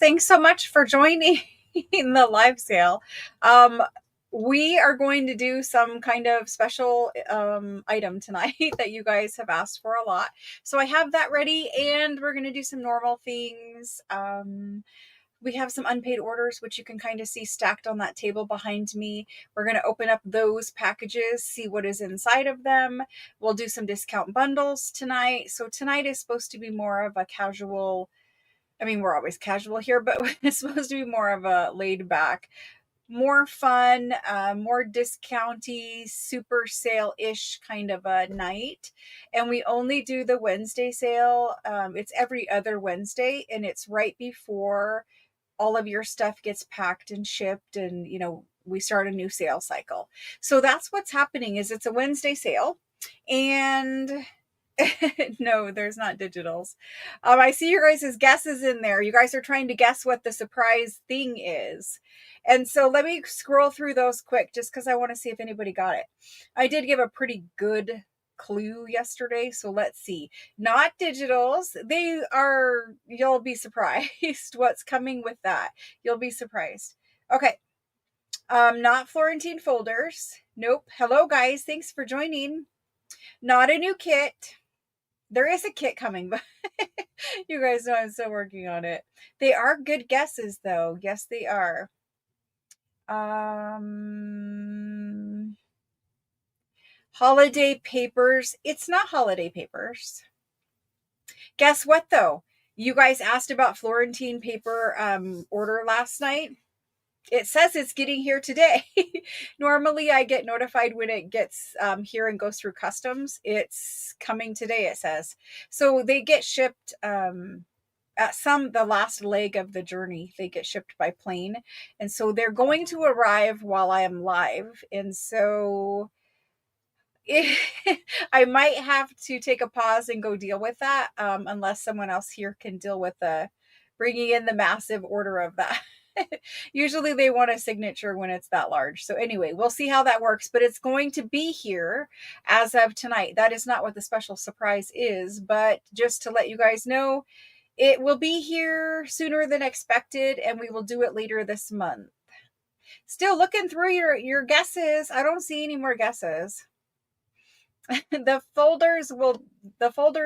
thanks so much for joining the live sale. Um, we are going to do some kind of special item tonight that you guys have asked for a lot. So I have that ready, and we're going to do some normal things. We have some unpaid orders, which you can kind of see stacked on that table behind me. We're going to open up those packages, see what is inside of them. We'll do some discount bundles tonight. So tonight is supposed to be more of a casual, I mean, we're always casual here, but it's supposed to be more of a laid back, more fun, more discounty, super sale-ish kind of a night. And we only do the Wednesday sale. It's every other Wednesday, and it's right before all of your stuff gets packed and shipped, and we start a new sale cycle. So that's what's happening. Is it's a Wednesday sale, and no, there's not digitals. I see your guys' guesses in there. You guys are trying to guess what the surprise thing is. And so let me scroll through those quick just because I want to see if anybody got it. I did give a pretty good clue yesterday, so let's see. Not digitals. They are, you'll be surprised what's coming with that. You'll be surprised. Okay. Not Florentine folders. Nope. Hello guys, thanks for joining. Not a new kit. There is a kit coming, but you guys know I'm still working on it. They are good guesses, though. Yes, they are. Holiday papers. It's not holiday papers. Guess what, though? You guys asked about Florentine paper order last night. It says it's getting here today. Normally I get notified when it gets here and goes through customs. It's coming today, it says. So they get shipped at the last leg of the journey, they get shipped by plane. And so they're going to arrive while I am live. And so I might have to take a pause and go deal with that unless someone else here can deal with bringing in the massive order of that. Usually they want a signature when it's that large. So anyway, we'll see how that works, but it's going to be here as of tonight. That is not what the special surprise is, but just to let you guys know, it will be here sooner than expected, and we will do it later this month. Still looking through your guesses. I don't see any more guesses. The folders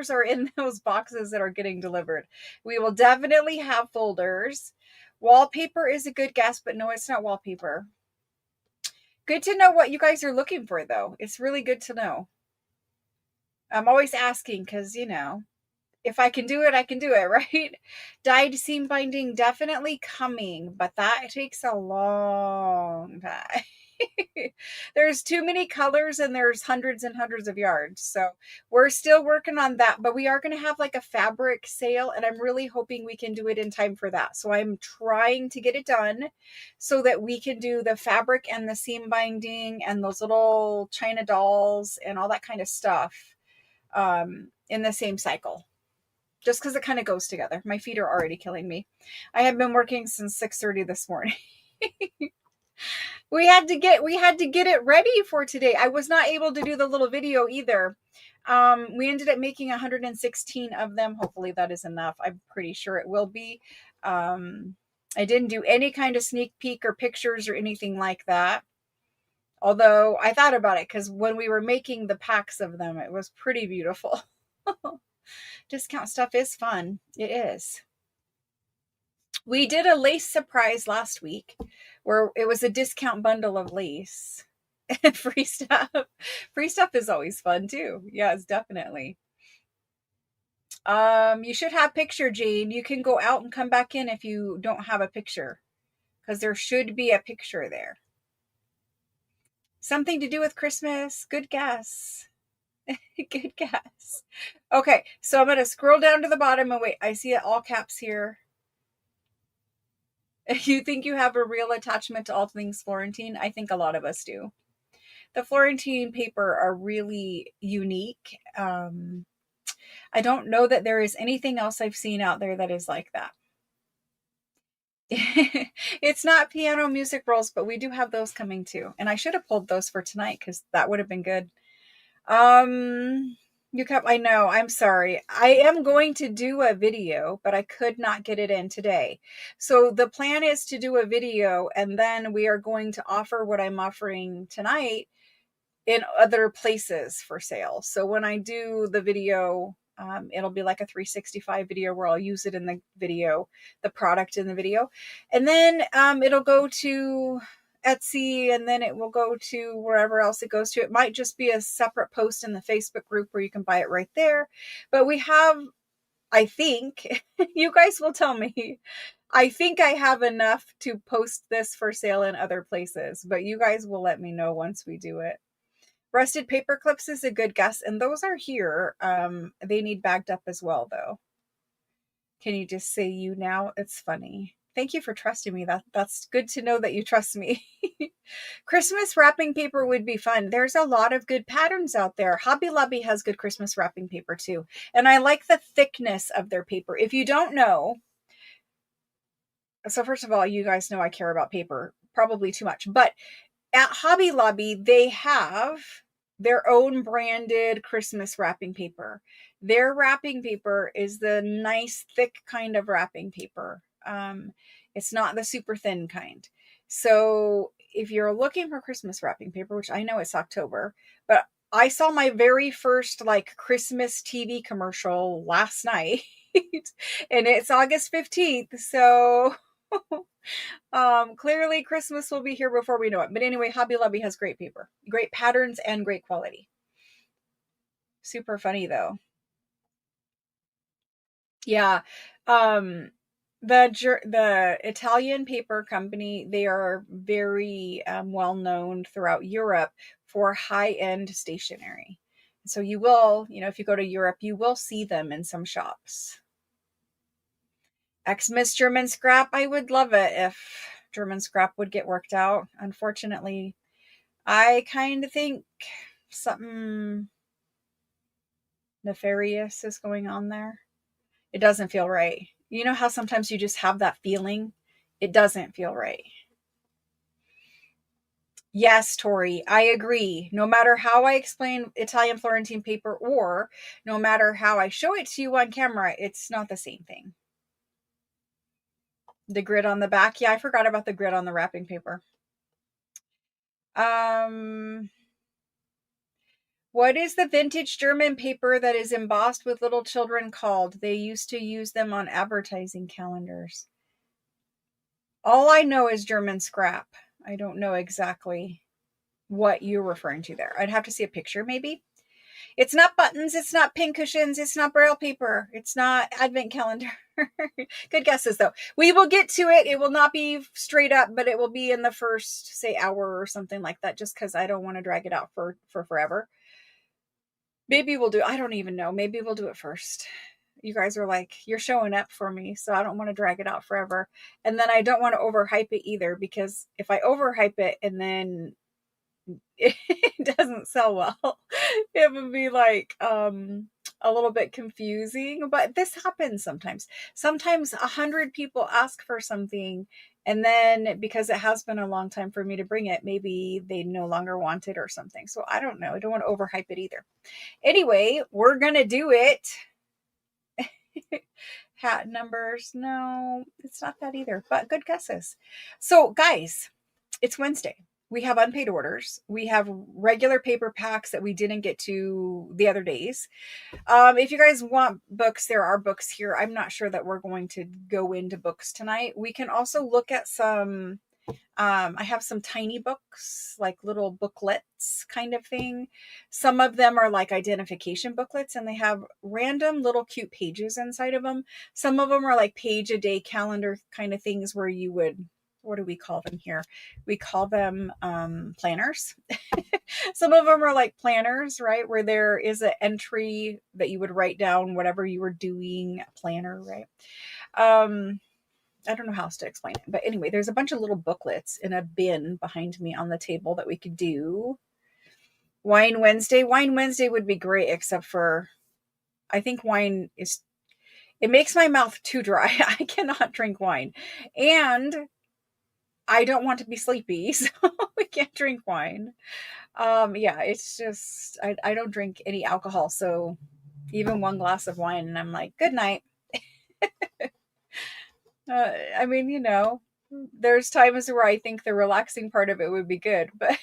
are in those boxes that are getting delivered. We will definitely have folders. Wallpaper is a good guess, but no, it's not wallpaper. Good to know what you guys are looking for, though. It's really good to know. I'm always asking because, if I can do it, I can do it, right? Dyed seam binding, definitely coming, but that takes a long time. There's too many colors and there's hundreds and hundreds of yards. So we're still working on that, but we are going to have like a fabric sale, and I'm really hoping we can do it in time for that. So I'm trying to get it done so that we can do the fabric and the seam binding and those little China dolls and all that kind of stuff in the same cycle. Just because it kind of goes together. My feet are already killing me. I have been working since 6:30 this morning. We had to get it ready for today. I was not able to do the little video either. We ended up making 116 of them. Hopefully that is enough. I'm pretty sure it will be. I didn't do any kind of sneak peek or pictures or anything like that. Although I thought about it because when we were making the packs of them, it was pretty beautiful. Discount stuff is fun. It is. We did a lace surprise last week where it was a discount bundle of lace. Free stuff. Free stuff is always fun too. Yes, definitely. You should have picture, Jane. You can go out and come back in if you don't have a picture, because there should be a picture there. Something to do with Christmas. Good guess. Good guess. Okay, so I'm going to scroll down to the bottom and wait. I see it all caps here. You think you have a real attachment to all things Florentine? I think a lot of us do. The Florentine paper are really unique. I don't know that there is anything else I've seen out there that is like that. It's not piano music rolls, but we do have those coming too. And I should have pulled those for tonight because that would have been good. You kept, I know, I'm sorry. I am going to do a video, but I could not get it in today. So the plan is to do a video, and then we are going to offer what I'm offering tonight in other places for sale. So when I do the video, it'll be like a 365 video where I'll use it in the video, the product in the video. And then it'll go to Etsy, and then it will go to wherever else it goes to. It might just be a separate post in the Facebook group where you can buy it right there. But we have, I think, you guys will tell me, I think I have enough to post this for sale in other places, but you guys will let me know once we do it. Rusted paper clips is a good guess, and those are here. They need bagged up as well, though. Can you just say you now? It's funny. Thank you for trusting me. That's good to know that you trust me. Christmas wrapping paper would be fun. There's a lot of good patterns out there. Hobby Lobby has good Christmas wrapping paper too. And I like the thickness of their paper. If you don't know, so first of all, you guys know I care about paper, probably too much. But at Hobby Lobby, they have their own branded Christmas wrapping paper. Their wrapping paper is the nice, thick kind of wrapping paper. It's not the super thin kind. So if you're looking for Christmas wrapping paper, which I know it's October, but I saw my very first like Christmas TV commercial last night and it's August 15th. So clearly Christmas will be here before we know it. But anyway, Hobby Lobby has great paper, great patterns, and great quality. Super funny though. Yeah. The Italian paper company, they are very well known throughout Europe for high-end stationery. So you will, if you go to Europe, you will see them in some shops. Xmas German scrap, I would love it if German scrap would get worked out. Unfortunately, I kind of think something nefarious is going on there. It doesn't feel right. You know how sometimes you just have that feeling? It doesn't feel right. Yes, Tori, I agree. No matter how I explain Italian Florentine paper or no matter how I show it to you on camera, it's not the same thing. The grid on the back. Yeah, I forgot about the grid on the wrapping paper. What is the vintage German paper that is embossed with little children called? They used to use them on advertising calendars. All I know is German scrap. I don't know exactly what you're referring to there. I'd have to see a picture maybe. It's not buttons. It's not pin cushions. It's not braille paper. It's not advent calendar. Good guesses though. We will get to it. It will not be straight up, but it will be in the first, say, hour or something like that, just because I don't want to drag it out for forever. Maybe we'll do, I don't even know. Maybe we'll do it first. You guys are like, you're showing up for me, so I don't want to drag it out forever. And then I don't want to overhype it either, because if I overhype it and then it doesn't sell well, it would be like a little bit confusing. But this happens sometimes. Sometimes 100 people ask for something, and then because it has been a long time for me to bring it, maybe they no longer want it or something. So I don't know. I don't want to overhype it either. Anyway, we're gonna do it. Hat numbers. No, it's not that either, but good guesses. So guys, it's Wednesday. We have unpaid orders. We have regular paper packs that we didn't get to the other days. If you guys want books, there are books here. I'm not sure that we're going to go into books tonight. We can also look at some, I have some tiny books, like little booklets kind of thing. Some of them are like identification booklets, and they have random little cute pages inside of them. Some of them are like page a day calendar kind of things where you would, what do we call them here? We call them planners. Some of them are like planners, right? Where there is an entry that you would write down whatever you were doing, a planner, right? I don't know how else to explain it. But anyway, there's a bunch of little booklets in a bin behind me on the table that we could do. Wine Wednesday. Wine Wednesday would be great, except for I think wine is, it makes my mouth too dry. I cannot drink wine. And I don't want to be sleepy, so we can't drink wine. Yeah, it's just, I don't drink any alcohol. So even one glass of wine and I'm like, good night. I mean, there's times where I think the relaxing part of it would be good, but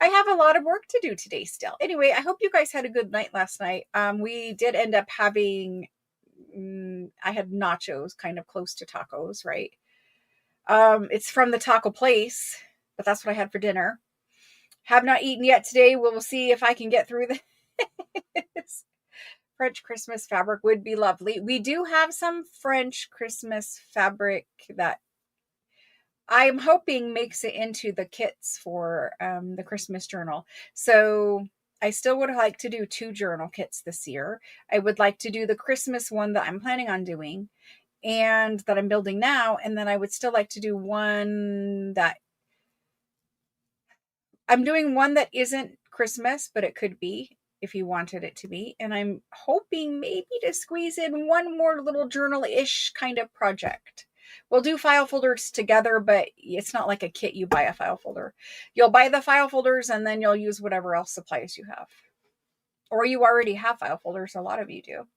I have a lot of work to do today still. Anyway, I hope you guys had a good night last night. We did end up having, I had nachos kind of close to tacos, right? It's from the taco place, but that's what I had for dinner. Have not eaten yet today. We'll see if I can get through this. French Christmas fabric would be lovely. We do have some French Christmas fabric that I'm hoping makes it into the kits for the Christmas journal. So I still would like to do 2 journal kits this year. I would like to do the Christmas one that I'm planning on doing and that I'm building now. And then I would still like to do one that I'm doing one that isn't Christmas, but it could be if you wanted it to be. And I'm hoping maybe to squeeze in one more little journal-ish kind of project. We'll do file folders together, but it's not like a kit. You buy a file folder. You'll buy the file folders and then you'll use whatever else supplies you have. Or you already have file folders. A lot of you do.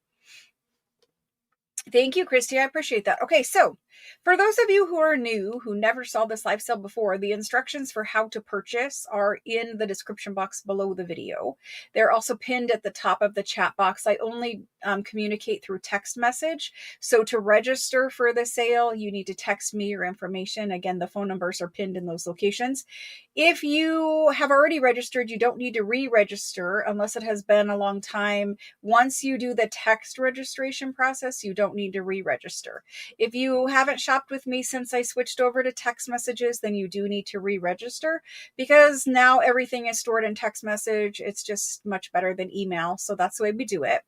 Thank you, Christy. I appreciate that. Okay, so for those of you who are new, who never saw this live sale before, the instructions for how to purchase are in the description box below the video. They're also pinned at the top of the chat box. I only communicate through text message. So to register for the sale, you need to text me your information. Again, the phone numbers are pinned in those locations. If you have already registered, you don't need to re-register unless it has been a long time. Once you do the text registration process, you don't need to re-register. If you haven't shopped with me since I switched over to text messages, then you do need to re-register because now everything is stored in text message. It's just much better than email. So that's the way we do it.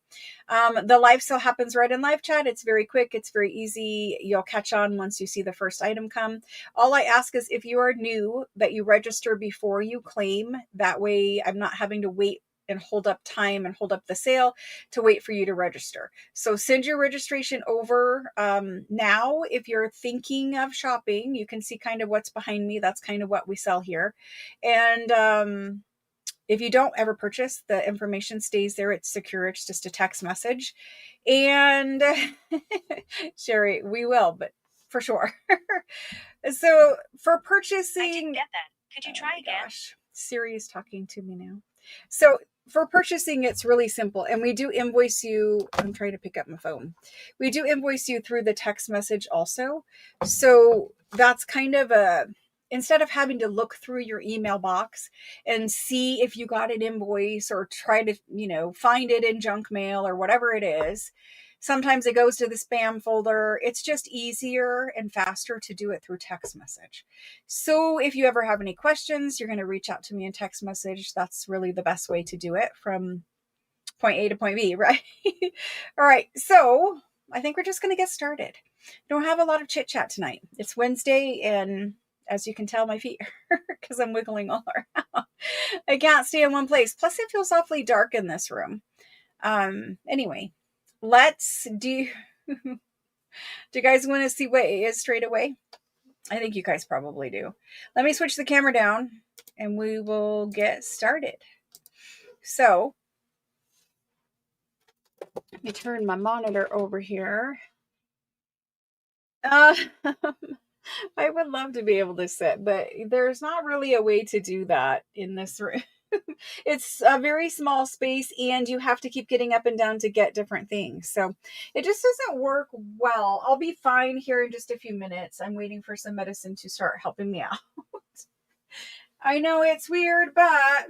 The live sale happens right in live chat. It's very quick. It's very easy. You'll catch on once you see the first item come. All I ask is if you are new that you register before you claim. That way I'm not having to wait and hold up time and hold up the sale to wait for you to register. So send your registration over now. If you're thinking of shopping, you can see kind of what's behind me. That's kind of what we sell here. And if you don't ever purchase, the information stays there. It's secure. It's just a text message. And Sherry, we will, but for sure. So for purchasing, I didn't get that. Could you try again? Gosh, Siri is talking to me now. So for purchasing, it's really simple. And we do invoice you. I'm trying to pick up my phone. We do invoice you through the text message also. So that's kind of instead of having to look through your email box and see if you got an invoice or try to, find it in junk mail or whatever it is, sometimes it goes to the spam folder. It's just easier and faster to do it through text message. So if you ever have any questions, you're going to reach out to me in text message. That's really the best way to do it from point A to point B, right? All right. So I think we're just going to get started. Don't have a lot of chit chat tonight. It's Wednesday and as you can tell, my feet hurt because I'm wiggling all around. I can't stay in one place. Plus it feels awfully dark in this room. Anyway, let's do you guys want to see what it is straight away? I think you guys probably do. Let me switch the camera down and we will get started. So let me turn my monitor over here. I would love to be able to sit, but there's not really a way to do that in this room. It's a very small space and you have to keep getting up and down to get different things. So it just doesn't work well. I'll be fine here in just a few minutes. I'm waiting for some medicine to start helping me out. I know it's weird, but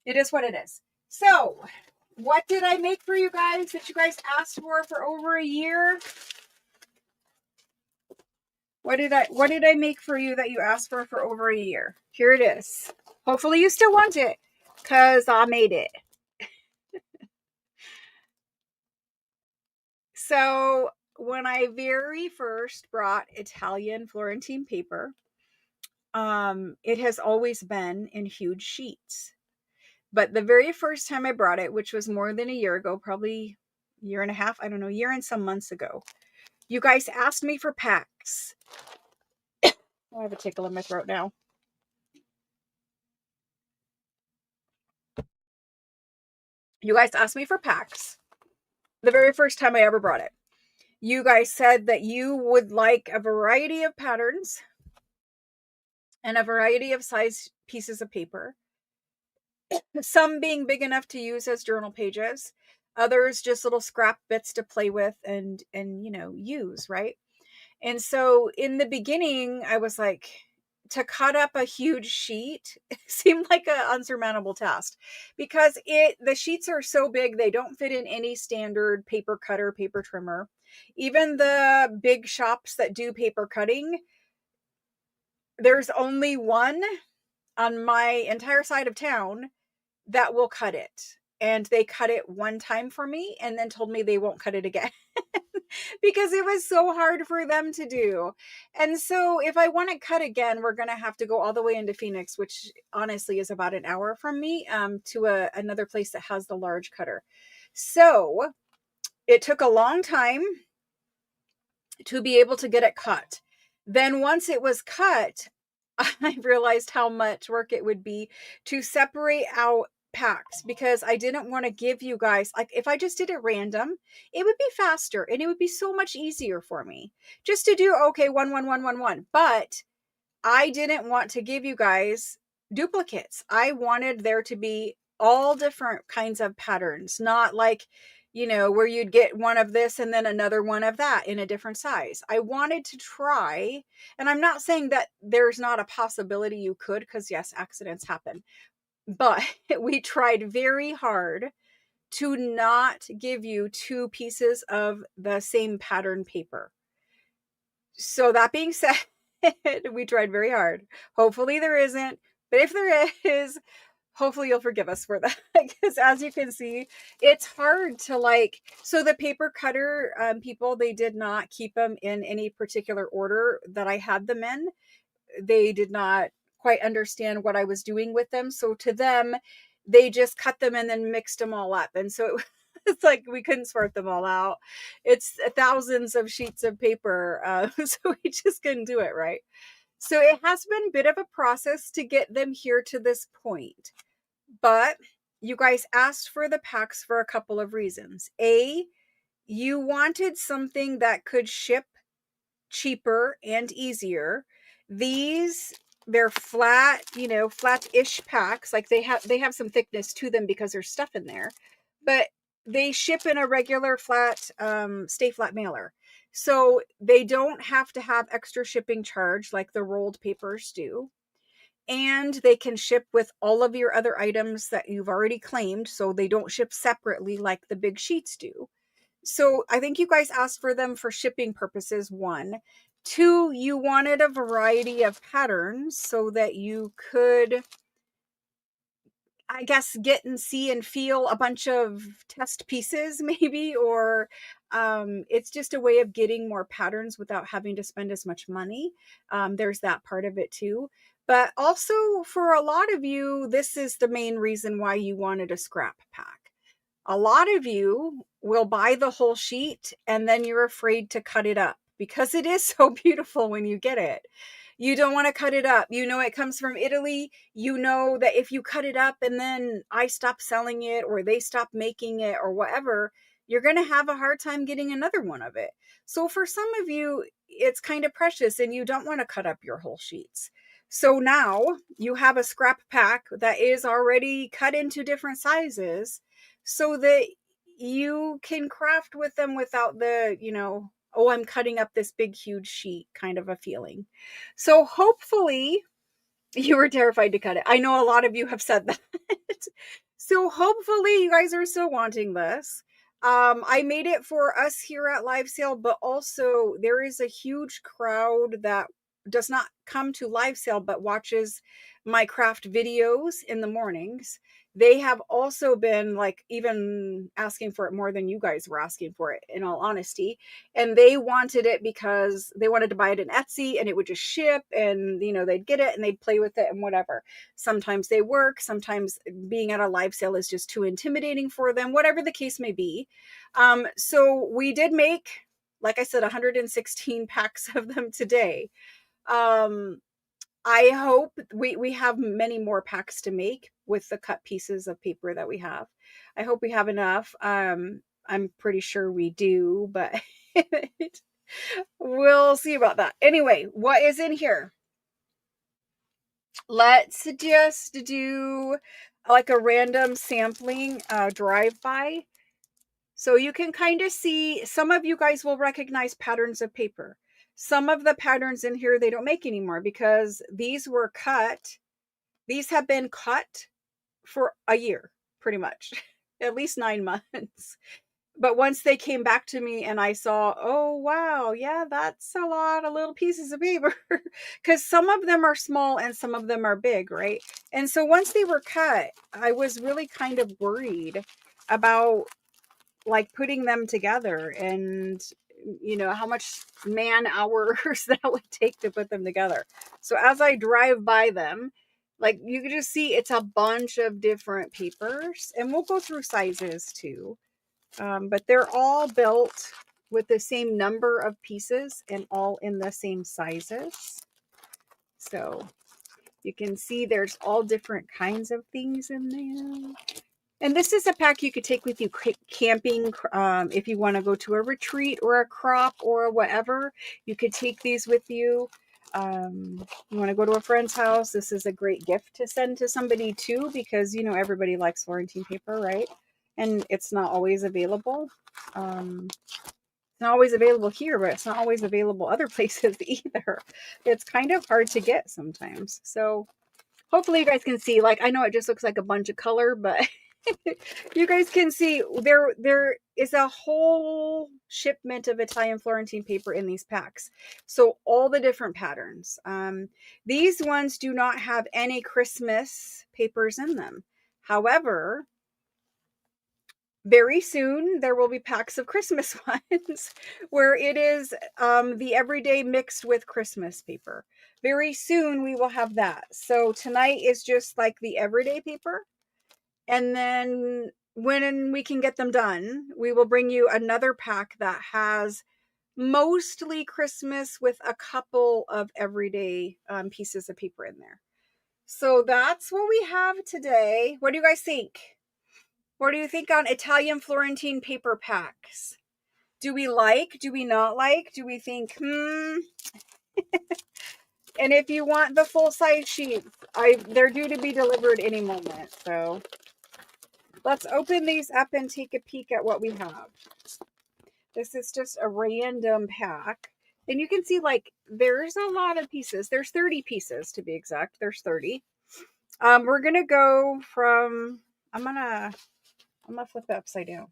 it is what it is. So what did I make for you guys that you guys asked for over a year? What did I make for you that you asked for over a year? Here it is. Hopefully you still want it because I made it. So when I very first brought Italian Florentine paper, it has always been in huge sheets. But the very first time I brought it, which was more than a year ago, probably a year and a half, I don't know, a year and some months ago, you guys asked me for packs. Oh, have a tickle in my throat now. You guys asked me for packs the very first time I ever brought it. You guys said that you would like a variety of patterns and a variety of size pieces of paper. Some being big enough to use as journal pages, others just little scrap bits to play with and use, right? And so in the beginning, I was like, to cut up a huge sheet seemed like an unsurmountable task because the sheets are so big they don't fit in any standard paper cutter, paper trimmer. Even the big shops that do paper cutting, there's only one on my entire side of town that will cut it. And they cut it one time for me and then told me they won't cut it again because it was so hard for them to do. And so if I want to cut again, we're going to have to go all the way into Phoenix, which honestly is about an hour from me, to another place that has the large cutter. So it took a long time to be able to get it cut. Then once it was cut, I realized how much work it would be to separate out packs because I didn't want to give you guys, like, if I just did it random, it would be faster and it would be so much easier for me just to do, okay, 1 1 1 1 1. But I didn't want to give you guys duplicates. I wanted there to be all different kinds of patterns, not like, where you'd get one of this and then another one of that in a different size. I wanted to try, and I'm not saying that there's not a possibility you could, because yes, accidents happen, but we tried very hard to not give you two pieces of the same pattern paper. So that being said, we tried very hard. Hopefully there isn't, but if there is, hopefully you'll forgive us for that. Because as you can see, it's hard to so the paper cutter people, they did not keep them in any particular order that I had them in. They did not quite understand what I was doing with them. So to them, they just cut them and then mixed them all up. And so it's like we couldn't sort them all out. It's thousands of sheets of paper. So we just couldn't do it right. So it has been a bit of a process to get them here to this point. But you guys asked for the packs for a couple of reasons. A, you wanted something that could ship cheaper and easier. They're flat, flat-ish packs. Like they have some thickness to them because there's stuff in there, but they ship in a regular flat, stay flat mailer. So they don't have to have extra shipping charge like the rolled papers do. And they can ship with all of your other items that you've already claimed. So they don't ship separately like the big sheets do. So I think you guys asked for them for shipping purposes, 1. 2, you wanted a variety of patterns so that you could, I guess, get and see and feel a bunch of test pieces maybe, or it's just a way of getting more patterns without having to spend as much money. There's that part of it too. But also for a lot of you, this is the main reason why you wanted a scrap pack. A lot of you will buy the whole sheet and then you're afraid to cut it up because it is so beautiful when you get it. You don't want to cut it up. You know it comes from Italy. You know that if you cut it up and then I stop selling it or they stop making it or whatever, you're going to have a hard time getting another one of it. So for some of you, it's kind of precious and you don't want to cut up your whole sheets. So now you have a scrap pack that is already cut into different sizes so that you can craft with them without the, oh, I'm cutting up this big, huge sheet kind of a feeling. So hopefully you were terrified to cut it. I know a lot of you have said that. So hopefully you guys are still wanting this. I made it for us here at Live Sale, but also there is a huge crowd that does not come to Live Sale, but watches my craft videos in the mornings. They have also been even asking for it more than you guys were asking for it, in all honesty. And they wanted it because they wanted to buy it in Etsy and it would just ship and, they'd get it and they'd play with it and whatever. Sometimes they work. Sometimes being at a live sale is just too intimidating for them, whatever the case may be. So we did make, like I said, 116 packs of them today. I hope we have many more packs to make with the cut pieces of paper that we have. I hope we have enough. I'm pretty sure we do, but we'll see about that. Anyway, what is in here? Let's just do like a random sampling drive-by. So you can kind of see, some of you guys will recognize patterns of paper. Some of the patterns in here they don't make anymore because these were cut. These have been cut for a year, pretty much, at least 9 months. But once they came back to me and I saw, oh, wow, yeah, that's a lot of little pieces of paper. Because some of them are small and some of them are big, right? And so once they were cut, I was really kind of worried about like putting them together and how much man hours that would take to put them together. So as I drive by them, like you can just see it's a bunch of different papers, and we'll go through sizes too. But they're all built with the same number of pieces and all in the same sizes. So you can see there's all different kinds of things in there. And this is a pack you could take with you camping. If you want to go to a retreat or a crop or whatever, you could take these with you. You want to go to a friend's house, this is a great gift to send to somebody too, because everybody likes Florentine paper, right? And it's not always available. It's not always available here, but it's not always available other places either. It's kind of hard to get sometimes. So hopefully you guys can see, like, I know it just looks like a bunch of color, but you guys can see there is a whole shipment of Italian Florentine paper in these packs. So all the different patterns. These ones do not have any Christmas papers in them. However, very soon there will be packs of Christmas ones where it is the everyday mixed with Christmas paper. Very soon we will have that. So tonight is just like the everyday paper. And then when we can get them done, we will bring you another pack that has mostly Christmas with a couple of everyday pieces of paper in there. So that's what we have today. What do you guys think? What do you think on Italian Florentine paper packs? Do we like? Do we not like? Do we think, And if you want the full size sheets, they're due to be delivered any moment. So let's open these up and take a peek at what we have. This is just a random pack. And you can see, like, there's a lot of pieces. There's 30 pieces to be exact. There's 30. We're going to go from, I'm going to flip it upside down.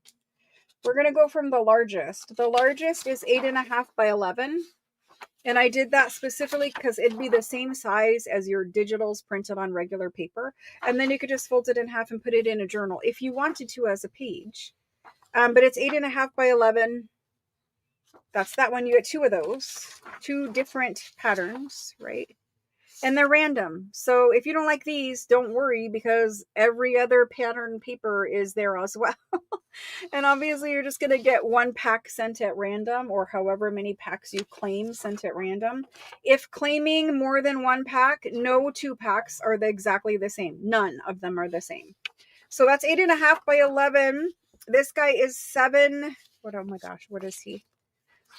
We're going to go from the largest. The largest is 8.5 by 11. And I did that specifically because it'd be the same size as your digitals printed on regular paper. And then you could just fold it in half and put it in a journal if you wanted to as a page. But it's 8.5 by 11. That's that one. You get 2 of those. 2 different patterns, right? And they're random. So if you don't like these, don't worry, because every other pattern paper is there as well. And obviously you're just going to get 1 pack sent at random, or however many packs you claim sent at random. If claiming more than 1 pack, no 2 packs are exactly the same. None of them are the same. So that's 8.5 by 11. This guy is 7. Oh my gosh, what is he?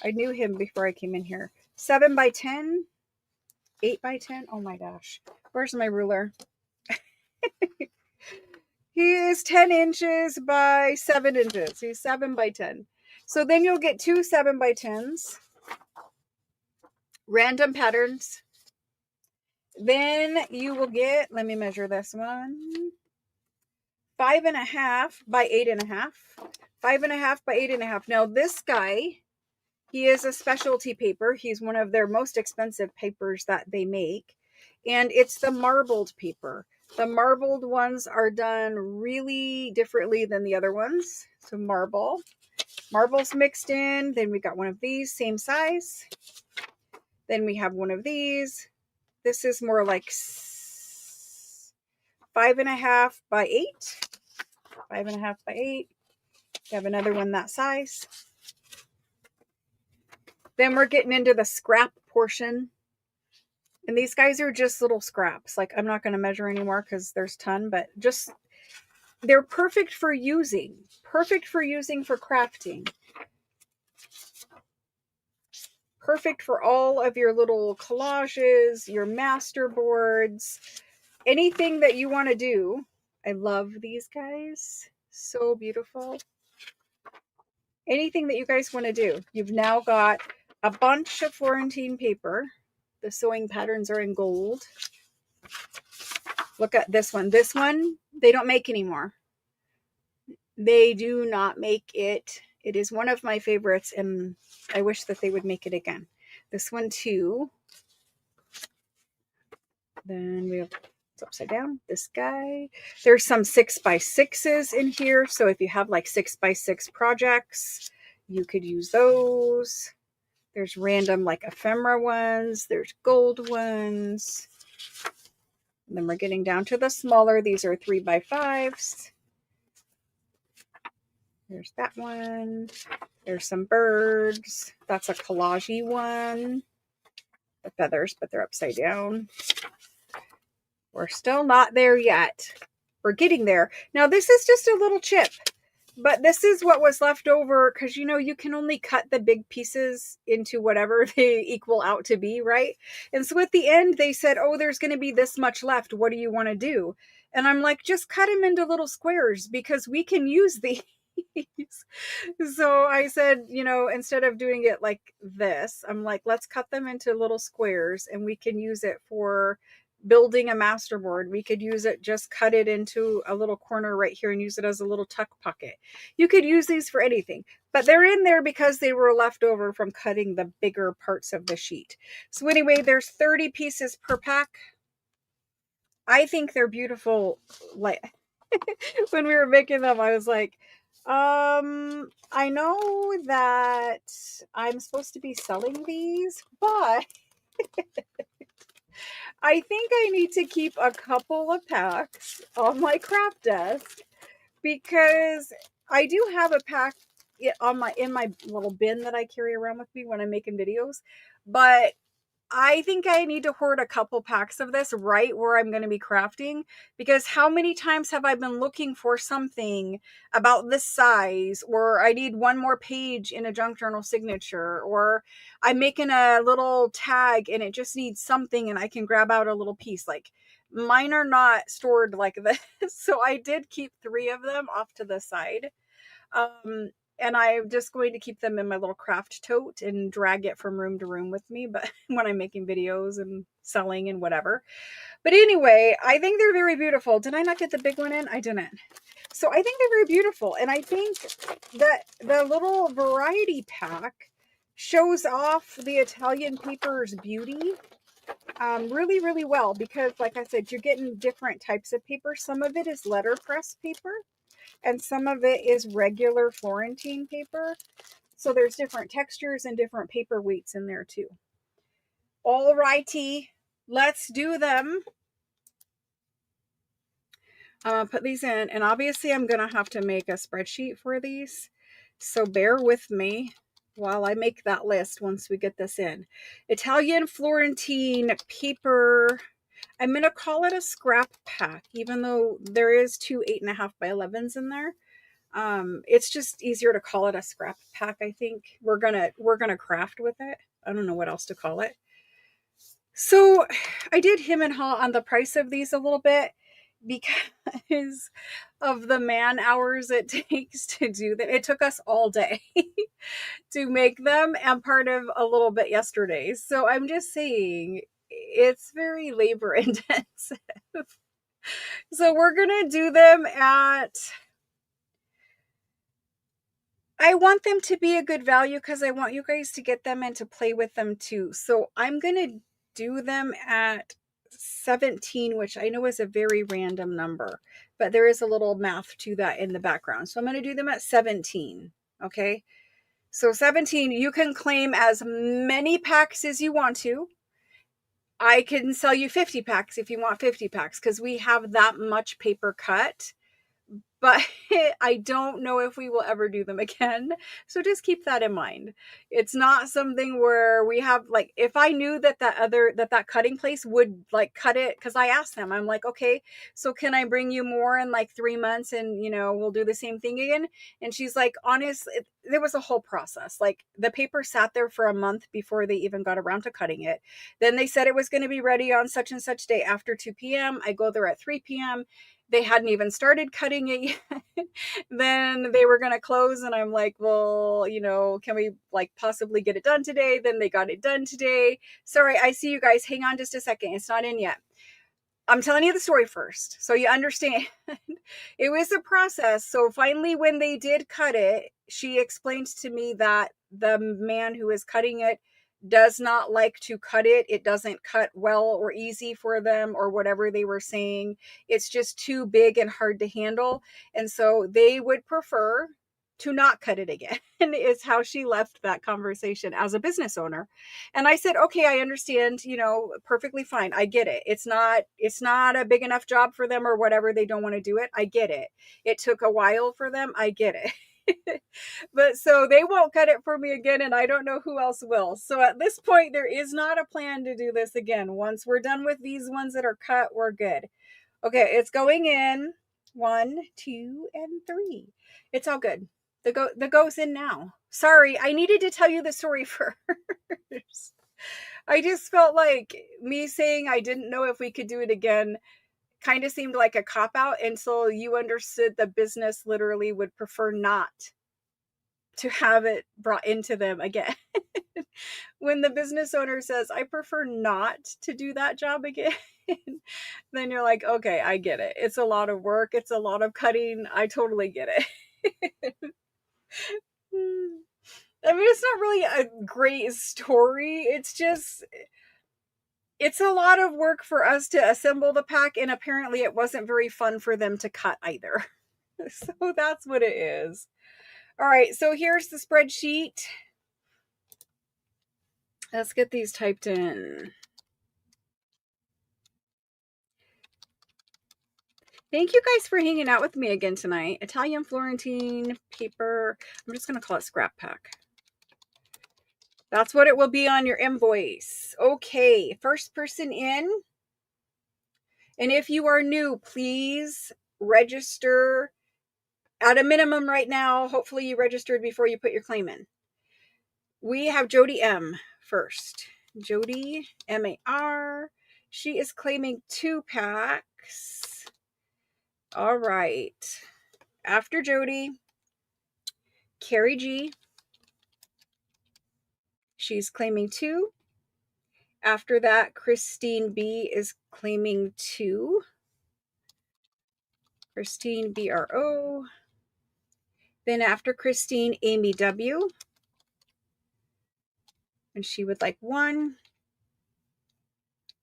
I knew him before I came in here. 7 by 10. 8 by 10. Oh my gosh. Where's my ruler? He is 10 inches by 7 inches. He's 7 by 10. So then you'll get 2 7 by 10s. Random patterns. Then you will get, let me measure this one. 5.5 by 8.5. 5.5 by 8.5. Now this guy, he is a specialty paper. He's one of their most expensive papers that they make. And it's the marbled paper. The marbled ones are done really differently than the other ones. So marbles mixed in. Then we got one of these, same size. Then we have one of these. This is more like 5.5 by 8. 5.5 by 8. We have another one that size. Then we're getting into the scrap portion. And these guys are just little scraps. Like, I'm not going to measure anymore because there's a ton, but just, they're perfect for using. Perfect for using for crafting. Perfect for all of your little collages, your master boards, anything that you want to do. I love these guys. So beautiful. Anything that you guys want to do. You've now got a bunch of Florentine paper. The sewing patterns are in gold. Look at this one. This one, they don't make anymore. They do not make it. It is one of my favorites, and I wish that they would make it again. This one too. Then we have, it's upside down, this guy. There's some 6x6s in here. So if you have like 6x6 projects, you could use those. There's random like ephemera ones. There's gold ones. And then we're getting down to the smaller. These are 3x5s. There's that one. There's some birds. That's a collage-y one. The feathers, but they're upside down. We're still not there yet. We're getting there. Now, this is just a little chip, but this is what was left over because, you know, you can only cut the big pieces into whatever they equal out to be, right? And so at the end, they said, oh, there's going to be this much left. What do you want to do? And I'm like, just cut them into little squares because we can use these. So I said, you know, instead of doing it like this, I'm like, let's cut them into little squares and we can use it for building a masterboard. We could use it, just cut it into a little corner right here and use it as a little tuck pocket. You could use these for anything, but they're in there because they were left over from cutting the bigger parts of the sheet. So anyway, there's 30 pieces per pack. I think they're beautiful. Like when we were making them, I was like, I know that I'm supposed to be selling these, but I think I need to keep a couple of packs on my craft desk because I do have a pack on in my little bin that I carry around with me when I'm making videos, but I think I need to hoard a couple packs of this right where I'm going to be crafting, because how many times have I been looking for something about this size, or I need one more page in a junk journal signature, or I'm making a little tag and it just needs something and I can grab out a little piece. Like, mine are not stored like this. So I did keep 3 of them off to the side. And I'm just going to keep them in my little craft tote and drag it from room to room with me, but when I'm making videos and selling and whatever. But anyway, I think they're very beautiful. Did I not get the big one in? I didn't. So I think they're very beautiful. And I think that the little variety pack shows off the Italian paper's beauty really, really well, because like I said, you're getting different types of paper. Some of it is letterpress paper, and some of it is regular Florentine paper. So there's different textures and different paper weights in there too. All righty, let's do them. Put these in, and obviously I'm gonna have to make a spreadsheet for these, so bear with me while I make that list once we get this in. Italian Florentine paper. I'm gonna call it a scrap pack, even though there is 2 8.5 by 11s in there. It's just easier to call it a scrap pack. I think we're gonna craft with it. I don't know what else to call it. So I did him and haw on the price of these a little bit because of the man hours it takes to do them. It took us all day to make them and part of a little bit yesterday. So I'm just saying it's very labor intensive. So we're gonna do them at, I want them to be a good value because I want you guys to get them and to play with them too. So I'm going to do them at 17, which I know is a very random number, but there is a little math to that in the background. So I'm going to do them at 17. Okay. So 17, you can claim as many packs as you want to. I can sell you 50 packs if you want 50 packs because we have that much paper cut. but I don't know if we will ever do them again. So just keep that in mind. It's not something where we have, like, if I knew that that cutting place would like cut it, because I asked them, I'm like, okay, so can I bring you more in like 3 months and we'll do the same thing again? And she's like, honestly, there was a whole process. Like the paper sat there for a month before they even got around to cutting it. Then they said it was going to be ready on such and such day after 2 p.m. I go there at 3 p.m. They hadn't even started cutting it yet. Then they were going to close, and I'm like, well, can we like possibly get it done today? Then they got it done today. Sorry, I see you guys. Hang on just a second. It's not in yet. I'm telling you the story first so you understand. It was a process. So finally, when they did cut it, she explained to me that the man who is cutting it does not like to cut it. It doesn't cut well or easy for them, or whatever they were saying. It's just too big and hard to handle. And so they would prefer to not cut it again, is how she left that conversation as a business owner. And I said, okay, I understand, perfectly fine. I get it. It's not a big enough job for them or whatever. They don't want to do it. I get it. It took a while for them. I get it. But so they won't cut it for me again, and I don't know who else will. So at this point, there is not a plan to do this again. Once we're done with these ones that are cut, we're good. Okay, it's going in 1, 2, and 3. It's all good. The go's in now. Sorry, I needed to tell you the story first. I just felt like me saying I didn't know if we could do it again kind of seemed like a cop out until you understood the business literally would prefer not to have it brought into them again. When the business owner says, I prefer not to do that job again, then you're like, okay, I get it. It's a lot of work. It's a lot of cutting. I totally get it. I mean, it's not really a great story. It's a lot of work for us to assemble the pack, and apparently it wasn't very fun for them to cut either. So that's what it is. All right, so here's the spreadsheet. Let's get these typed in. Thank you guys for hanging out with me again tonight. Italian Florentine paper. I'm just going to call it scrap pack. That's what it will be on your invoice. Okay, first person in. And if you are new, please register at a minimum right now. Hopefully you registered before you put your claim in. We have Jody M first. Jody M-A-R. She is claiming 2 packs. All right. After Jody, Carrie G. She's claiming 2. After that, Christine B is claiming 2. Christine BRO. Then after Christine, Amy W. And she would like 1.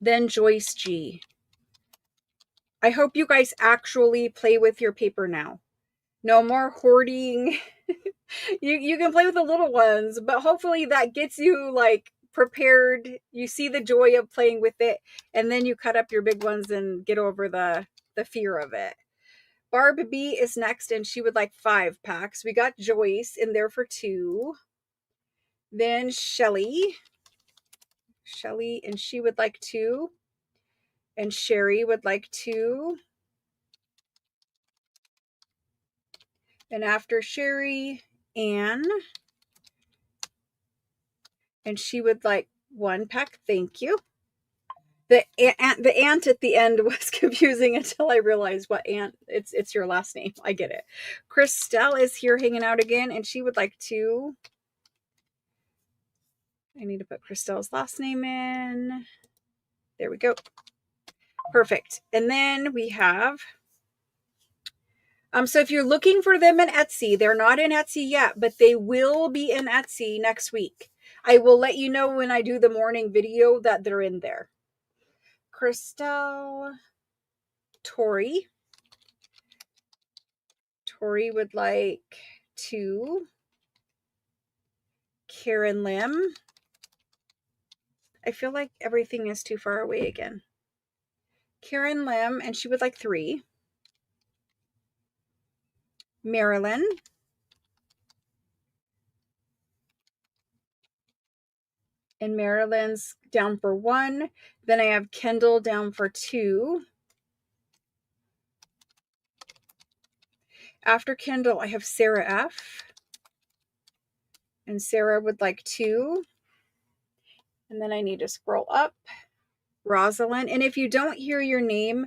Then Joyce G. I hope you guys actually play with your paper now. No more hoarding. You can play with the little ones, but hopefully that gets you like prepared. You see the joy of playing with it, and then you cut up your big ones and get over the fear of it. Barb B is next, and she would like 5 packs. We got Joyce in there for 2. Then Shelly, and she would like 2. And Sherry would like 2. And after Sherry, Anne. And she would like 1 pack. Thank you. The aunt at the end was confusing until I realized what aunt. It's your last name. I get it. Christelle is here hanging out again, and she would like 2. I need to put Christelle's last name in. There we go. Perfect. And then we have, so if you're looking for them in Etsy, they're not in Etsy yet, but they will be in Etsy next week. I will let you know when I do the morning video that they're in there. Christelle, Tori. Tori would like 2. Karen Lim. I feel like everything is too far away again. Karen Lim, and she would like 3. Marilyn, and Marilyn's down for 1. Then I have Kendall down for 2. After Kendall, I have Sarah F. And Sarah would like 2. And then I need to scroll up. Rosalind. And if you don't hear your name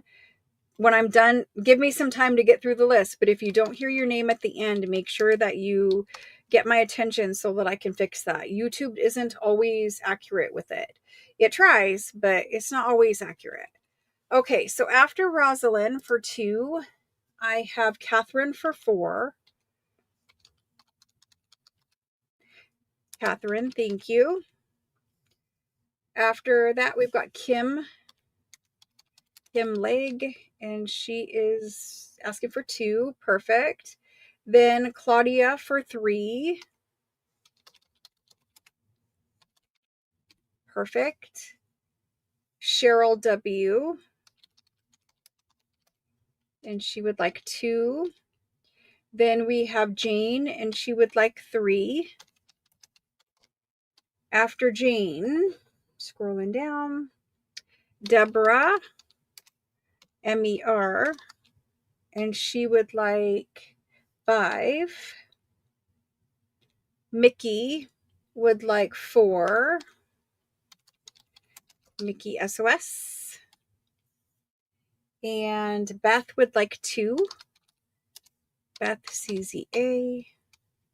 when I'm done, give me some time to get through the list. But if you don't hear your name at the end, make sure that you get my attention so that I can fix that. YouTube isn't always accurate with it. It tries, but it's not always accurate. Okay, so after Rosalind for 2, I have Catherine for 4. Catherine, thank you. After that, we've got Kim Legg, and she is asking for 2. Perfect. Then Claudia for 3. Perfect. Cheryl W. And she would like 2. Then we have Jane, and she would like 3. After Jane, scrolling down, Deborah, MER, and she would like 5. Mickey would like 4. Mickey SOS. And Beth would like 2. Beth CZA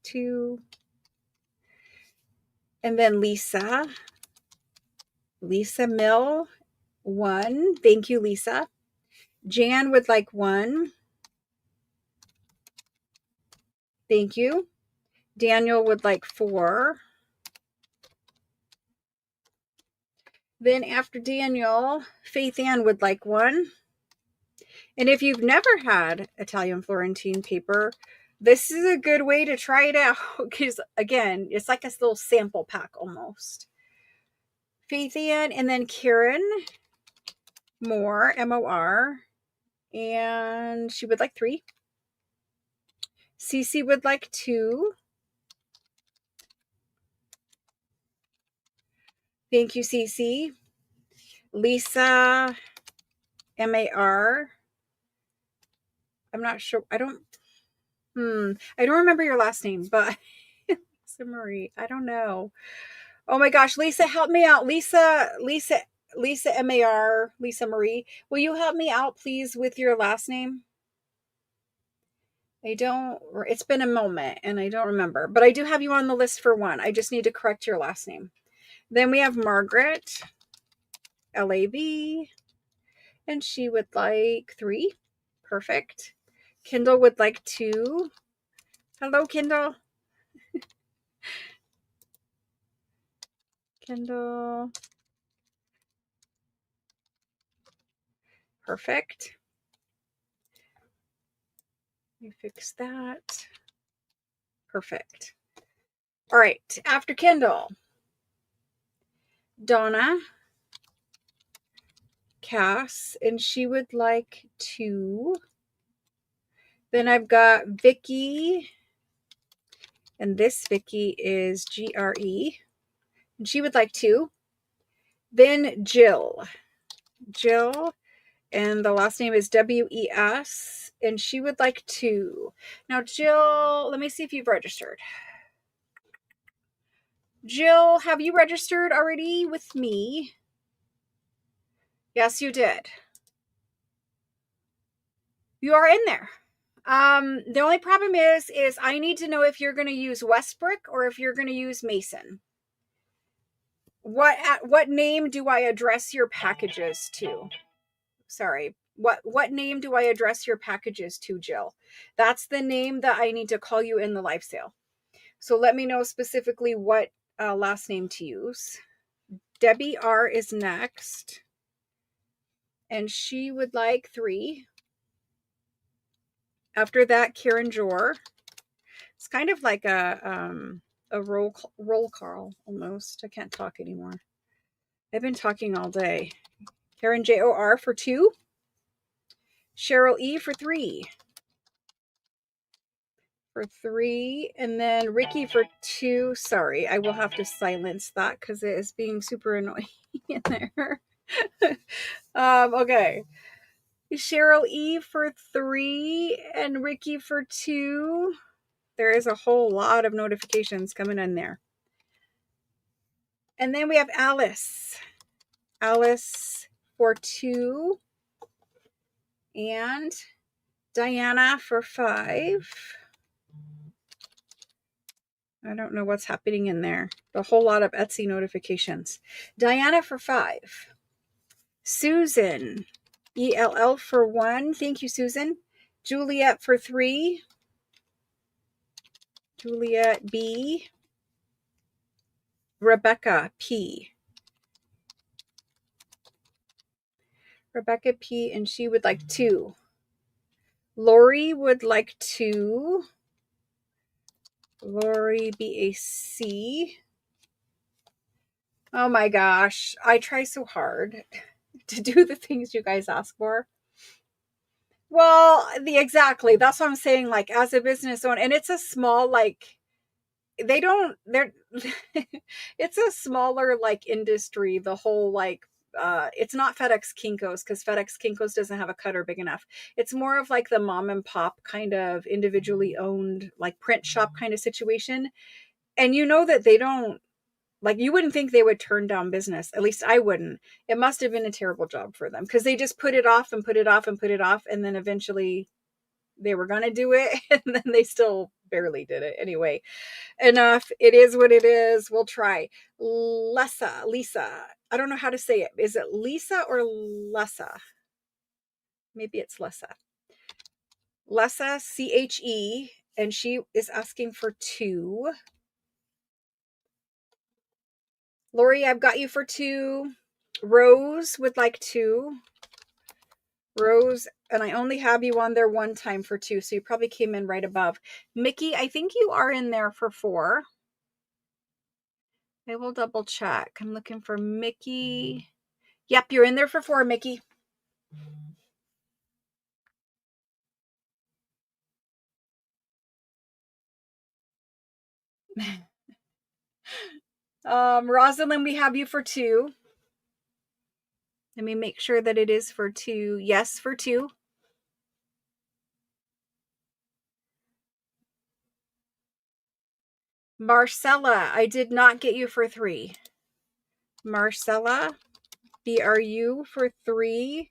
2. And then Lisa Mill 1. Thank you, Lisa. Jan would like 1. Thank you. Daniel would like 4. Then after Daniel, Faith Ann would like 1. And if you've never had Italian Florentine paper, this is a good way to try it out because, again, it's like a little sample pack almost. Faith Ann, and then Karen Moore, MOR, and she would like 3. Cece would like 2. Thank you, Cece. Lisa MAR. I'm not sure. I don't remember your last name, but Lisa Marie. I don't know. Oh my gosh, Lisa, help me out. Lisa MAR, Lisa Marie. Will you help me out, please, with your last name? It's been a moment and I don't remember, but I do have you on the list for 1. I just need to correct your last name. Then we have Margaret, LAV, and she would like 3. Perfect. Kindle would like 2. Hello, Kindle. Kindle. Perfect. Let me fix that. Perfect. All right. After Kindle, Donna, Cass, and she would like 2. Then I've got Vicky, and this Vicky is GRE, and she would like 2. Then Jill, and the last name is WES, and she would like 2. Now, Jill, let me see if you've registered. Jill, have you registered already with me? Yes, you did. You are in there. The only problem is I need to know if you're going to use Westbrook or if you're going to use Mason. What name do I address your packages to? Sorry. What name do I address your packages to, Jill? That's the name that I need to call you in the live sale. So let me know specifically what last name to use. Debbie R is next, and she would like 3. After that, Karen Jor. It's kind of like a roll call almost. I can't talk anymore. I've been talking all day. Karen JOR for 2. Cheryl E for 3. for 3, and then Ricky for 2. Sorry, I will have to silence that because it is being super annoying in there. Okay. Cheryl E for 3 and Ricky for 2. There is a whole lot of notifications coming in there. And then we have Alice. Alice for 2. And Diana for 5. I don't know what's happening in there. A whole lot of Etsy notifications. Diana for 5. Susan. ELL for 1. Thank you, Susan. Juliet for 3. Juliet B. Rebecca P. Rebecca P. And she would like 2. Lori would like 2. Lori BAC. Oh my gosh. I try so hard to do the things you guys ask for. Well, exactly. That's what I'm saying. Like, as a business owner, and it's a small, like, they're it's a smaller like industry, the whole like it's not FedEx Kinko's, because FedEx Kinko's doesn't have a cutter big enough. It's more of like the mom and pop kind of individually owned like print shop kind of situation. And you know that they don't, like, you wouldn't think they would turn down business. At least I wouldn't. It must have been a terrible job for them, because they just put it off and put it off and put it off, and then eventually they were going to do it, and then they still barely did it. Anyway, enough. It is what it is. We'll try. Lisa. I don't know how to say it. Is it Lisa or Lessa? Maybe it's Lessa. Lessa, CHE, and she is asking for 2. Lori, I've got you for 2. Rose would like 2. Rose, and I only have you on there one time for 2, so you probably came in right above. Mickey, I think you are in there for 4. I will double check. I'm looking for Mickey. Yep, you're in there for 4, Mickey. Rosalind, we have you for 2. Let me make sure that it is for 2. Yes, for 2. Marcella, I did not get you for 3. Marcella, BRU for 3.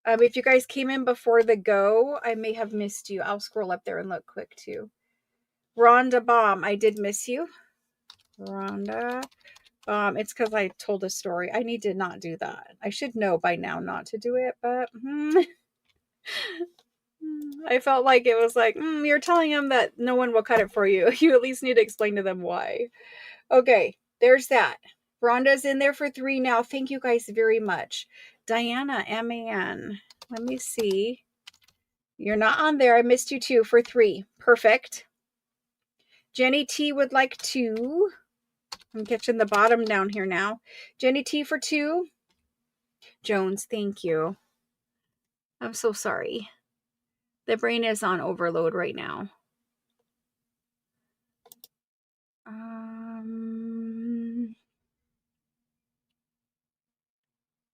If you guys came in before the go, I may have missed you. I'll scroll up there and look quick too. Rhonda Baum, I did miss you. Rhonda. It's because I told a story. I need to not do that. I should know by now not to do it, but I felt like it was like, you're telling them that no one will cut it for you. You at least need to explain to them why. Okay, there's that. Rhonda's in there for 3 now. Thank you guys very much. Diana, MAN. Let me see. You're not on there. I missed you too for 3. Perfect. Jenny T would like 2. I'm catching the bottom down here now. Jenny T for 2. Jones, thank you. I'm so sorry. The brain is on overload right now.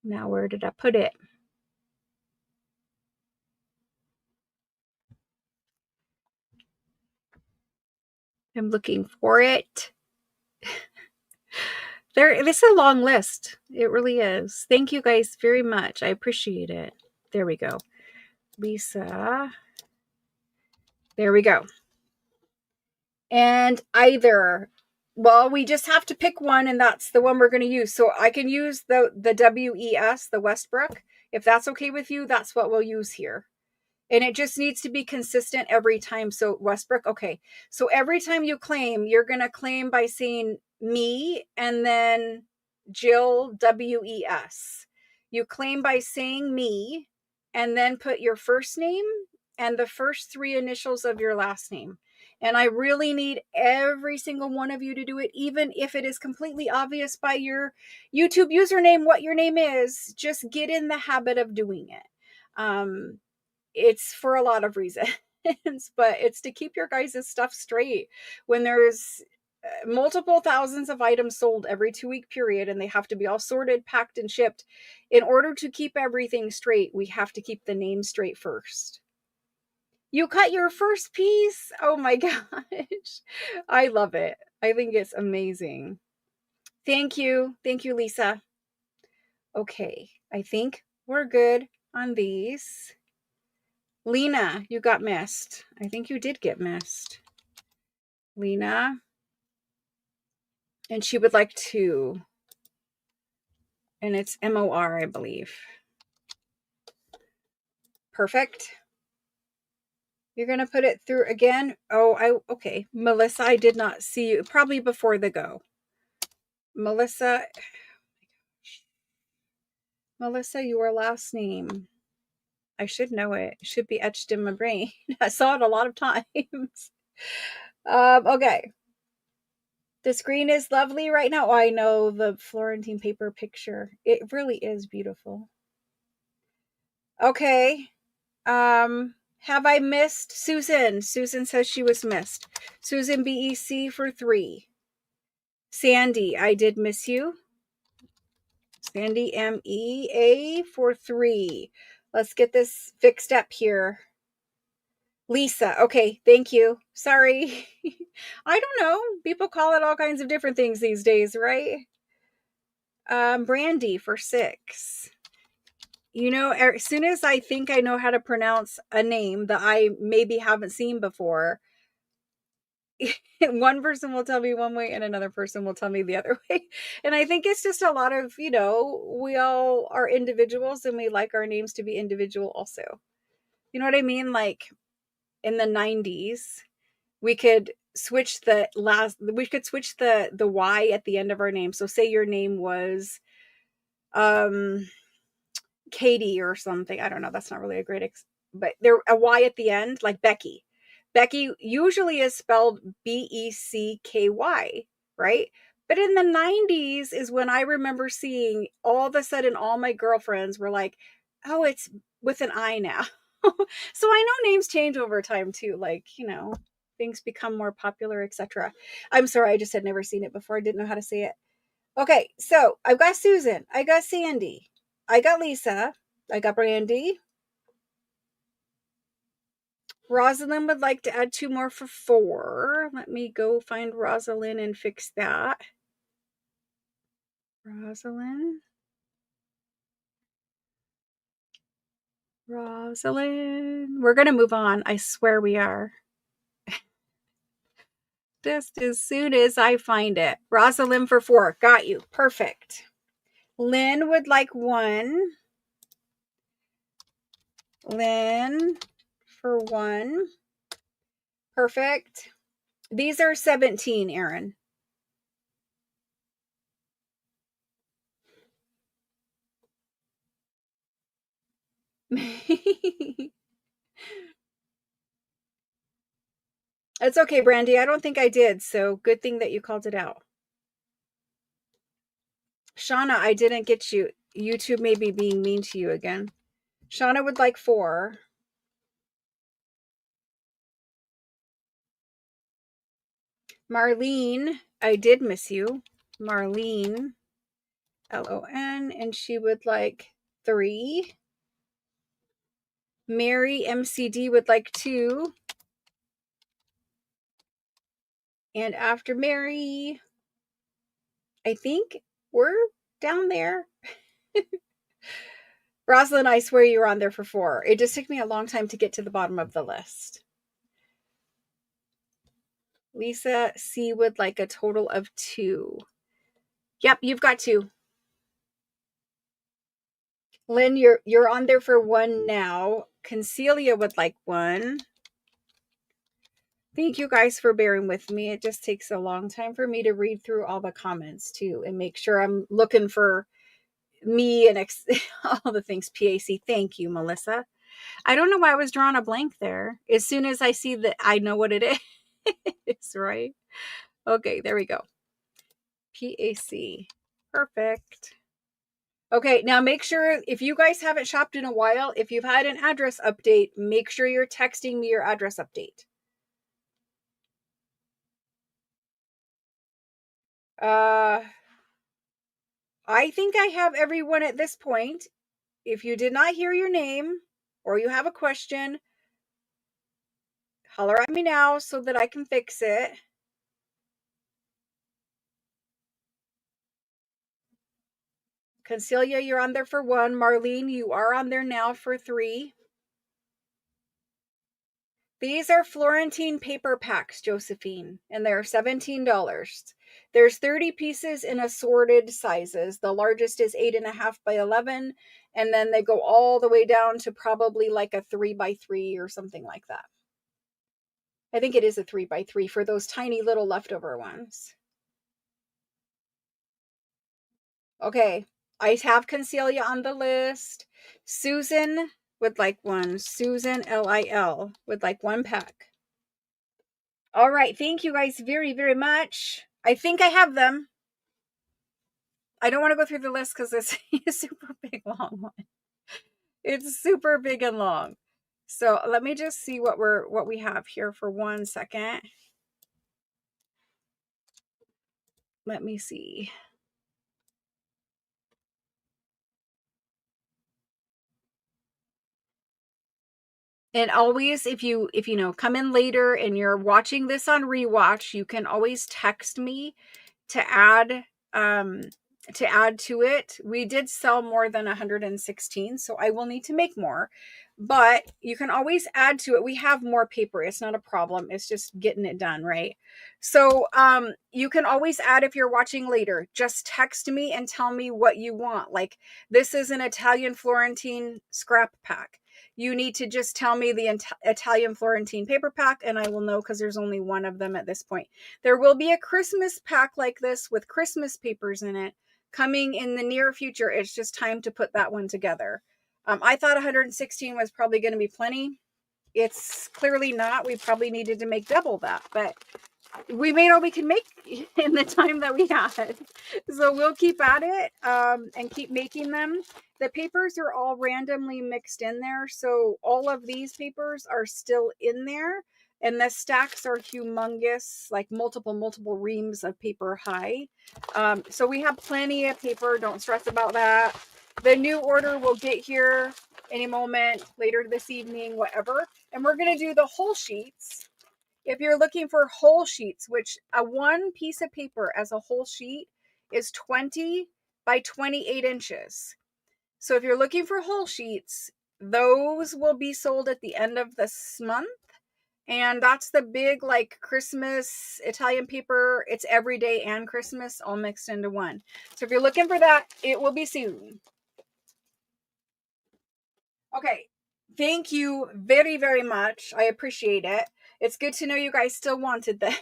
Now where did I put it? I'm looking for it. This is a long list. It really is. Thank you guys very much. I appreciate it. There we go. Lisa. There we go. And either, well, we just have to pick one, and that's the one we're going to use. So I can use the WES, the Westbrook. If that's okay with you, that's what we'll use here. And it just needs to be consistent every time. So Westbrook, okay. So every time you claim, you're going to claim by saying me and then Jill WES. You claim by saying me and then put your first name and the first 3 initials of your last name. And I really need every single one of you to do it, even if it is completely obvious by your YouTube username what your name is. Just get in the habit of doing it. It's for a lot of reasons. but it's to keep your guys' stuff straight when there's multiple thousands of items sold every 2-week period, and they have to be all sorted, packed, and shipped. In order to keep everything straight, we have to keep the name straight first. You cut your first piece? Oh my gosh. I love it. I think it's amazing. Thank you. Thank you, Lisa. Okay, I think we're good on these. Lena, you got missed. I think you did get missed. Lena. And she would like to. And it's MOR, I believe. Perfect. You're going to put it through again? Oh, okay. Melissa, I did not see you. Probably before the go. Melissa, your last name. I should know it. It should be etched in my brain. I saw it a lot of times. Okay. The screen is lovely right now. Oh, I know the Florentine paper picture. It really is beautiful. Okay. Have I missed Susan? Susan says she was missed. Susan BEC for 3. Sandy, I did miss you. Sandy MEA for 3. Let's get this fixed up here. Lisa, okay, thank you. Sorry. I don't know. People call it all kinds of different things these days, right? Brandy for 6. You know, as soon as I think I know how to pronounce a name that I maybe haven't seen before, one person will tell me one way and another person will tell me the other way. And I think it's just a lot of, we all are individuals and we like our names to be individual also. You know what I mean? Like in the 90s, we could switch the Y at the end of our name. So say your name was Katie or something. I don't know. That's not really a great, but there a Y at the end, like Becky. Becky usually is spelled BECKY, right? But in the 90s is when I remember seeing all of a sudden all my girlfriends were like, oh, it's with an I now. So I know names change over time too. Like, things become more popular, etc. I'm sorry, I just had never seen it before. I didn't know how to say it. Okay, so I've got Susan. I got Sandy. I got Lisa. I got Brandy. Rosalind would like to add 2 more for 4. Let me go find Rosalind and fix that. Rosalind. We're going to move on. I swear we are. Just as soon as I find it. Rosalind for 4. Got you. Perfect. Lynn would like 1. Lynn for 1. Perfect. These are 17, Erin. It's okay, Brandy. I don't think I did, so good thing that you called it out. Shauna, I didn't get you. YouTube may be being mean to you again. Shauna would like 4. Marlene, I did miss you. Marlene, LON, and she would like 3. Mary MCD would like 2. And after Mary, I think we're down there. Rosalind, I swear you were on there for 4. It just took me a long time to get to the bottom of the list. Lisa C would like a total of 2. Yep, you've got 2. Lynn, you're on there for 1 now. Concelia would like 1. Thank you guys for bearing with me. It just takes a long time for me to read through all the comments too and make sure I'm looking for me and all the things. PAC. Thank you, Melissa. I don't know why I was drawing a blank there. As soon as I see that, I know what it is, right? Okay, there we go. PAC. Perfect. Okay, now make sure if you guys haven't shopped in a while, if you've had an address update, make sure you're texting me your address update. I think I have everyone at this point. If you did not hear your name or you have a question, holler at me now so that I can fix it. Concelia, you're on there for 1. Marlene, you are on there now for 3. These are Florentine paper packs, Josephine, and they're $17. There's 30 pieces in assorted sizes. The largest is 8.5 by 11, and then they go all the way down to probably like a 3 by 3 or something like that. I think it is a 3 by 3 for those tiny little leftover ones. Okay, I have Concelia on the list. Susan would like one. Susan Lil would like 1 pack. All right, thank you guys very, very much. I think I have them. I don't want to go through the list because it's a super big, long one. It's super big and long. So let me just see what we have here for 1 second. Let me see. And always, if you know, come in later and you're watching this on rewatch, you can always text me to add to it. We did sell more than 116, so I will need to make more, but you can always add to it. We have more paper. It's not a problem. It's just getting it done, right? So you can always add if you're watching later. Just text me and tell me what you want. Like, this is an Italian Florentine scrap pack. You need to just tell me the Italian Florentine paper pack, and I will know because there's only one of them at this point. There will be a Christmas pack like this with Christmas papers in it coming in the near future. It's just time to put that one together. I thought 116 was probably going to be plenty. It's clearly not. We probably needed to make double that, but we made all we can make in the time that we had. So we'll keep at it and keep making them. The papers are all randomly mixed in there. So all of these papers are still in there. And the stacks are humongous, like multiple reams of paper high. So we have plenty of paper. Don't stress about that. The new order will get here any moment, later this evening, whatever. And we're going to do the whole sheets. If you're looking for whole sheets, which a 1 piece of paper as a whole sheet is 20 by 28 inches. So if you're looking for whole sheets, those will be sold at the end of this month. And that's the big, like, Christmas Italian paper. It's everyday and Christmas all mixed into one. So if you're looking for that, it will be soon. Okay. Thank you very, very much. I appreciate it. It's good to know you guys still wanted them,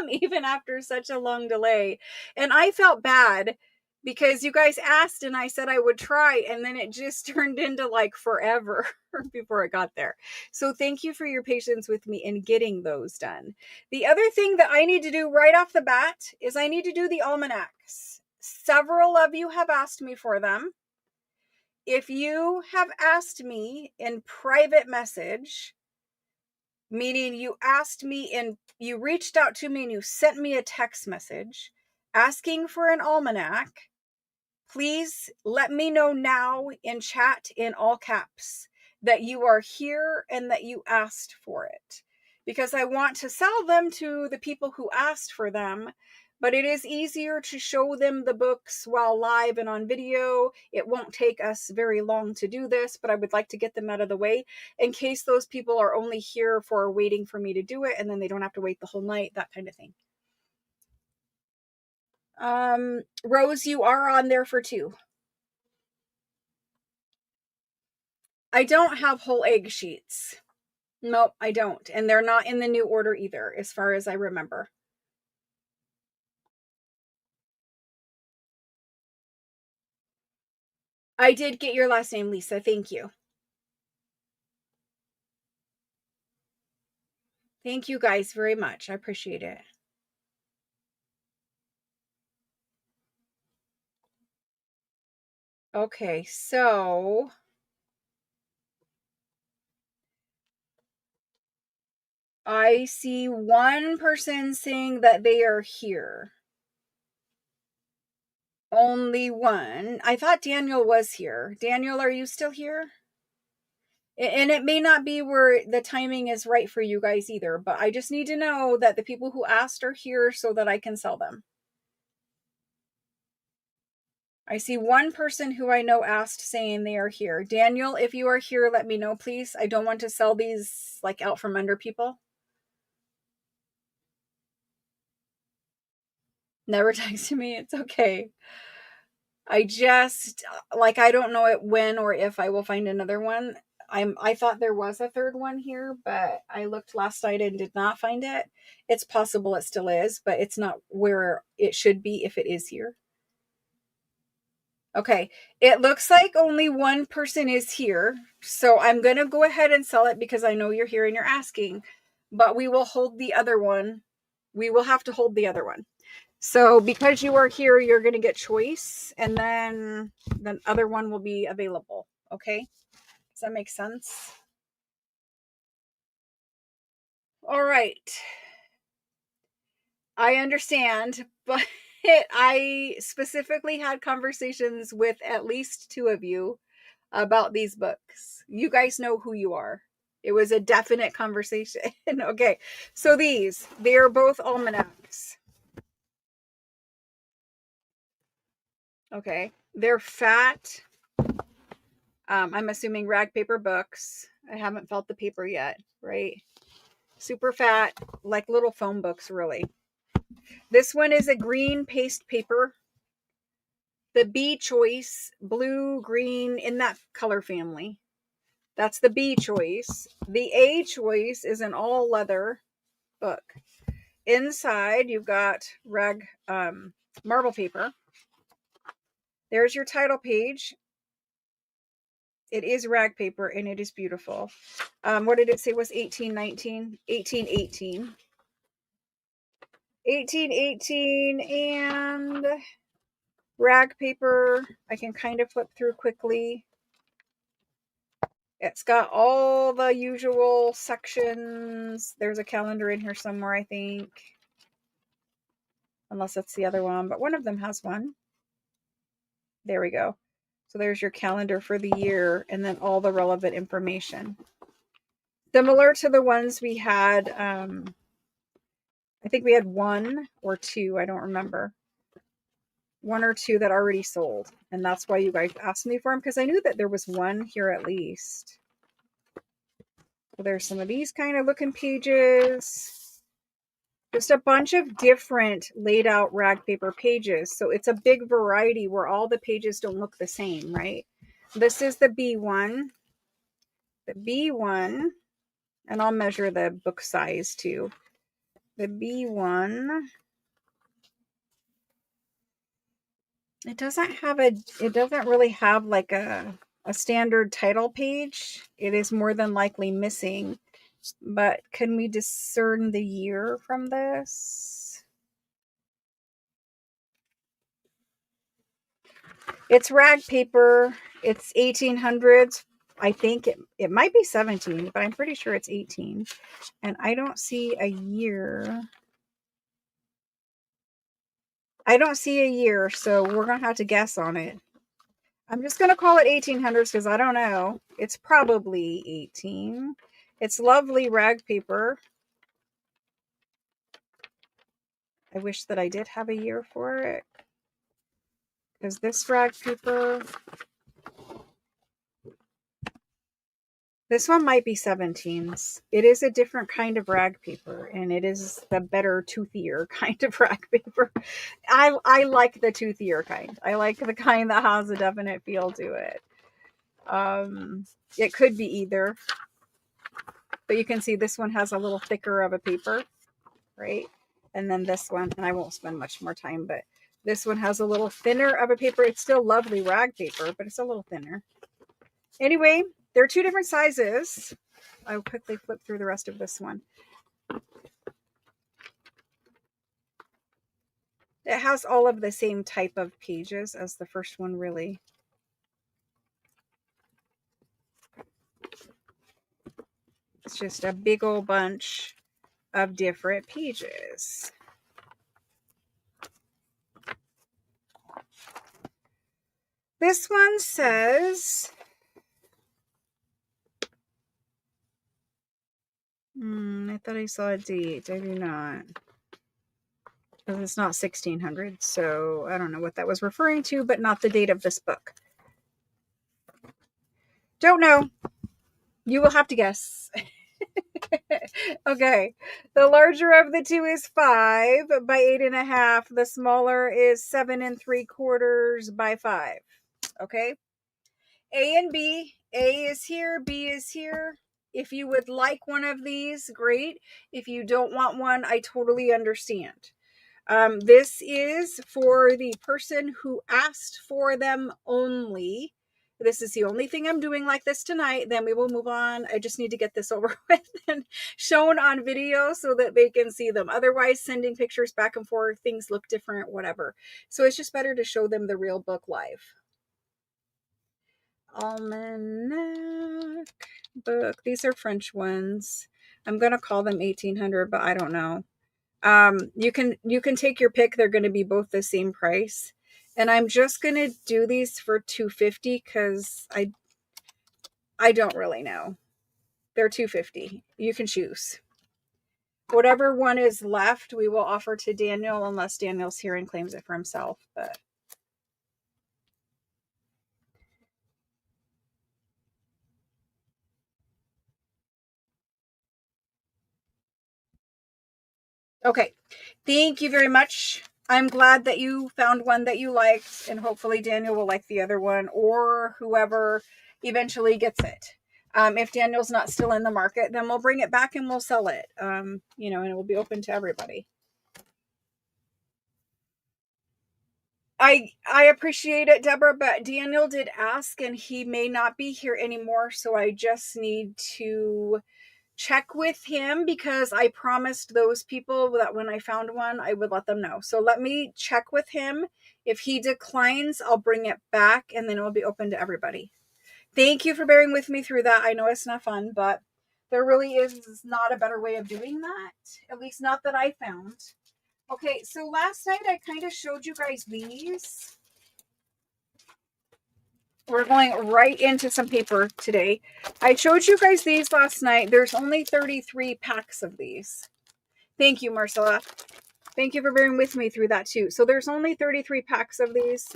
even after such a long delay. And I felt bad because you guys asked and I said I would try, and then it just turned into like forever before it got there. So thank you for your patience with me in getting those done. The other thing that I need to do right off the bat is I need to do the almanacs. Several of you have asked me for them. If you have asked me in private message, meaning you asked me and you reached out to me and you sent me a text message asking for an almanac, please let me know now in chat in all caps that you are here and that you asked for it, because I want to sell them to the people who asked for them. But it is easier to show them the books while live and on video. It won't take us very long to do this, but I would like to get them out of the way in case those people are only here for waiting for me to do it and then they don't have to wait the whole night, that kind of thing. Rose, you are on there for 2. I don't have whole egg sheets. Nope, I don't. And they're not in the new order either, as far as I remember. I did get your last name, Lisa. Thank you. Thank you guys very much. I appreciate it. Okay, so I see one person saying that they are here. Only one. I thought Daniel was here. Daniel, are you still here? And it may not be where the timing is right for you guys either, but I just need to know that the people who asked are here so that I can sell them. I see one person who I know asked saying they are here. Daniel, if you are here, let me know, please. I don't want to sell these like out from under people. Never text me. It's okay. I just like I don't know it when or if I will find another one. I thought there was a third one here, but I looked last night and did not find it. It's possible it still is, but it's not where it should be if it is here. Okay, it looks like only one person is here. So I'm going to go ahead and sell it because I know you're here and you're asking, but we will hold the other one. We will have to hold the other one. So because you are here, you're going to get choice and then the other one will be available. Okay. Does that make sense? All right. I understand, but I specifically had conversations with at least two of you about these books. You guys know who you are. It was a definite conversation. Okay. So they're both almanacs. Okay. They're fat. I'm assuming rag paper books. I haven't felt the paper yet, right? Super fat, like little phone books, really. This one is a green paste paper. The B choice, blue, green, in that color family. That's the B choice. The A choice is an all leather book. Inside, you've got marble paper. There's your title page. It is rag paper and it is beautiful. What did it say was 1819? 1818. 1818 and rag paper. I can kind of flip through quickly. It's got all the usual sections. There's a calendar in here somewhere, I think. Unless it's the other one, but one of them has one. There we go. So there's your calendar for the year and then all the relevant information. Similar to the ones we had, I think we had one or two, I don't remember. One or two that already sold. And that's why you guys asked me for them, because I knew that there was one here at least. So there's some of these kind of looking pages. Just a bunch of different laid out rag paper pages. So it's a big variety where all the pages don't look the same, right? This is the B1. The B1, and I'll measure the book size too. The B1, it doesn't really have like a standard title page. It is more than likely missing. But can we discern the year from this? It's rag paper. It's 1800s. I think it might be 17, but I'm pretty sure it's 18. And I don't see a year. I don't see a year, so we're going to have to guess on it. I'm just going to call it 1800s because I don't know. It's probably 18. It's lovely rag paper. I wish that I did have a year for it. Because this rag paper, this one might be 17s. It is a different kind of rag paper, and it is the better, toothier kind of rag paper. I like the toothier kind. I like the kind that has a definite feel to it. It could be either. But you can see this one has a little thicker of a paper, right? And then this one, and I won't spend much more time, but this one has a little thinner of a paper. It's still lovely rag paper, but it's a little thinner. Anyway, there are two different sizes. I'll quickly flip through the rest of this one. It has all of the same type of pages as the first one, really. It's just a big old bunch of different pages. This one says, I thought I saw a date. I do not. Because it's not 1600, so I don't know what that was referring to, but not the date of this book. Don't know. You will have to guess. Okay. The larger of the two is 5 by 8.5. The smaller is 7 3/4 by 5. Okay. A and B. A is here. B is here. If you would like one of these, great. If you don't want one, I totally understand. This is for the person who asked for them only. This is the only thing I'm doing like this tonight. Then we will move on. I just need to get this over with and shown on video so that they can see them. Otherwise, sending pictures back and forth, things look different, whatever. So it's just better to show them the real book live. Almanac book. These are French ones. I'm going to call them 1800, but I don't know. You can take your pick. They're going to be both the same price. And I'm just going to do these for $250 because I don't really know. They're $250. You can choose. Whatever one is left, we will offer to Daniel unless Daniel's here and claims it for himself. But okay. Thank you very much. I'm glad that you found one that you liked, and hopefully Daniel will like the other one, or whoever eventually gets it. If Daniel's not still in the market, then we'll bring it back and we'll sell it. And it will be open to everybody. I appreciate it, Deborah, but Daniel did ask, and he may not be here anymore, so I just need to check with him because I promised those people that when I found one, I would let them know. So let me check with him. If he declines, I'll bring it back and then it will be open to everybody. Thank you for bearing with me through that. I know it's not fun, but there really is not a better way of doing that. At least not that I found. Okay, so last night I kind of showed you guys these. We're going right into some paper today. I showed you guys these last night. There's only 33 packs of these. Thank you, Marcella. Thank you for bearing with me through that too. So there's only 33 packs of these.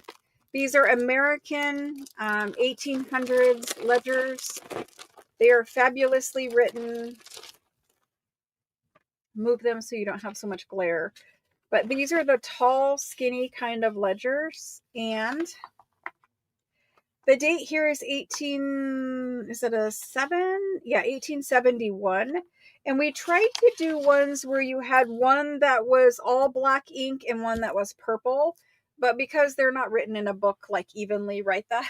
These are American 1800s ledgers. They are fabulously written. Move them so you don't have so much glare. But these are the tall, skinny kind of ledgers. And the date here is 1871. And we tried to do ones where you had one that was all black ink and one that was purple. But because they're not written in a book like evenly like that,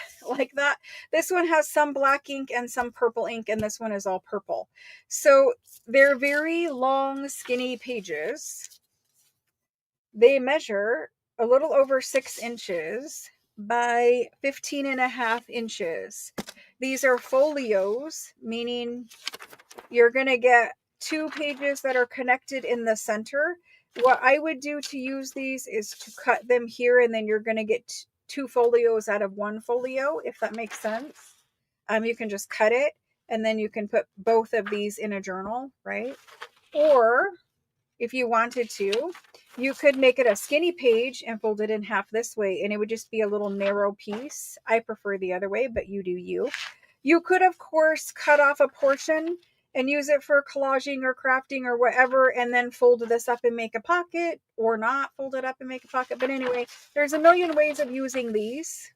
this one has some black ink and some purple ink, and this one is all purple. So they're very long, skinny pages. They measure a little over 6 inches by 15.5 inches. These are folios, meaning you're going to get 2 pages that are connected in the center. What I would do to use these is to cut them here, and then you're going to get 2 folios out of 1 folio, if that makes sense. You can just cut it, and then you can put both of these in a journal, right? Or if you wanted to, you could make it a skinny page and fold it in half this way, and it would just be a little narrow piece. I prefer the other way, but you do you. You could, of course, cut off a portion and use it for collaging or crafting or whatever, and then fold this up and make a pocket, or not fold it up and make a pocket. But anyway, there's a million ways of using these.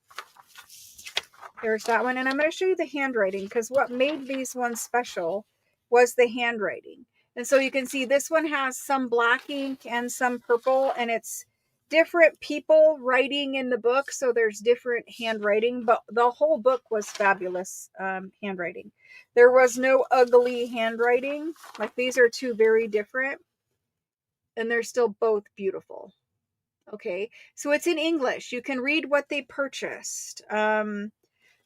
There's that one, and I'm going to show you the handwriting, because what made these ones special was the handwriting. And so you can see this one has some black ink and some purple, and it's different people writing in the book, so there's different handwriting, but the whole book was fabulous handwriting. There was no ugly handwriting. Like, these are 2 very different, and they're still both beautiful. Okay, so it's in English. You can read what they purchased.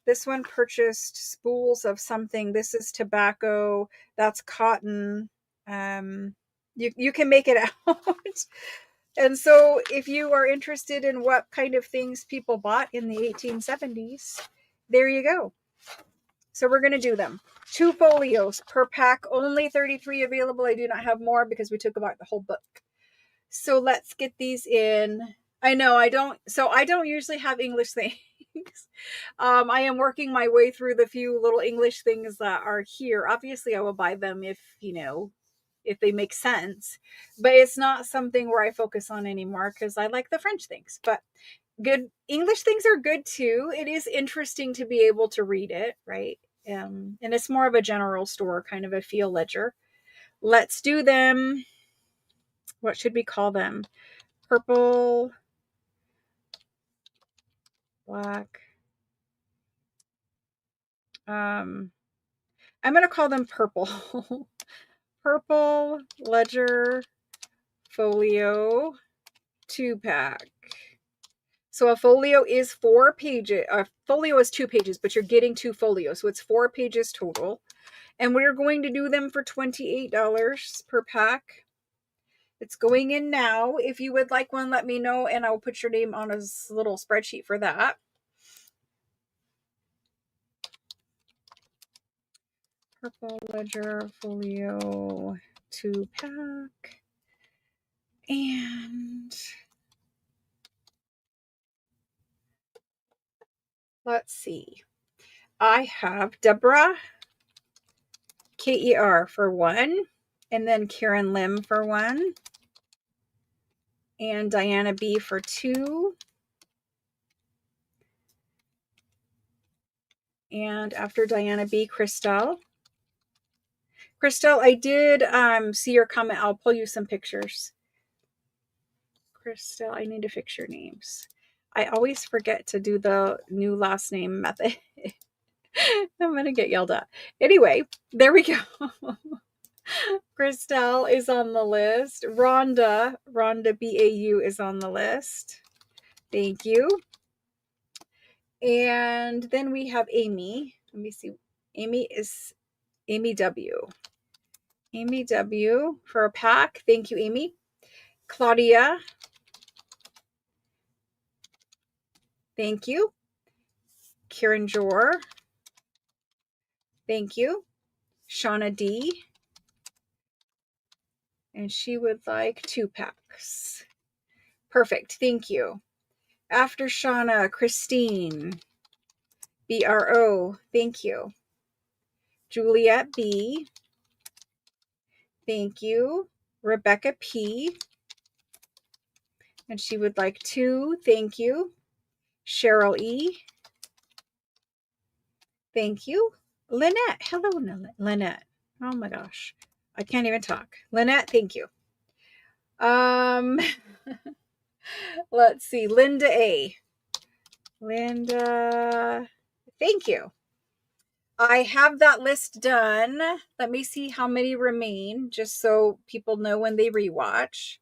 This one purchased spools of something. This is tobacco. That's cotton. You can make it out. And so if you are interested in what kind of things people bought in the 1870s, there you go. So we're going to do them. 2 folios per pack, only 33 available. I do not have more because we took about the whole book. So let's get these in. I know I don't usually have English things. I am working my way through the few little English things that are here. Obviously I will buy them if, if they make sense, but it's not something where I focus on anymore because I like the French things. But good English things are good too. It is interesting to be able to read it, right? And it's more of a general store kind of a feel ledger. Let's do them. What should we call them? Purple, black. I'm going to call them purple. Purple ledger folio 2-pack. So a folio is 4 pages. A folio is 2 pages, but you're getting 2 folios. So it's 4 pages total. And we're going to do them for $28 per pack. It's going in now. If you would like one, let me know, and I'll put your name on a little spreadsheet for that. Purple ledger folio 2-pack. And let's see. I have Deborah Ker for 1, and then Karen Lim for 1, and Diana B for 2. And after Diana B, Christelle. Christelle, I did see your comment. I'll pull you some pictures. Christelle, I need to fix your names. I always forget to do the new last name method. I'm going to get yelled at. Anyway, there we go. Christelle is on the list. Rhonda BAU is on the list. Thank you. And then we have Amy. Let me see. Amy W. Amy W for a pack. Thank you, Amy. Claudia. Thank you. Kieran Jor. Thank you. Shauna D. And she would like 2 packs. Perfect. Thank you. After Shauna, Christine. BRO. Thank you. Juliet B. Thank you. Rebecca P. And she would like 2. Thank you. Cheryl E. Thank you. Lynette. Hello, Lynette. Oh my gosh. I can't even talk. Lynette, thank you. Let's see. Linda A. Linda, thank you. I have that list done. Let me see how many remain, just so people know when they rewatch.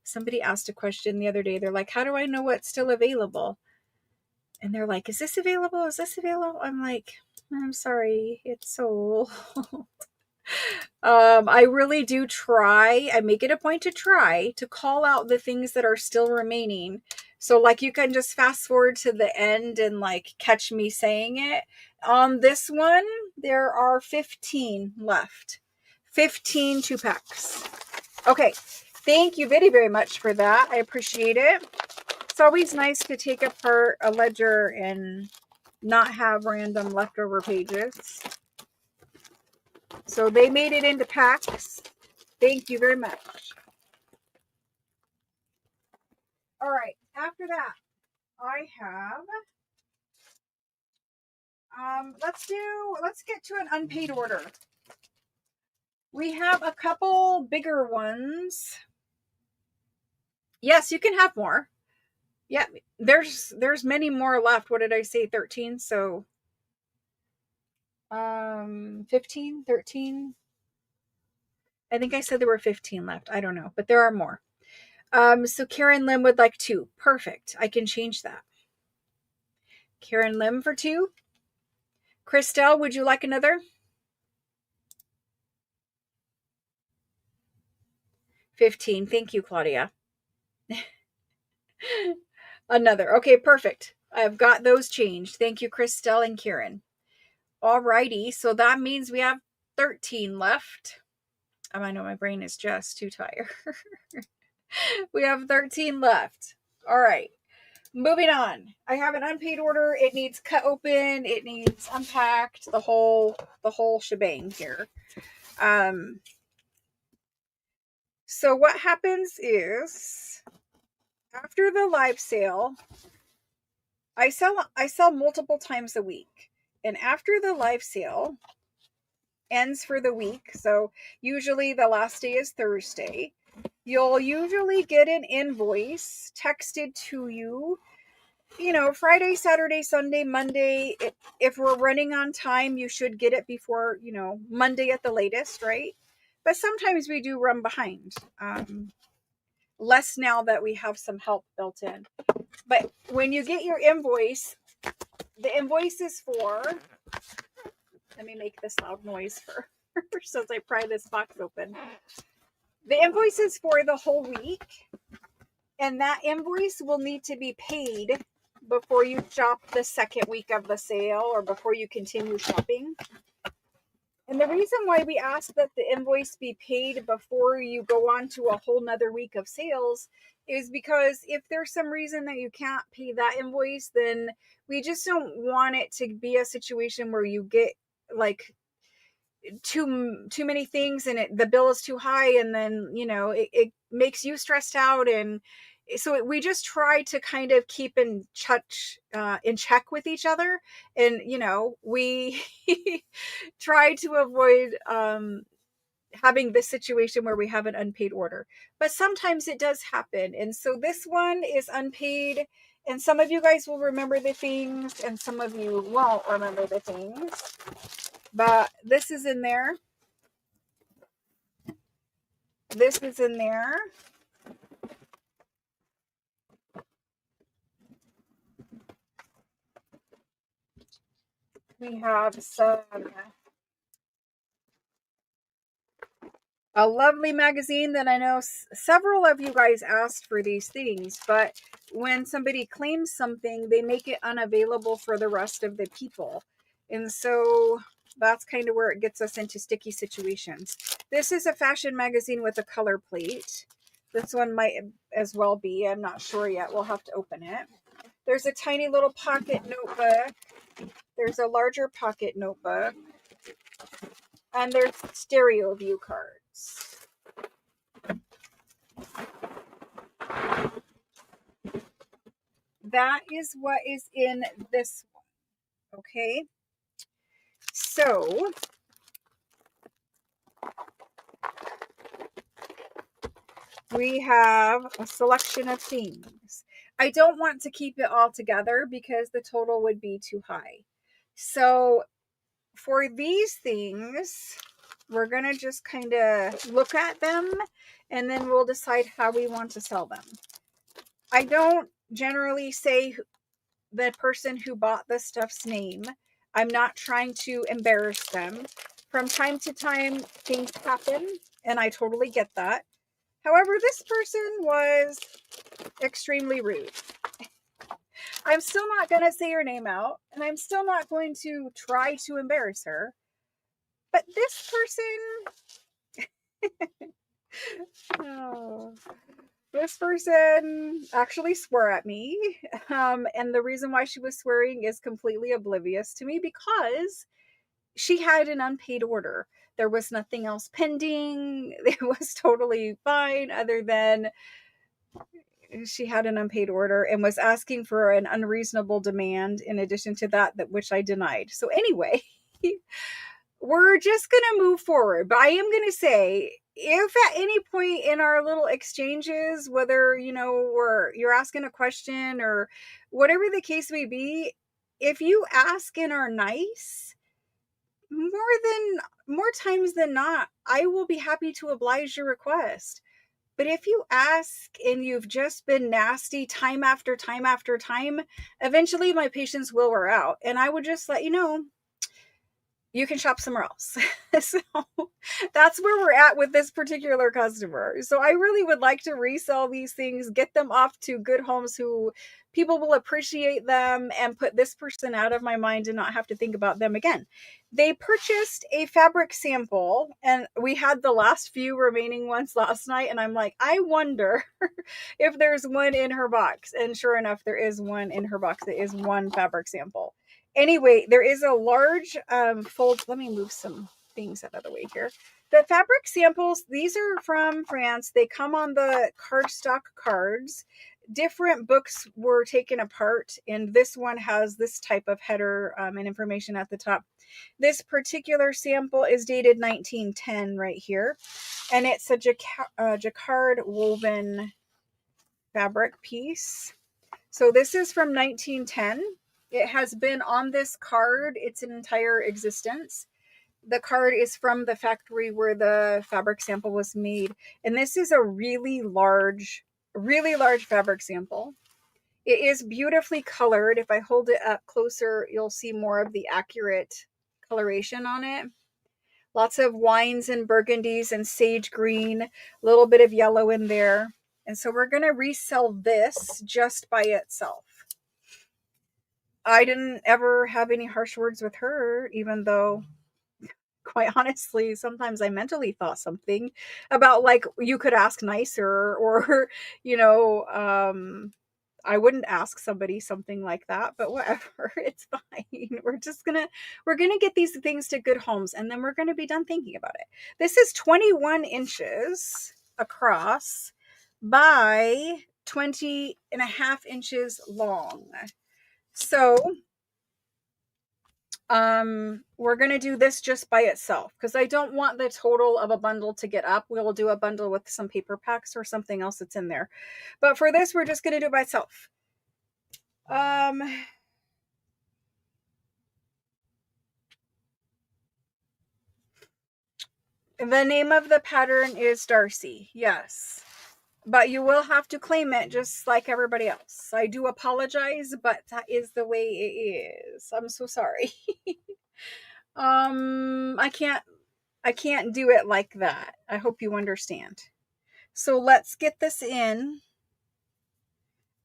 Somebody asked a question the other day. They're like, how do I know what's still available? And they're like, is this available? Is this available? I'm like, I'm sorry, it's sold. I really do try. I make it a point to try to call out the things that are still remaining. So like you can just fast forward to the end and like catch me saying it. On this one, there are 15 left. 15 2-packs. Okay. Thank you very, very much for that. I appreciate it. It's always nice to take apart a ledger and not have random leftover pages. So they made it into packs. Thank you very much. All right. After that, I have, let's get to an unpaid order. We have a couple bigger ones. Yes, you can have more. Yeah, there's many more left. What did I say? 13. So 15, 13. I think I said there were 15 left. I don't know, but there are more. So Karen Lim would like 2. Perfect. I can change that. Karen Lim for 2. Christelle, would you like another? 15. Thank you, Claudia. Another. Okay, perfect. I've got those changed. Thank you, Christelle and Kieran. Alrighty, so that means we have 13 left. I know my brain is just too tired. We have 13 left. All right. Moving on. I have an unpaid order. It needs cut open. It needs unpacked. The whole shebang here. So what happens is after the live sale, I sell multiple times a week. And after the live sale ends for the week, so usually the last day is Thursday, you'll usually get an invoice texted to you, Friday, Saturday, Sunday, Monday. If we're running on time, you should get it before, Monday at the latest, right? But sometimes we do run behind. Less now that we have some help built in. But when you get your invoice, the invoice is for, let me make this loud noise for since I pry this box open. The invoice is for the whole week, and that invoice will need to be paid before you shop the second week of the sale or before you continue shopping. And the reason why we ask that the invoice be paid before you go on to a whole nother week of sales is because if there's some reason that you can't pay that invoice, then we just don't want it to be a situation where you get like too many things and the bill is too high, and then it makes you stressed out. And so we just try to kind of keep in check with each other, and we try to avoid having this situation where we have an unpaid order. But sometimes it does happen, and so this one is unpaid, and some of you guys will remember the things and some of you won't remember the things. But this is in there. This is in there. We have a lovely magazine that I know several of you guys asked for these things, but when somebody claims something, they make it unavailable for the rest of the people. And so that's kind of where it gets us into sticky situations. This is a fashion magazine with a color plate. This one might as well be. I'm not sure yet. We'll have to open it. There's a tiny little pocket notebook. There's a larger pocket notebook. And there's stereo view cards. That is what is in this one. Okay. So we have a selection of things. I don't want to keep it all together because the total would be too high. So for these things, we're going to just kind of look at them and then we'll decide how we want to sell them. I don't generally say the person who bought the stuff's name. I'm not trying to embarrass them. From time to time, things happen, and I totally get that. However, this person was extrememly rude. I'm still not going to say her name out, and I'm still not going to try to embarrass her. But this person, oh, this person actually swore at me. And the reason why she was swearing is completely oblivious to me because she had an unpaid order. There was nothing else pending. It was totally fine other than she had an unpaid order and was asking for an unreasonable demand in addition to that which I denied. So anyway, we're just going to move forward. But I am going to say, if at any point in our little exchanges, whether, you're asking a question or whatever the case may be, if you ask and are nice, more times than not, I will be happy to oblige your request. But if you ask and you've just been nasty time after time after time, eventually my patience will wear out. And I would just let you know, you can shop somewhere else. So that's where we're at with this particular customer. So I really would like to resell these things, get them off to good homes who people will appreciate them, and put this person out of my mind and not have to think about them again. They purchased a fabric sample, and we had the last few remaining ones last night, and I'm like, I wonder if there's one in her box. And sure enough, there is one in her box. It is one fabric sample. Anyway, there is a large fold. Let me move some things out of the way here. The fabric samples, these are from France. They come on the cardstock cards. Different books were taken apart, and this one has this type of header and information at the top. This particular sample is dated 1910 right here, and it's a jacquard woven fabric piece. So this is from 1910. It has been on this card its entire existence. The card is from the factory where the fabric sample was made. And this is a really large fabric sample. It is beautifully colored. If I hold it up closer, you'll see more of the accurate coloration on it. Lots of wines and burgundies and sage green, a little bit of yellow in there. And so we're going to resell this just by itself. I didn't ever have any harsh words with her, even though, quite honestly, sometimes I mentally thought something about, like, you could ask nicer, or, you know, I wouldn't ask somebody something like that, but whatever, it's fine. We're gonna get these things to good homes, and then we're gonna be done thinking about it. This is 21 inches across by 20.5 inches long. So we're going to do this just by itself because I don't want the total of a bundle to get up. We'll do a bundle with some paper packs or something else that's in there. But for this, we're just going to do it by itself. The name of the pattern is Darcy. Yes. But you will have to claim it just like everybody else. I do apologize, but that is the way it is. I'm so sorry. I can't do it like that. I hope you understand. So let's get this in.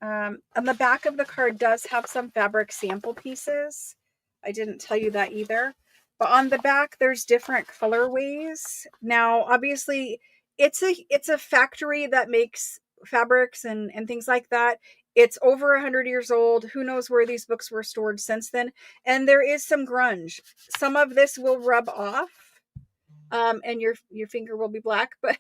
On the back of the card does have some fabric sample pieces. I didn't tell you that either. But on the back, there's different colorways. Now, obviously, it's a factory that makes fabrics and things like that. It's over 100 years old. Who knows where these books were stored since then. And there is some grunge. Some of this will rub off. And your finger will be black, but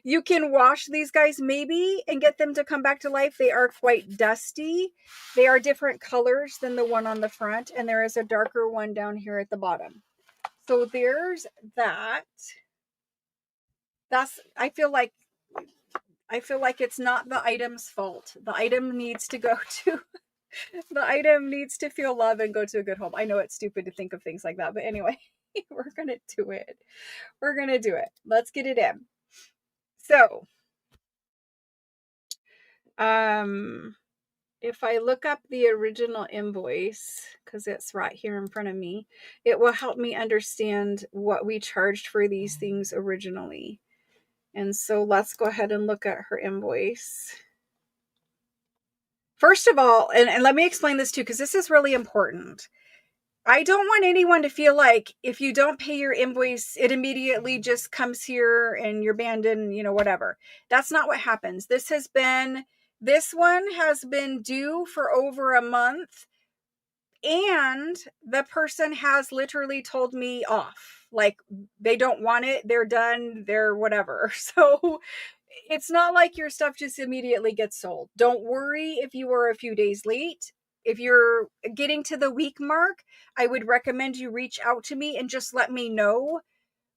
you can wash these guys maybe and get them to come back to life. They are quite dusty. They are different colors than the one on the front, and there is a darker one down here at the bottom. So there's that. I feel like it's not the item's fault. The item needs to go to the item needs to feel love and go to a good home. I know it's stupid to think of things like that, but anyway, we're going to do it. We're going to do it. Let's get it in. So, if I look up the original invoice, because it's right here in front of me, it will help me understand what we charged for these things originally. And so let's go ahead and look at her invoice. First of all, and let me explain this too, because this is really important. I don't want anyone to feel like if you don't pay your invoice, it immediately just comes here and you're banned and, whatever. That's not what happens. This one has been due for over a month, and the person has literally told me off. Like, they don't want it, they're done, they're whatever. So it's not like your stuff just immediately gets sold. Don't worry if you are a few days late. If you're getting to the week mark, I would recommend you reach out to me and just let me know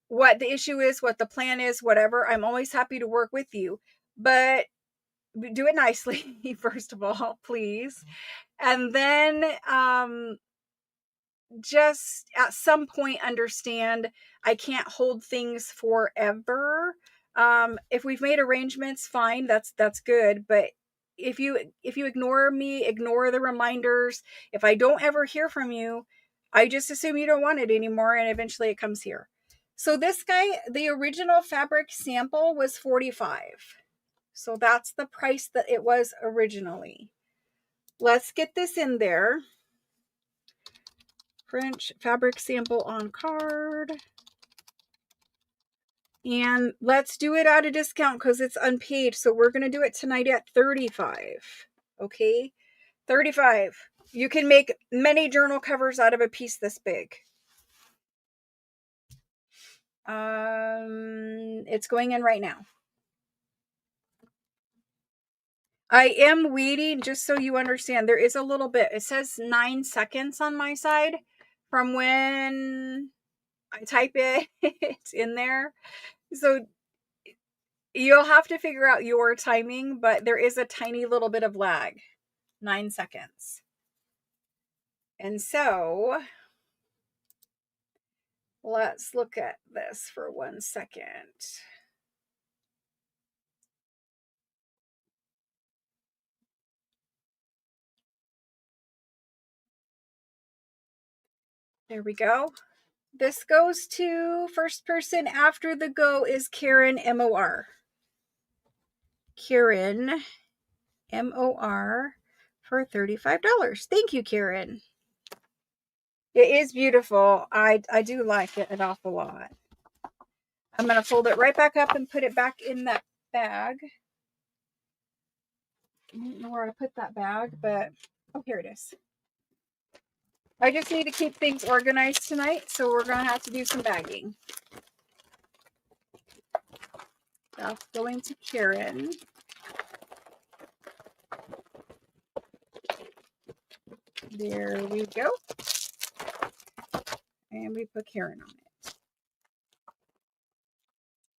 what the issue is, what the plan is, whatever. I'm always happy to work with you, but do it nicely, first of all, please. And then just at some point understand I can't hold things forever. If we've made arrangements, fine, that's good. But if you ignore me, ignore the reminders, if I don't ever hear from you, I just assume you don't want it anymore, and eventually it comes here. So this guy, the original fabric sample was $45. So that's the price that it was originally. Let's get this in there. French fabric sample on card. And let's do it at a discount because it's unpaid. So we're going to do it tonight at 35. Okay? 35. You can make many journal covers out of a piece this big. It's going in right now. I am waiting, just so you understand. There is a little bit. It says 9 seconds on my side from when I type it in there. So you'll have to figure out your timing, but there is a tiny little bit of lag. 9 seconds. And so let's look at this for 1 second. There we go. This goes to first person after the go is Karen MOR. Karen MOR for $35. Thank you, Karen. It is beautiful. I do like it an awful lot. I'm going to fold it right back up and put it back in that bag. I don't know where I put that bag, but oh, here it is. I just need to keep things organized tonight, so we're going to have to do some bagging. That's going to Karen. There we go. And we put Karen on it.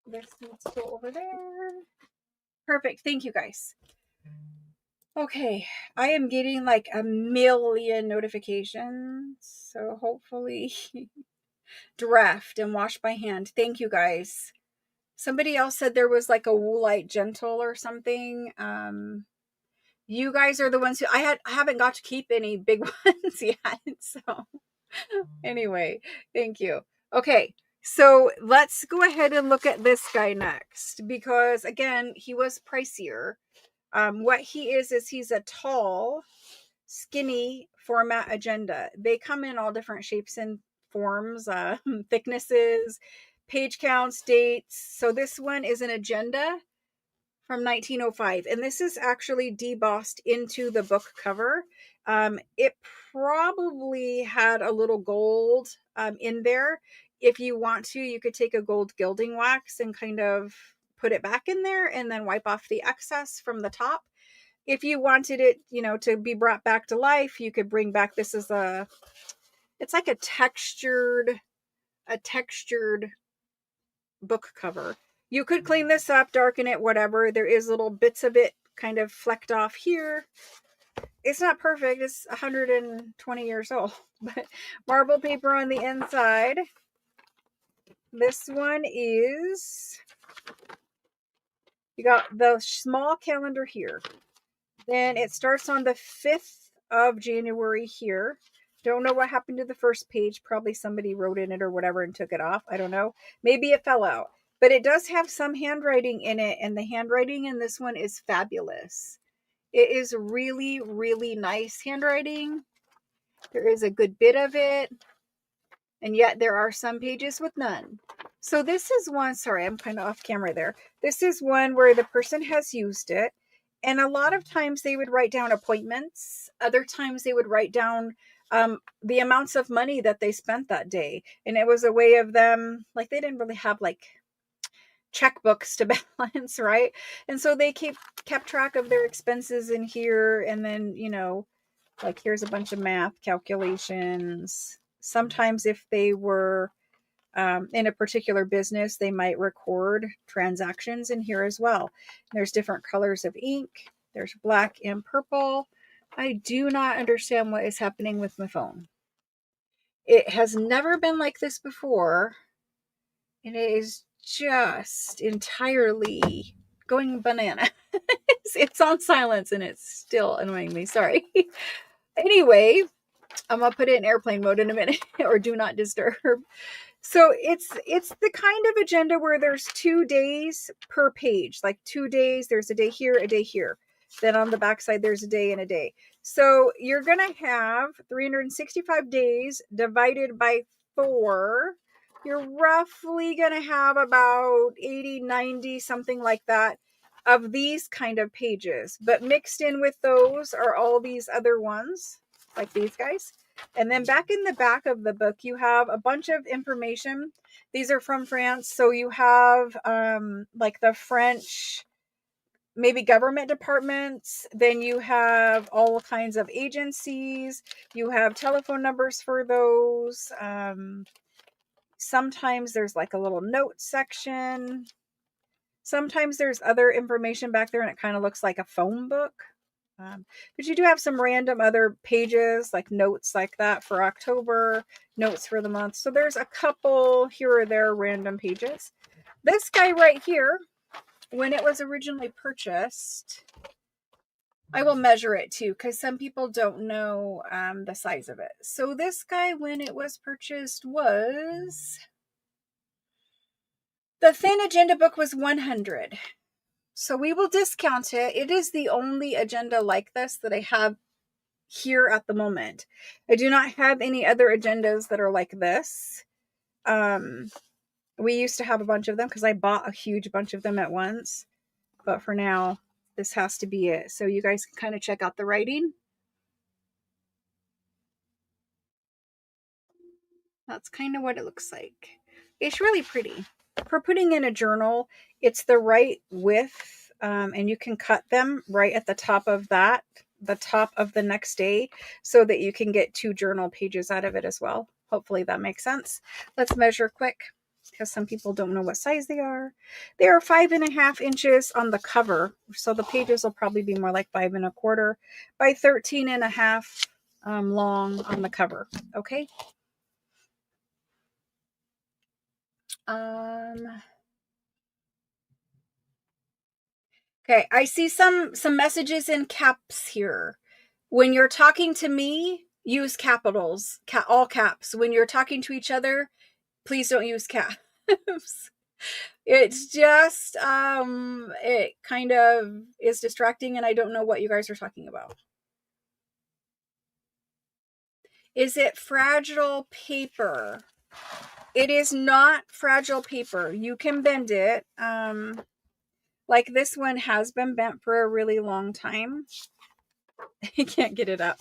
This needs to go over there. Perfect. Thank you, guys. Okay, I am getting like a million notifications, so hopefully draft and wash by hand. Thank you, guys. Somebody else said there was like a Woolite Gentle or something. You guys are the ones who I haven't got to keep any big ones yet. So anyway, thank you. Okay, so let's go ahead and look at this guy next because again, he was pricier. What he is he's a tall, skinny format agenda. They come in all different shapes and forms, thicknesses, page counts, dates. So this one is an agenda from 1905, and this is actually debossed into the book cover. It probably had a little gold in there. If you want to, you could take a gold gilding wax and kind of put it back in there and then wipe off the excess from the top. If you wanted it, to be brought back to life, you could bring back, this is it's like a textured book cover. You could clean this up, darken it, whatever. There is little bits of it kind of flecked off here. It's not perfect. It's 120 years old, but marble paper on the inside. This one is, you got the small calendar here. Then it starts on the 5th of January here. Don't know what happened to the first page. Probably somebody wrote in it or whatever and took it off. I don't know. Maybe it fell out. But it does have some handwriting in it, and the handwriting in this one is fabulous. It is really, really nice handwriting. There is a good bit of it, and yet there are some pages with none. So this is one, sorry, I'm kind of off camera there. This is one where the person has used it, and a lot of times they would write down appointments. Other times they would write down the amounts of money that they spent that day. And it was a way of them, like they didn't really have like checkbooks to balance, right? And so they kept track of their expenses in here, and then like here's a bunch of math calculations. Sometimes if they were in a particular business, they might record transactions in here as well. There's different colors of ink. There's black and purple. I do not understand what is happening with my phone. It has never been like this before, and it is just entirely going banana. It's on silence and it's still annoying me. Sorry. Anyway, I'm gonna put it in airplane mode in a minute or do not disturb. So it's the kind of agenda where there's 2 days per page, like 2 days. There's a day here, a day here. Then on the back side, there's a day and a day. So you're gonna have 365 days divided by 4. You're roughly gonna have about 80, 90, something like that, of these kind of pages. But mixed in with those are all these other ones, like these guys. And then back in the back of the book, you have a bunch of information. These are from France. So you have like the French, maybe government departments. Then you have all kinds of agencies. You have telephone numbers for those. Sometimes there's like a little note section. Sometimes there's other information back there and it kind of looks like a phone book. But you do have some random other pages, like notes like that for October, notes for the month. So there's a couple here or there random pages. This guy right here, when it was originally purchased, I will measure it too, because some people don't know the size of it. So this guy, when it was purchased, was... The thin agenda book was 100. So we will discount it. It is the only agenda like this that I have here at the moment. I do not have any other agendas that are like this. We used to have a bunch of them because I bought a huge bunch of them at once. But for now, this has to be it. So you guys can kind of check out the writing. That's kind of what it looks like. It's really pretty. For putting in a journal, it's the right width, and you can cut them right at the top of that, the top of the next day, so that you can get 2 journal pages out of it as well. Hopefully that makes sense. Let's measure quick, because some people don't know what size they are. They are 5.5 inches on the cover, so the pages will probably be more like 5.25 by 13.5 long on the cover. Okay. Okay, I see some messages in caps here. When you're talking to me, use capitals, all caps. When you're talking to each other, please don't use caps. It's just it kind of is distracting and I don't know what you guys are talking about. Is it fragile paper? It is not fragile paper. You can bend it. Like this one has been bent for a really long time. I can't get it up.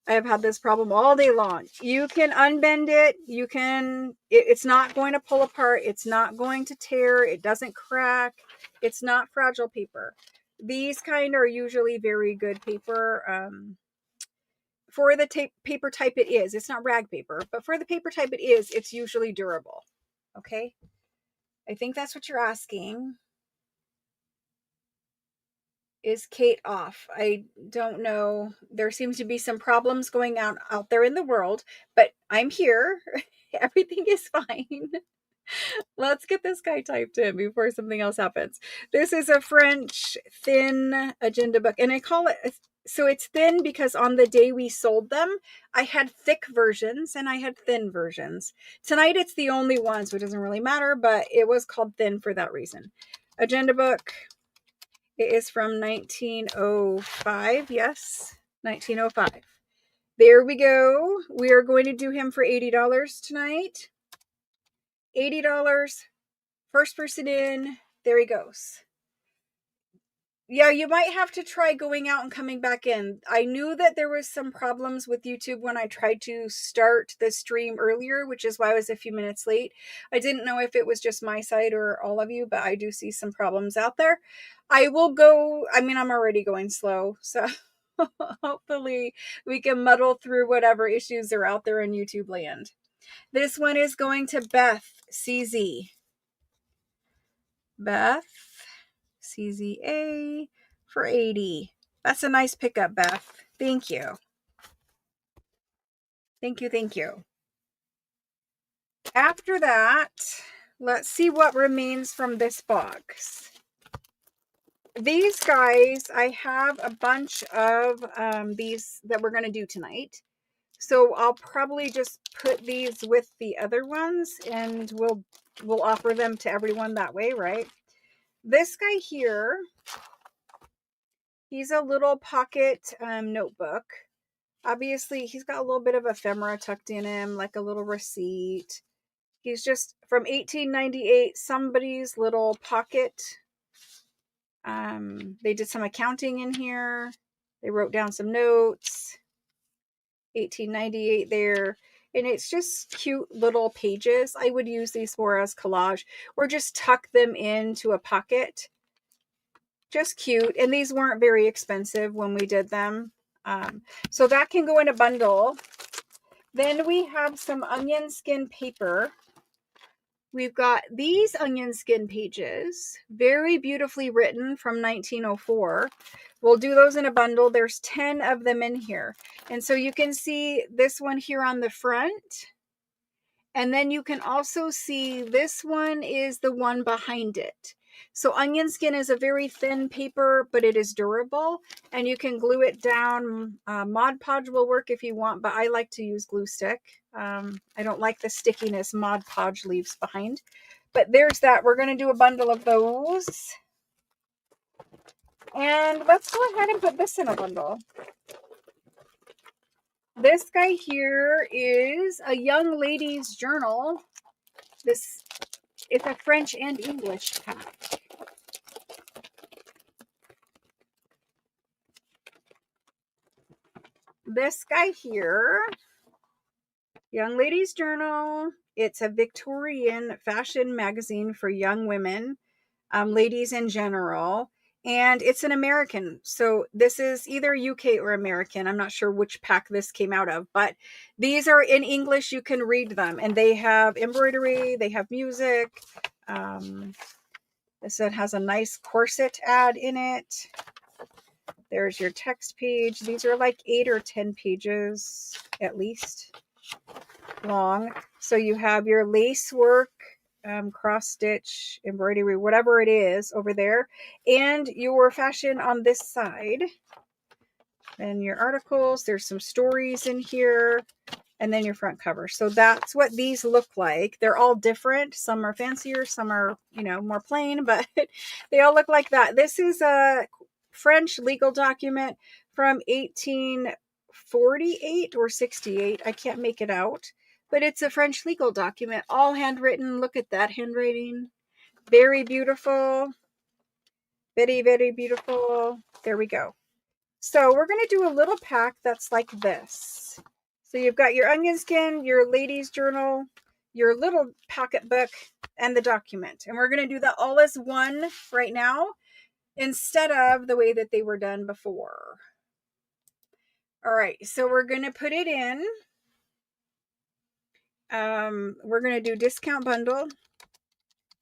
I have had this problem all day long. You can unbend it. You can, it's not going to pull apart. It's not going to tear. It doesn't crack. It's not fragile paper. These kind are usually very good paper. For the paper type it is. It's not rag paper, but for the paper type it is, it's usually durable. Okay? I think that's what you're asking. Is Kate off? I don't know. There seems to be some problems going on out there in the world, but I'm here. Everything is fine. Let's get this guy typed in before something else happens. This is a French thin agenda book, and I call it, so it's thin because on the day we sold them, I had thick versions and I had thin versions. Tonight it's the only one, so it doesn't really matter, but it was called thin for that reason. Agenda book. It is from 1905. Yes, 1905. There we go. We are going to do him for $80 tonight. $80. First person in. There he goes. Yeah, you might have to try going out and coming back in. I knew that there was some problems with YouTube when I tried to start the stream earlier, which is why I was a few minutes late. I didn't know if it was just my side or all of you, but I do see some problems out there. I will go, I mean, I'm already going slow, so hopefully we can muddle through whatever issues are out there in YouTube land. This one is going to Beth CZ. Beth CZA for 80. That's a nice pickup, Beth. Thank you. Thank you, thank you. After that, let's see what remains from this box. These guys, I have a bunch of these that we're going to do tonight. So I'll probably just put these with the other ones and we'll offer them to everyone that way, right? This guy here, he's a little pocket notebook. Obviously, he's got a little bit of ephemera tucked in him, like a little receipt. He's just from 1898, somebody's little pocket. They did some accounting in here. They wrote down some notes. 1898 there. And it's just cute little pages. I would use these more as collage or just tuck them into a pocket. Just cute. And these weren't very expensive when we did them. So that can go in a bundle. Then we have some onion skin paper. We've got these onion skin pages, very beautifully written from 1904. We'll do those in a bundle. There's 10 of them in here. And so you can see this one here on the front. And then you can also see this one is the one behind it. So onion skin is a very thin paper, but it is durable and you can glue it down. Mod Podge will work if you want, but I like to use glue stick. I don't like the stickiness Mod Podge leaves behind. But there's that. We're going to do a bundle of those. And let's go ahead and put this in a bundle. This guy here is a young lady's journal. This is a French and English pack. This guy here, Young Lady's Journal. It's a Victorian fashion magazine for young women, ladies in general. And it's an American. So this is either UK or American. I'm not sure which pack this came out of, but these are in English. You can read them and they have embroidery. They have music. This one has a nice corset ad in it. There's your text page. These are like 8 or 10 pages at least long. So you have your lace work, cross stitch, embroidery, whatever it is over there, and your fashion on this side. And your articles, there's some stories in here, and then your front cover. So that's what these look like. They're all different. Some are fancier, some are, more plain, but they all look like that. This is a French legal document from 1848 or 68. I can't make it out, but it's a French legal document, all handwritten. Look at that handwriting. Very beautiful. Very, very beautiful. There we go. So we're going to do a little pack that's like this. So you've got your onion skin, your lady's journal, your little pocketbook, and the document. And we're going to do that all as one right now instead of the way that they were done before. All right, so we're going to put it in. We're going to do discount bundle.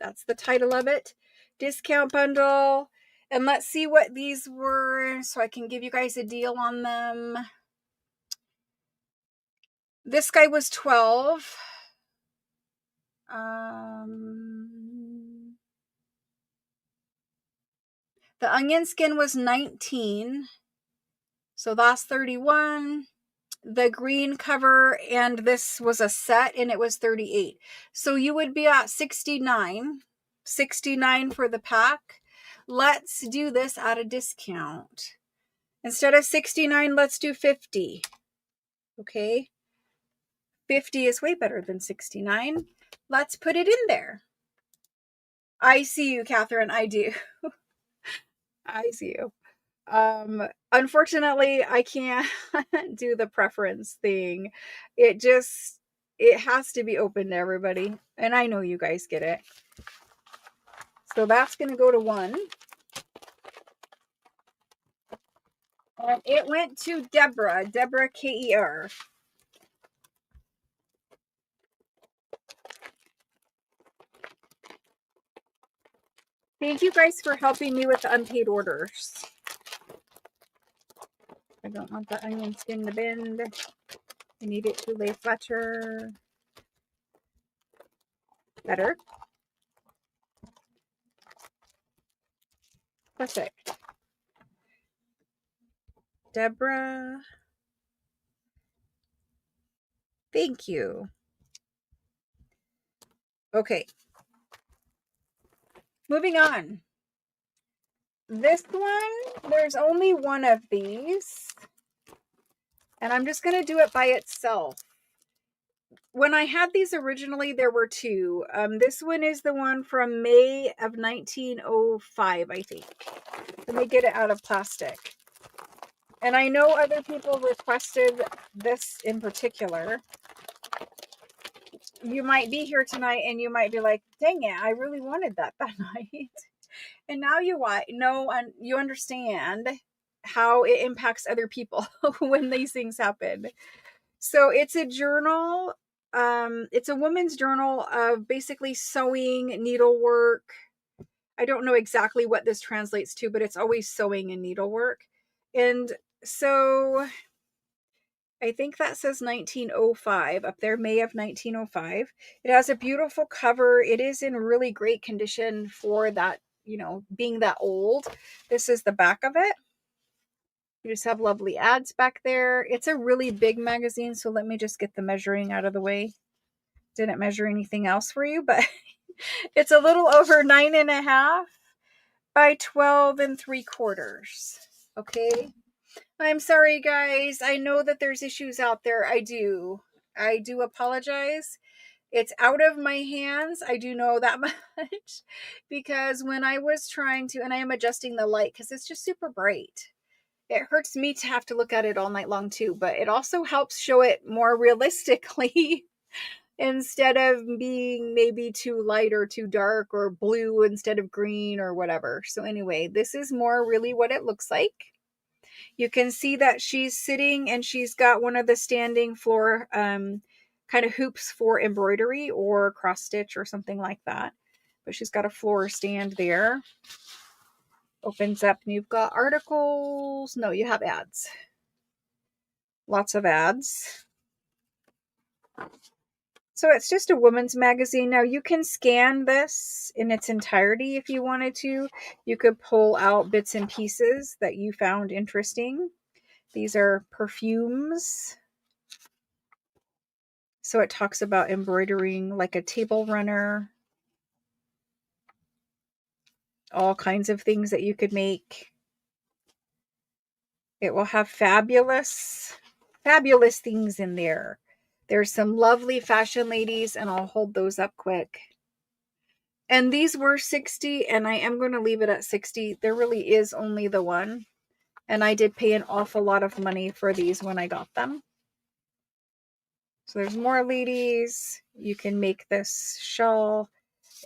That's the title of it. Discount bundle. And let's see what these were so I can give you guys a deal on them. This guy was 12. The onion skin was 19. So that's 31. The green cover and this was a set and it was 38. So you would be at 69. 69 for the pack. Let's do this at a discount. Instead of 69, let's do 50. Okay. 50 is way better than 69. Let's put it in there. I see you, Catherine. I do. I see you. Unfortunately, I can't do the preference thing. It has to be open to everybody. And I know you guys get it. So that's going to go to 1. And it went to Deborah. Deborah K-E-R. Thank you guys for helping me with the unpaid orders. I don't want the onion skin to bend. I need it to lay flatter. Better. Perfect. Deborah. Thank you. Okay. Moving on. This one, there's only one of these. And I'm just going to do it by itself. When I had these originally, there were two. This one is the one from May of 1905, I think. Let me get it out of plastic. And I know other people requested this in particular. You might be here tonight and you might be like, dang it, I really wanted that night. And now you know, and you understand how it impacts other people when these things happen. So it's a journal. It's a woman's journal of basically sewing, needlework. I don't know exactly what this translates to, but it's always sewing and needlework. And so I think that says 1905 up there, May of 1905. It has a beautiful cover. It is in really great condition for that, being that old. This is the back of it. You just have lovely ads back there. It's a really big magazine, so let me just get the measuring out of the way. Didn't measure anything else for you, but it's a little over 9.5 by 12 3/4. Okay. I'm sorry, guys. I know that there's issues out there. I do apologize. It's out of my hands. I do know that much because when I was trying to, and I am adjusting the light because it's just super bright. It hurts me to have to look at it all night long too, but it also helps show it more realistically instead of being maybe too light or too dark or blue instead of green or whatever. So anyway, this is more really what it looks like. You can see that she's sitting and she's got one of the standing floor kind of hoops for embroidery or cross stitch or something like that. But she's got a floor stand there. Opens up and you've got articles. No, you have ads. Lots of ads. So it's just a woman's magazine. Now you can scan this in its entirety if you wanted to. You could pull out bits and pieces that you found interesting. These are perfumes. So it talks about embroidering like a table runner. All kinds of things that you could make. It will have fabulous things in there. There's some lovely fashion ladies, and I'll hold those up quick. And these were $60, and I am going to leave it at $60. There really is only the one. And I did pay an awful lot of money for these when I got them. So there's more ladies. You can make this shawl.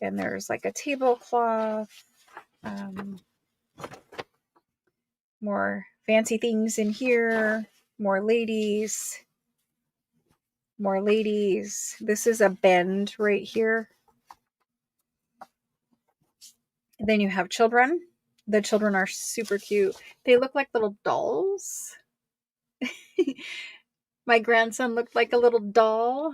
And there's like a tablecloth. More fancy things in here. More ladies. More ladies. This is a bend right here. And then you have children. The children are super cute. They look like little dolls. My grandson looked like a little doll.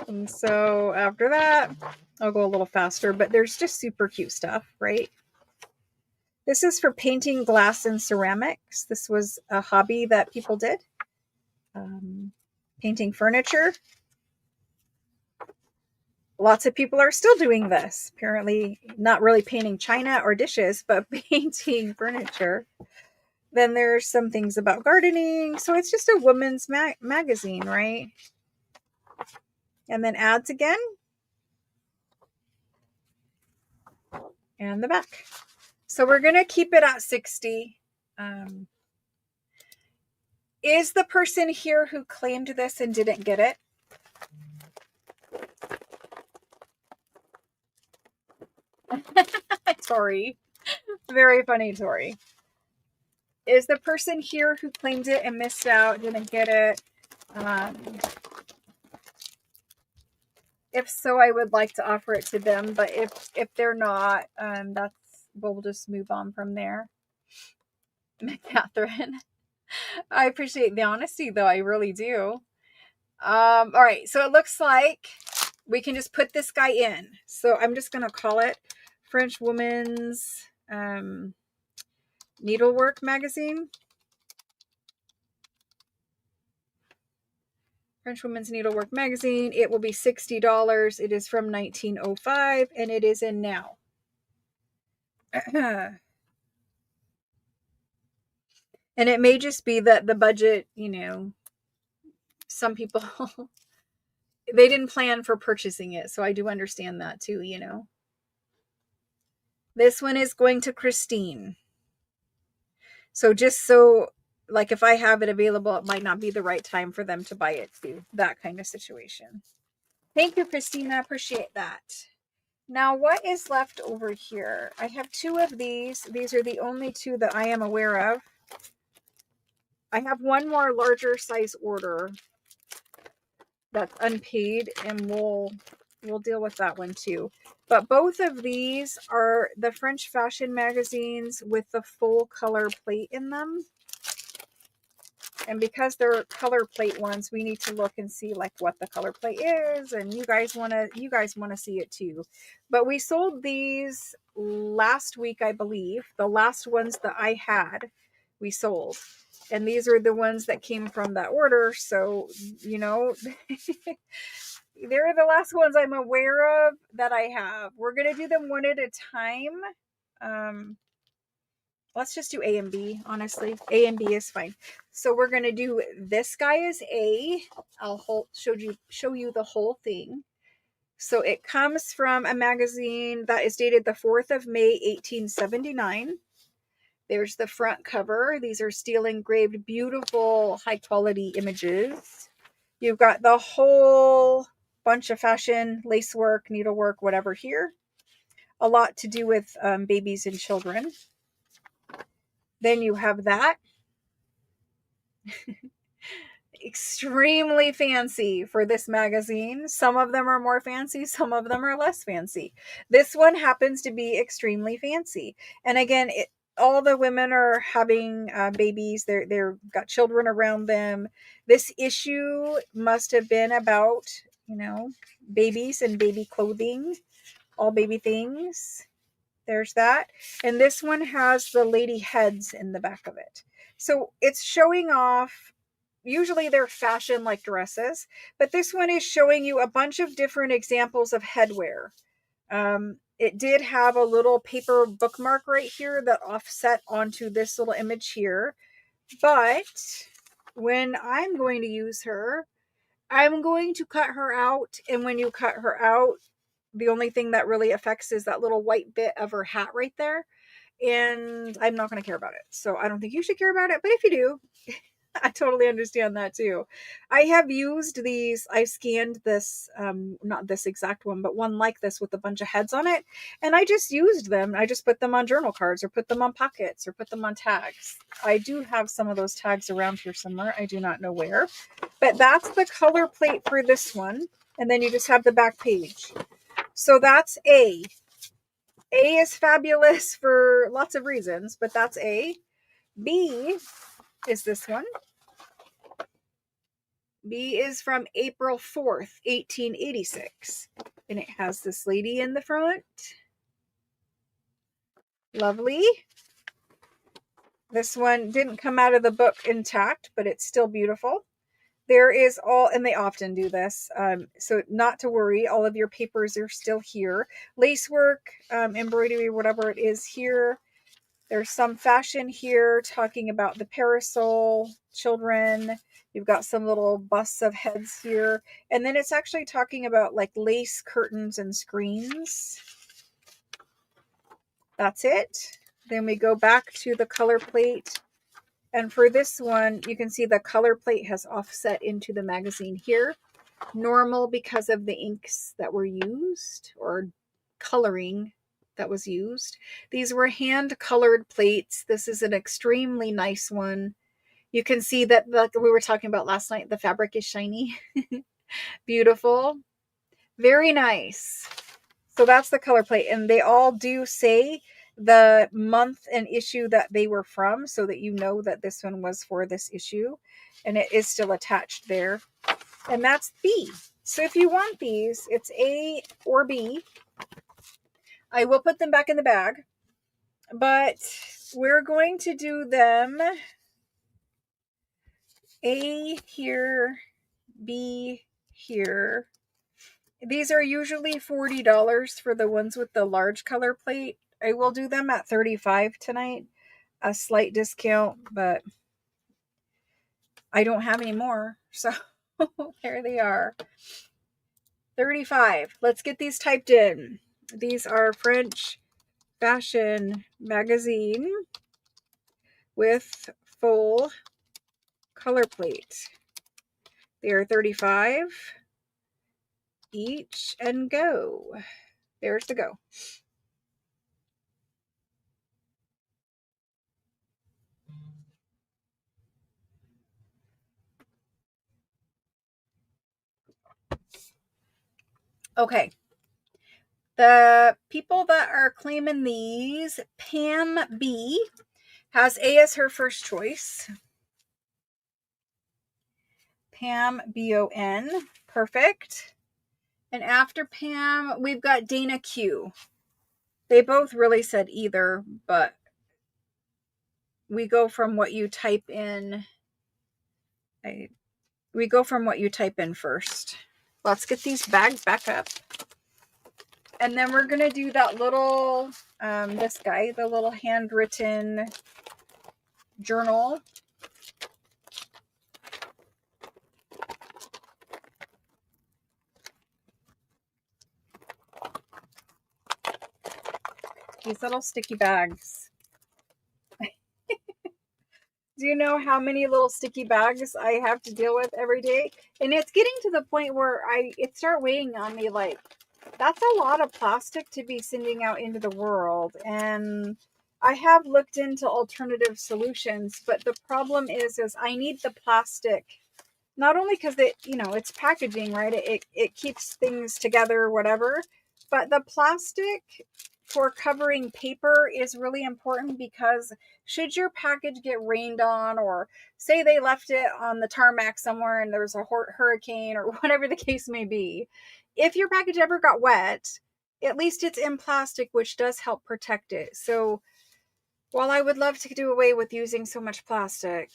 And so after that, I'll go a little faster, but there's just super cute stuff, right? This is for painting glass and ceramics. This was a hobby that people did. Painting furniture. Lots of people are still doing this. Apparently not really painting china or dishes, but painting furniture. Then there's some things about gardening. So it's just a woman's magazine, right? And then ads again. And the back. So we're going to keep it at 60. Is the person here who claimed this and didn't get it? Tori. Very funny, Tori. Is the person here who claimed it and missed out, didn't get it? If so, I would like to offer it to them. But if they're not, we'll just move on from there. Catherine. I appreciate the honesty, though. I really do. All right. So it looks like we can just put this guy in. So I'm just going to call it French Woman's Needlework Magazine. French Women's Needlework Magazine. It will be $60. It is from 1905 and it is in now. And it may just be that the budget, some people they didn't plan for purchasing it. So I do understand that too. This one is going to Christine. So just so, like, if I have it available, it might not be the right time for them to buy it too. That kind of situation. Thank you, Christina. Appreciate that. Now, what is left over here? I have two of these. These are the only two that I am aware of. I have one more larger size order that's unpaid, and we'll deal with that one too. But both of these are the French fashion magazines with the full color plate in them. And because they're color plate ones, we need to look and see like what the color plate is, and you guys want to see it too. But we sold these last week, I believe. The last ones that I had, we sold. And these are the ones that came from that order, so they're the last ones I'm aware of that I have. We're going to do them one at a time. Let's just do A and B, honestly. A and B is fine. So we're going to do, this guy is A. I'll show you the whole thing. So it comes from a magazine that is dated the 4th of May, 1879. There's the front cover. These are steel engraved, beautiful, high quality images. You've got the whole bunch of fashion, lacework, needlework, whatever here. A lot to do with babies and children. Then you have that. Extremely fancy for this magazine. Some of them are more fancy, some of them are less fancy. This one happens to be extremely fancy. And again, all the women are having babies. They're got children around them. This issue must have been about, babies and baby clothing, all baby things. There's that. And this one has the lady heads in the back of it. So it's showing off, usually they're fashion like dresses, but this one is showing you a bunch of different examples of headwear. It did have a little paper bookmark right here that offset onto this little image here. But when I'm going to use her, I'm going to cut her out. And when you cut her out, the only thing that really affects is that little white bit of her hat right there. And I'm not going to care about it. So I don't think you should care about it. But if you do, I totally understand that too. I have used these. I've scanned this, not this exact one, but one like this with a bunch of heads on it. And I just used them. I just put them on journal cards or put them on pockets or put them on tags. I do have some of those tags around here somewhere. I do not know where. But that's the color plate for this one. And then you just have the back page. So that's A. A is fabulous for lots of reasons, but that's A. B is this one. B is from April 4th, 1886. And it has this lady in the front. Lovely. This one didn't come out of the book intact, but it's still beautiful. There is all, and they often do this, so not to worry, all of your papers are still here. Lacework, embroidery, whatever it is here. There's some fashion here talking about the parasol, children. You've got some little busts of heads here. And then it's actually talking about like lace curtains and screens. That's it. Then we go back to the color plate. And for this one, you can see the color plate has offset into the magazine here. Normal because of the inks that were used, or coloring that was used. These were hand colored plates. This is an extremely nice one. You can see that, like we were talking about last night, the fabric is shiny. Beautiful. Very nice. So that's the color plate. And they all do say the month and issue that they were from, so that you know that this one was for this issue. And it is still attached there. And that's B. So if you want these, it's A or B. I will put them back in the bag. But we're going to do them A here, be here. These are usually $40 for the ones with the large color plate. I will do them at $35 tonight. A slight discount, but I don't have any more. So there they are. $35. Let's get these typed in. These are French fashion magazine with full color plate. They are $35 each and go. There's the go. Okay. The people that are claiming these, Pam B has A as her first choice. Pam B-O-N. Perfect. And after Pam, we've got Dana Q. They both really said either, but we go from what you type in. We go from what you type in first. Let's get these bags back up. And then we're going to do that little, this guy, the little handwritten journal. These little sticky bags. Do you know how many little sticky bags I have to deal with every day? And it's getting to the point where it start weighing on me like, that's a lot of plastic to be sending out into the world. And I have looked into alternative solutions, but the problem is I need the plastic, not only because it's packaging, right? It keeps things together, whatever, but the plastic for covering paper is really important, because should your package get rained on, or say they left it on the tarmac somewhere and there's a hurricane or whatever the case may be, if your package ever got wet, at least it's in plastic, which does help protect it. So while I would love to do away with using so much plastic,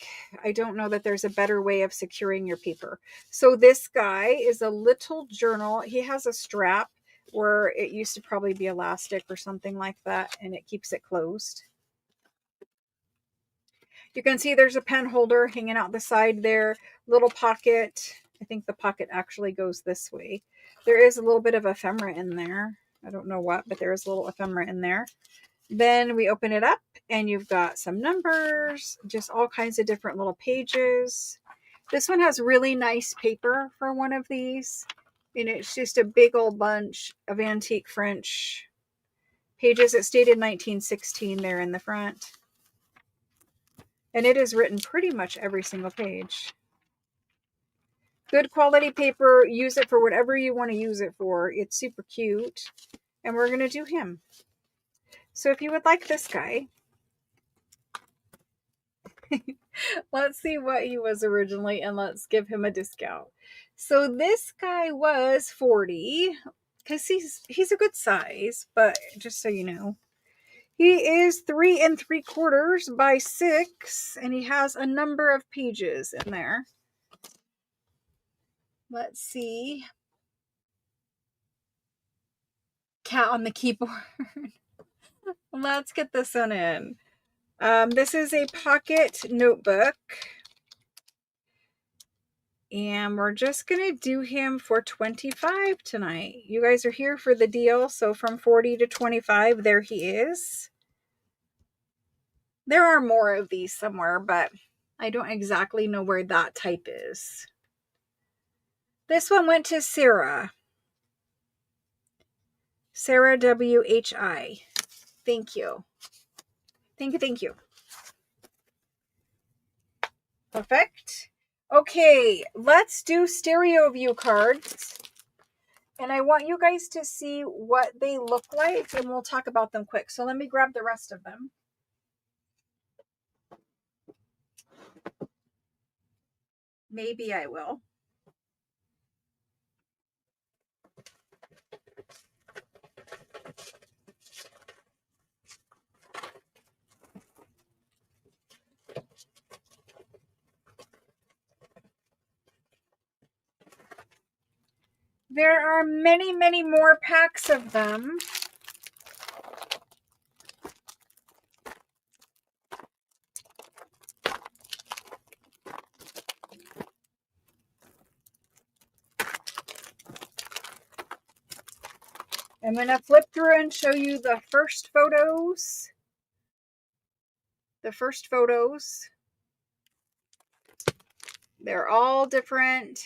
I don't know that there's a better way of securing your paper. So this guy is a little journal. He has a strap where it used to probably be elastic or something like that, and it keeps it closed. You can see there's a pen holder hanging out the side there, little pocket. I think the pocket actually goes this way. There is a little bit of ephemera in there. I don't know what, but there is a little ephemera in there. Then we open it up and you've got some numbers, just all kinds of different little pages. This one has really nice paper for one of these. And it's just a big old bunch of antique French pages. It's dated 1916 there in the front. And it is written pretty much every single page. Good quality paper. Use it for whatever you want to use it for. It's super cute. And we're going to do him. So if you would like this guy, let's see what he was originally and let's give him a discount. So this guy was $40 because he's a good size, but just so you know, he is 3 3/4 by 6, and he has a number of pages in there. Let's see. Cat on the keyboard. Let's get this one in. This is a pocket notebook. And we're just going to do him for $25 tonight. You guys are here for the deal. So from $40 to $25, there he is. There are more of these somewhere, but I don't exactly know where that type is. This one went to Sarah. Sarah W.H.I. Thank you. Thank you. Perfect. Okay, let's do stereo view cards. And I want you guys to see what they look like, and we'll talk about them quick. So let me grab the rest of them. Maybe I will. There are many, many more packs of them. I'm going to flip through and show you the first photos. The first photos. They're all different.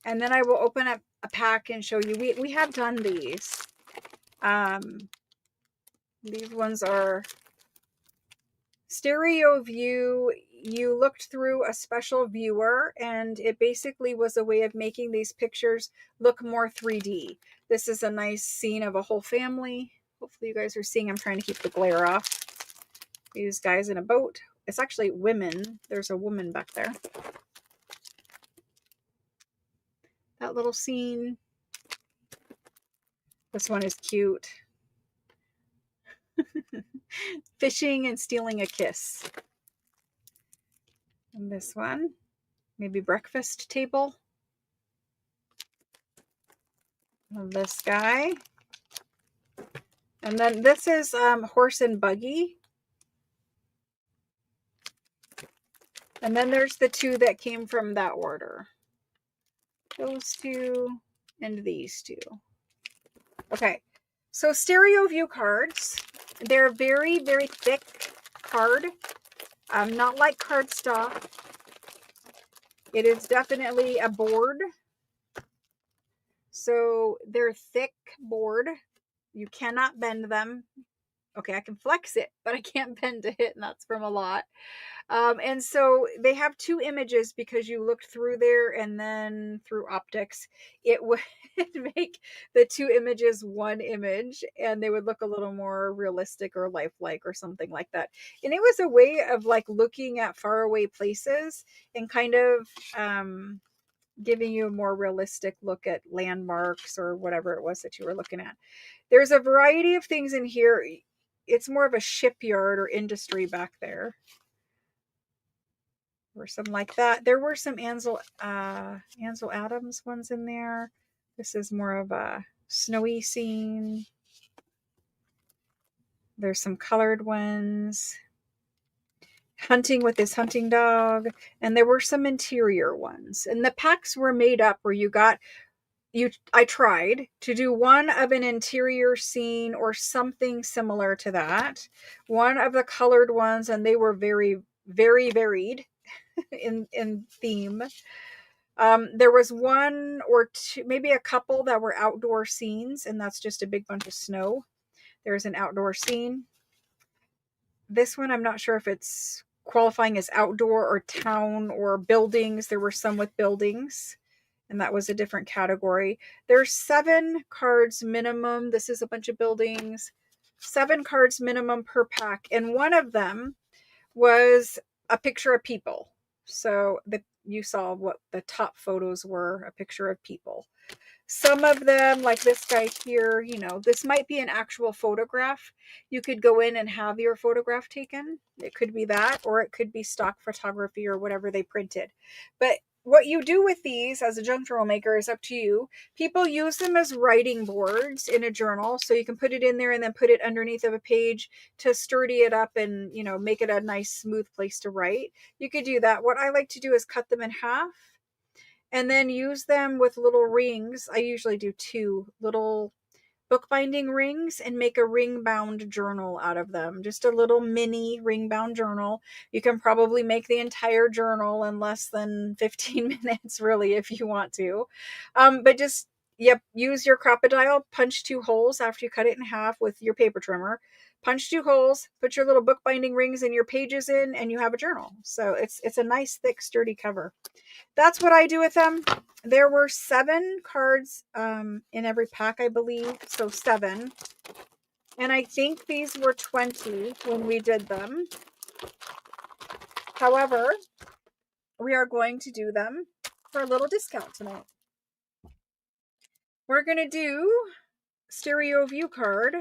And then I will open up a pack and show you. We have done these. These ones are stereo view. You looked through a special viewer, and it basically was a way of making these pictures look more 3D. This is a nice scene of a whole family. Hopefully you guys are seeing. I'm trying to keep the glare off. These guys in a boat. It's actually women. There's a woman back there. That little scene. This one is cute. Fishing and stealing a kiss. And this one, maybe breakfast table. And this guy. And then this is horse and buggy. And then there's the two that came from that order. Those two and these two. Okay, so stereo view cards. They're very, very thick card. Not like cardstock. It is definitely a board. So they're thick board. You cannot bend them. Okay, I can flex it, but I can't bend it, and that's from a lot. And so they have two images because you looked through there and then through optics, it would make the two images one image, and they would look a little more realistic or lifelike or something like that. And it was a way of like looking at faraway places and kind of giving you a more realistic look at landmarks or whatever it was that you were looking at. There's a variety of things in here. It's more of a shipyard or industry back there. Or something like that. There were some Ansel Adams ones in there. This is more of a snowy scene. There's some colored ones. Hunting with this hunting dog. And there were some interior ones. And the packs were made up where I tried to do one of an interior scene or something similar to that. One of the colored ones, and they were very, very varied in theme. There was one or two, maybe a couple that were outdoor scenes, and that's just a big bunch of snow. There's an outdoor scene. This one, I'm not sure if it's qualifying as outdoor or town or buildings. There were some with buildings, and that was a different category. There's 7 cards minimum. This is a bunch of buildings. 7 cards minimum per pack, and one of them was a picture of people. So you saw what the top photos were, a picture of people. Some of them, like this guy here, this might be an actual photograph. You could go in and have your photograph taken. It could be that, or it could be stock photography or whatever they printed. But what you do with these as a junk journal maker is up to you. People use them as writing boards in a journal, so you can put it in there and then put it underneath of a page to sturdy it up and, make it a nice smooth place to write. You could do that. What I like to do is cut them in half and then use them with little rings. I usually do 2 little bookbinding rings and make a ring bound journal out of them. Just a little mini ring bound journal. You can probably make the entire journal in less than 15 minutes, really, if you want to. But just, use your Crop-A-Dile, punch 2 holes after you cut it in half with your paper trimmer. Punch 2 holes, put your little bookbinding rings and your pages in, and you have a journal. So it's a nice, thick, sturdy cover. That's what I do with them. There were 7 cards in every pack, I believe. So 7. And I think these were 20 when we did them. However, we are going to do them for a little discount tonight. We're going to do stereo view card.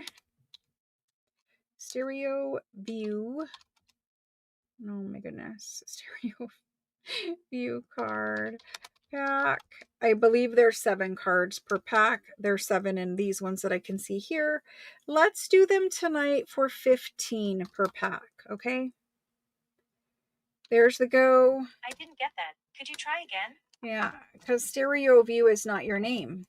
Stereo view. Oh my goodness. Stereo view card. pack. I believe there's 7 cards per pack. There's 7 in these ones that I can see here. Let's do them tonight for 15 per pack, okay? There's the go. I didn't get that. Could you try again? Yeah, because stereo view is not your name.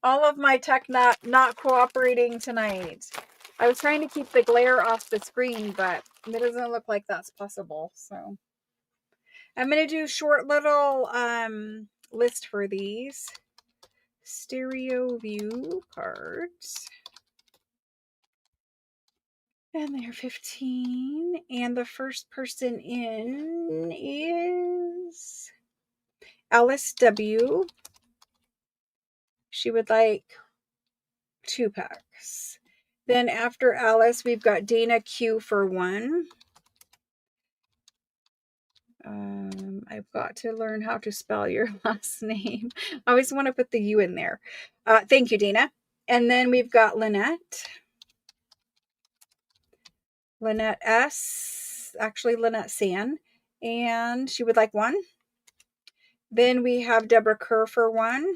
All of my tech not cooperating tonight. I was trying to keep the glare off the screen, but it doesn't look like that's possible. So I'm going to do short little list for these stereo view cards. And they're 15. And the first person in is Alice W. She would like 2 packs. Then after Alice, we've got Dana Q for 1. I've got to learn how to spell your last name. I always want to put the U in there. Thank you, Dana. And then we've got Lynette. Lynette S. Actually, Lynette San. And she would like 1. Then we have Deborah Kerr for 1.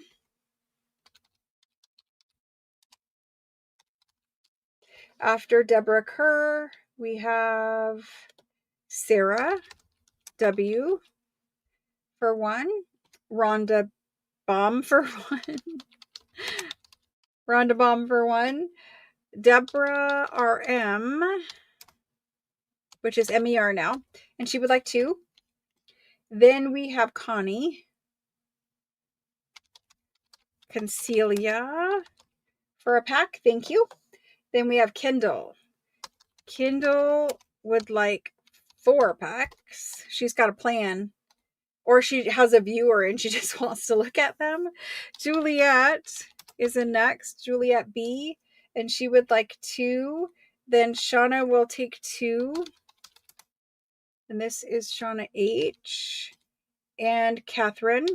After Deborah Kerr, we have Sarah W. for 1. Rhonda Baum for 1. Rhonda Baum for 1. Deborah RM, which is MER now, and she would like 2. Then we have Connie. Concelia for a pack. Thank you. Then we have Kendall. Kendall would like 4 packs. She's got a plan. Or she has a viewer and she just wants to look at them. Juliet is in next. Juliet B. And she would like 2. Then Shauna will take 2. And this is Shauna H. And Catherine.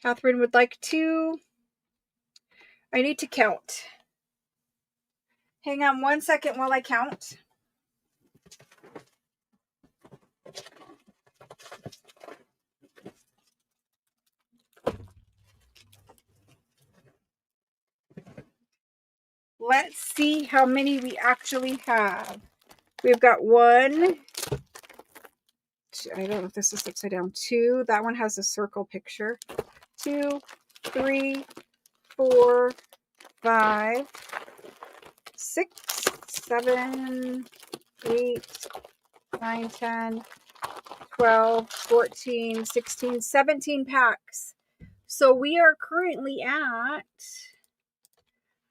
Catherine would like 2. I need to count. Hang on 1 second while I count. Let's see how many we actually have. We've got 1. I don't know if this is upside down. 2. That one has a circle picture. 2, 3, 4, 5, 6, 7, 8, 9, 10, 12, 14, 16, 17 packs. So we are currently at,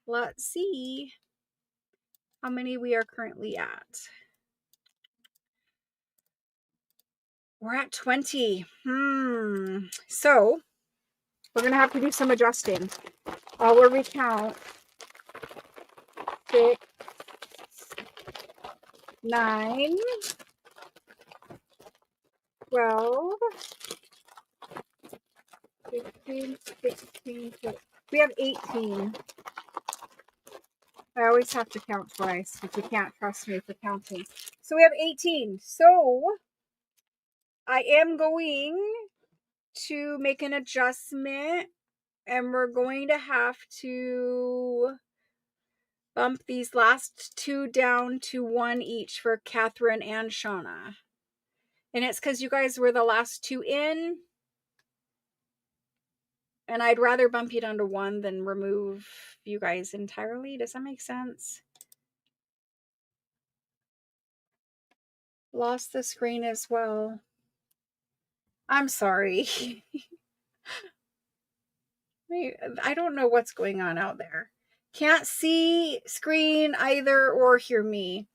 let's see how many we are currently at. We're at 20. So we're going to have to do some adjusting. I'll recount. 6, 9, 12, 15, 16, 17. We have 18. I always have to count twice if you can't trust me for counting. So we have 18. So I am going to make an adjustment and we're going to have to bump these last 2 down to 1 each for Catherine and Shauna. And it's because you guys were the last 2 in. And I'd rather bump you down to 1 than remove you guys entirely. Does that make sense? Lost the screen as well. I'm sorry. I don't know what's going on out there. Can't see screen either or hear me.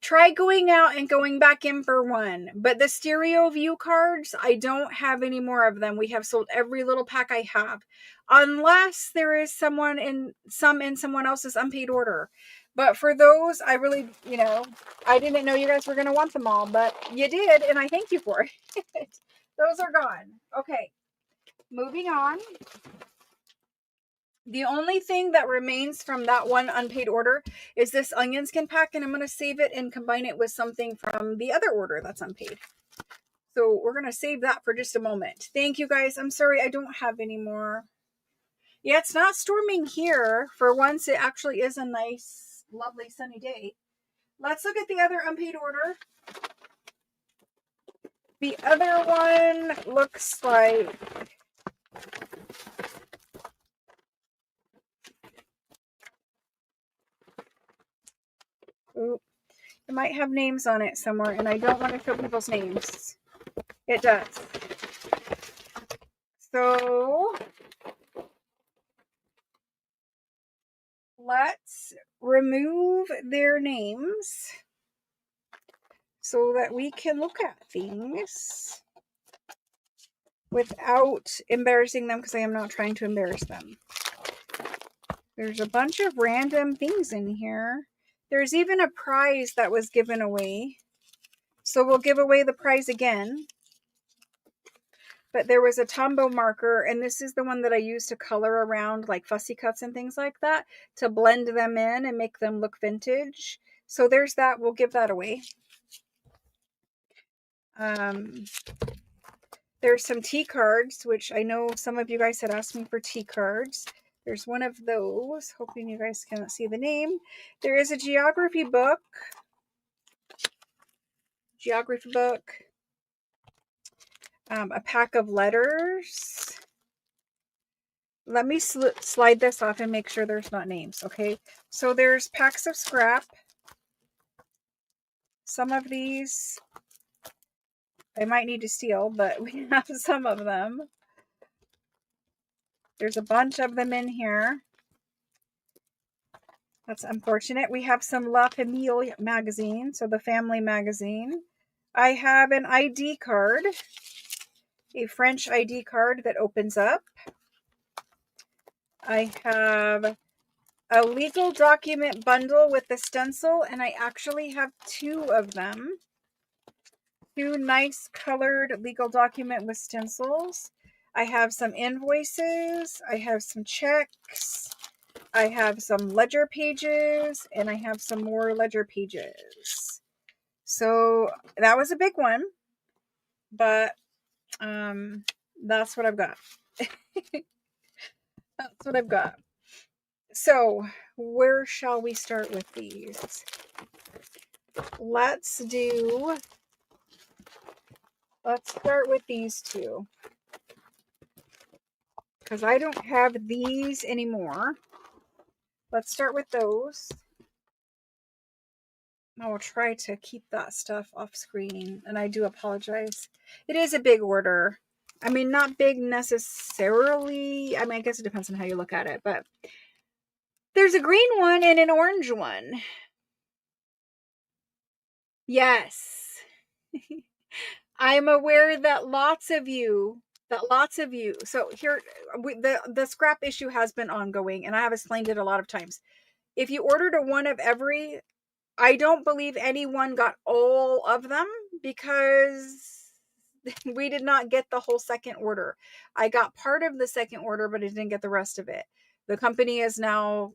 Try going out and going back in for 1. But the stereo view cards, I don't have any more of them. We have sold every little pack I have. Unless there is someone in someone else's unpaid order. But for those, I really, I didn't know you guys were going to want them all. But you did, and I thank you for it. Those are gone. Okay, moving on. The only thing that remains from that one unpaid order is this onion skin pack, and I'm going to save it and combine it with something from the other order that's unpaid. So we're going to save that for just a moment. Thank you guys. I'm sorry I don't have any more. Yeah, it's not storming here. For once, it actually is a nice, lovely sunny day. Let's look at the other unpaid order. The other one looks like... Ooh, it might have names on it somewhere, and I don't want to show people's names. It does. So let's remove their names so that we can look at things without embarrassing them, because I am not trying to embarrass them. There's a bunch of random things in here. There's even a prize that was given away. So we'll give away the prize again. But there was a Tombow marker, and this is the one that I use to color around like fussy cuts and things like that, to blend them in and make them look vintage. So there's that. We'll give that away. There's some tea cards, which I know some of you guys had asked me for tea cards. There's one of those. Hoping you guys can see the name. There is a geography book. A pack of letters. Let me slide this off and make sure there's not names, okay? So there's packs of scrap. Some of these I might need to steal, but we have some of them. There's a bunch of them in here. That's unfortunate. We have some La Famille magazine, so the family magazine. I have an ID card, a French ID card that opens up. I have a legal document bundle with the stencil, and I actually have two of them. Two nice colored legal document with stencils. I have some invoices. I have some checks. I have some ledger pages, and I have some more ledger pages. So that was a big one, but that's what I've got. That's what I've got. So where shall we start with these? Let's start with these two, because I don't have these anymore. Let's start with those. I will try to keep that stuff off screen, and I do apologize. It is a big order. I mean, not big necessarily. I mean, I guess it depends on how you look at it, but there's a green one and an orange one. Yes. I'm aware that lots of you, so here, the scrap issue has been ongoing, and I have explained it a lot of times. If you ordered a one of every, I don't believe anyone got all of them, because we did not get the whole second order. I got part of the second order, but I didn't get the rest of it. The company is now,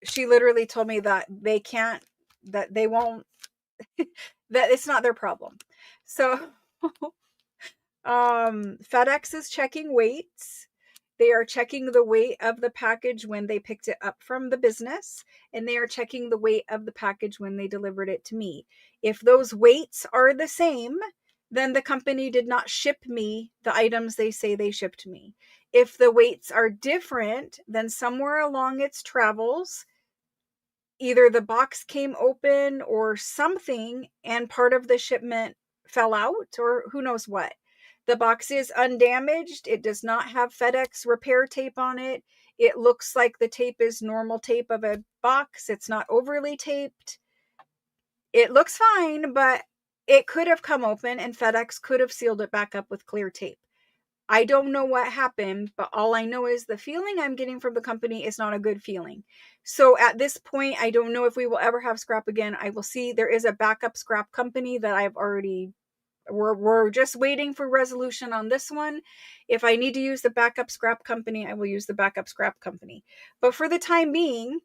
she literally told me that they can't, that they won't, that it's not their problem. So FedEx is checking weights. They are checking the weight of the package when they picked it up from the business, and they are checking the weight of the package when they delivered it to me. If those weights are the same, then the company did not ship me the items they say they shipped me. If the weights are different, then somewhere along its travels, either the box came open or something, and part of the shipment fell out, or who knows what. The box is undamaged. It does not have FedEx repair tape on it. It looks like the tape is normal tape of a box. It's not overly taped. It looks fine, but it could have come open, and FedEx could have sealed it back up with clear tape. I don't know what happened, but all I know is the feeling I'm getting from the company is not a good feeling. So at this point, I don't know if we will ever have scrap again. I will see. There is a backup scrap company that I've already We're just waiting for resolution on this one. If I need to use the backup scrap company, I will use the backup scrap company. But for the time being,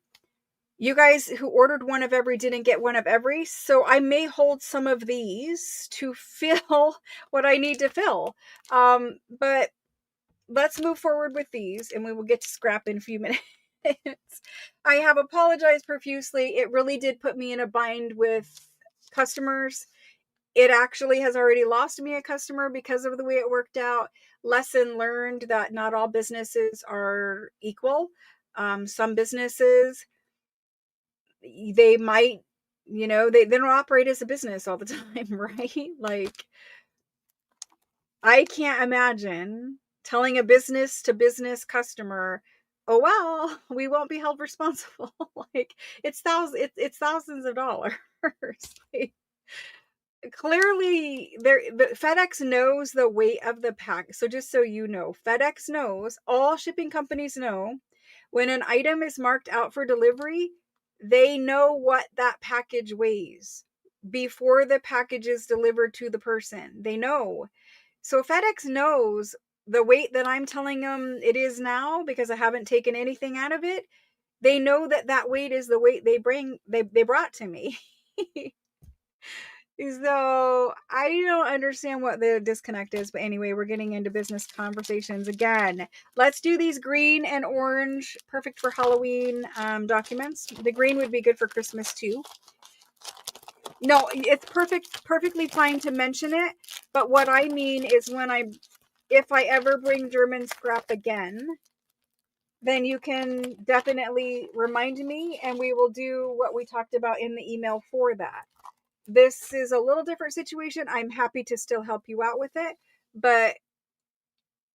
you guys who ordered one of every didn't get one of every, so I may hold some of these to fill what I need to fill. But let's move forward with these and we will get to scrap in a few minutes. I have apologized profusely. It really did put me in a bind with customers. It actually has already lost me a customer because of the way it worked out. Lesson learned that not all businesses are equal. Some businesses, they might, they don't operate as a business all the time, right? Like, I can't imagine telling a business to business customer, oh well, we won't be held responsible. Like, it's thousands of dollars. Like, clearly the FedEx knows the weight of the pack. So just so you know, FedEx knows, all shipping companies know, when an item is marked out for delivery, they know what that package weighs before the package is delivered to the person. They know. So FedEx knows the weight that I'm telling them it is now, because I haven't taken anything out of it. They know that that weight is the weight they brought to me. So I don't understand what the disconnect is, but anyway, we're getting into business conversations again. Let's do these green and orange, perfect for Halloween documents. The green would be good for Christmas too. No, it's perfectly fine to mention it, but what I mean is if I ever bring German scrap again, then you can definitely remind me and we will do what we talked about in the email for that. This is a little different situation. I'm happy to still help you out with it, but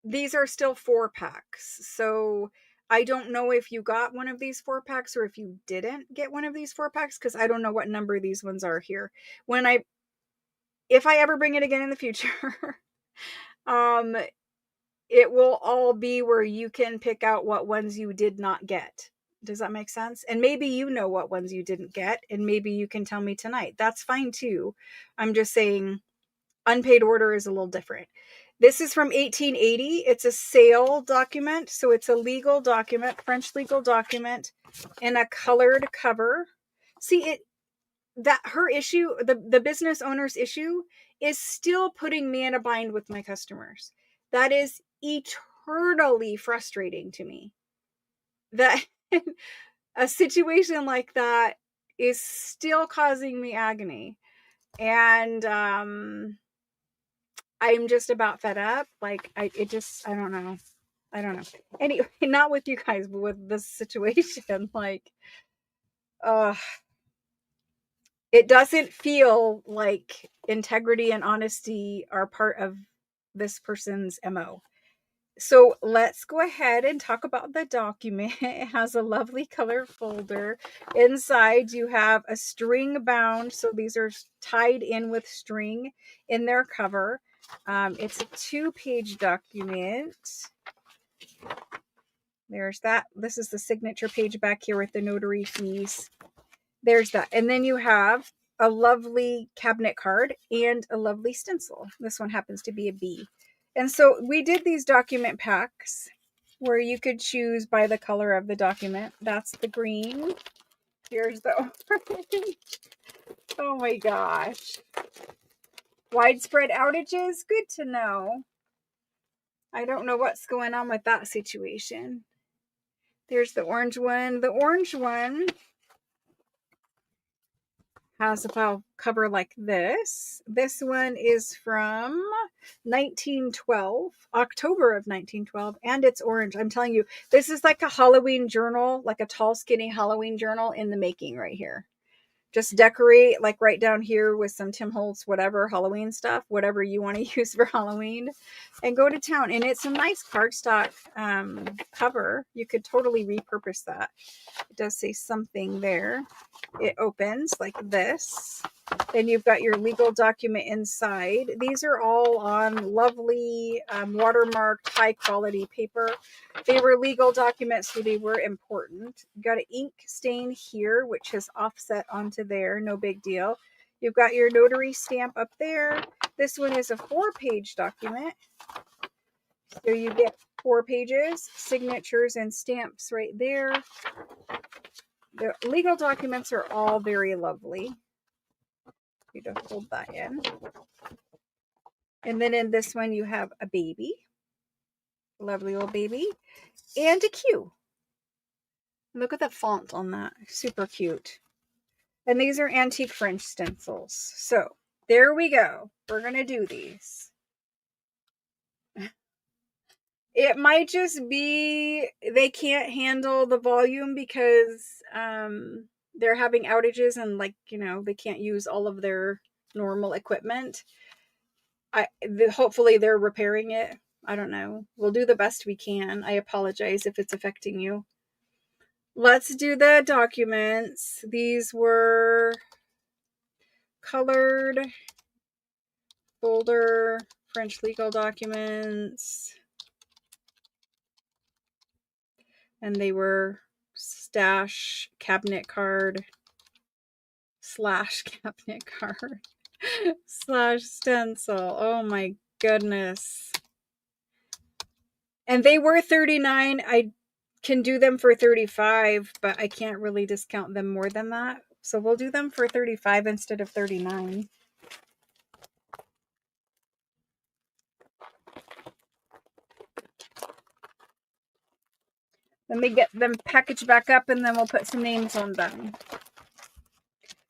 these are still 4-packs. So I don't know if you got one of these 4-packs or if you didn't get one of these 4-packs, because I don't know what number these ones are here. If I ever bring it again in the future, it will all be where you can pick out what ones you did not get. Does that make sense? And maybe you know what ones you didn't get, and maybe you can tell me tonight. That's fine too. I'm just saying unpaid order is a little different. This is from 1880. It's a sale document. So it's a legal document, French legal document, in a colored cover. See, her issue, the business owner's issue, is still putting me in a bind with my customers. That is eternally frustrating to me. That a situation like that is still causing me agony. And I'm just about fed up. Like, I don't know. I don't know. Anyway, not with you guys, but with this situation. Like, it doesn't feel like integrity and honesty are part of this person's MO. So let's go ahead and talk about the document. It has a lovely color folder. Inside you have a string bound. So these are tied in with string in their cover. It's a 2-page document. There's that. This is the signature page back here with the notary fees. There's that. And then you have a lovely cabinet card and a lovely stencil. This one happens to be a bee. And so we did these document packs where you could choose by the color of the document. That's the green. Here's the orange. Oh my gosh. Widespread outages? Good to know. I don't know what's going on with that situation. There's the orange one. The orange one has a file cover like this. This one is from 1912, October of 1912, and it's orange. I'm telling you, this is like a Halloween journal, like a tall, skinny Halloween journal in the making right here. Just decorate like right down here with some Tim Holtz, whatever, Halloween stuff, whatever you want to use for Halloween, and go to town. And it's a nice cardstock cover. You could totally repurpose that. It does say something there. It opens like this. Then you've got your legal document inside. These are all on lovely watermarked high quality paper. They were legal documents, so they were important. You've got an ink stain here, which has offset onto there. No big deal. You've got your notary stamp up there. This one is a 4-page document. So you get 4 pages, signatures and stamps right there. The legal documents are all very lovely. You just hold that in. And then in this one, you have a baby, lovely little baby, and a Q. Look at the font on that, super cute. And these are antique French stencils. So there we go. We're going to do these. It might just be they can't handle the volume because they're having outages and, like, you know, they can't use all of their normal equipment. Hopefully they're repairing it. I don't know. We'll do the best we can. I apologize if it's affecting you. Let's do the documents. These were colored folder French legal documents. And they were stash cabinet card / cabinet card / stencil. Oh my goodness. And they were $39. I can do them for $35, but I can't really discount them more than that. So we'll do them for $35 instead of $39. Let me get them packaged back up and then we'll put some names on them.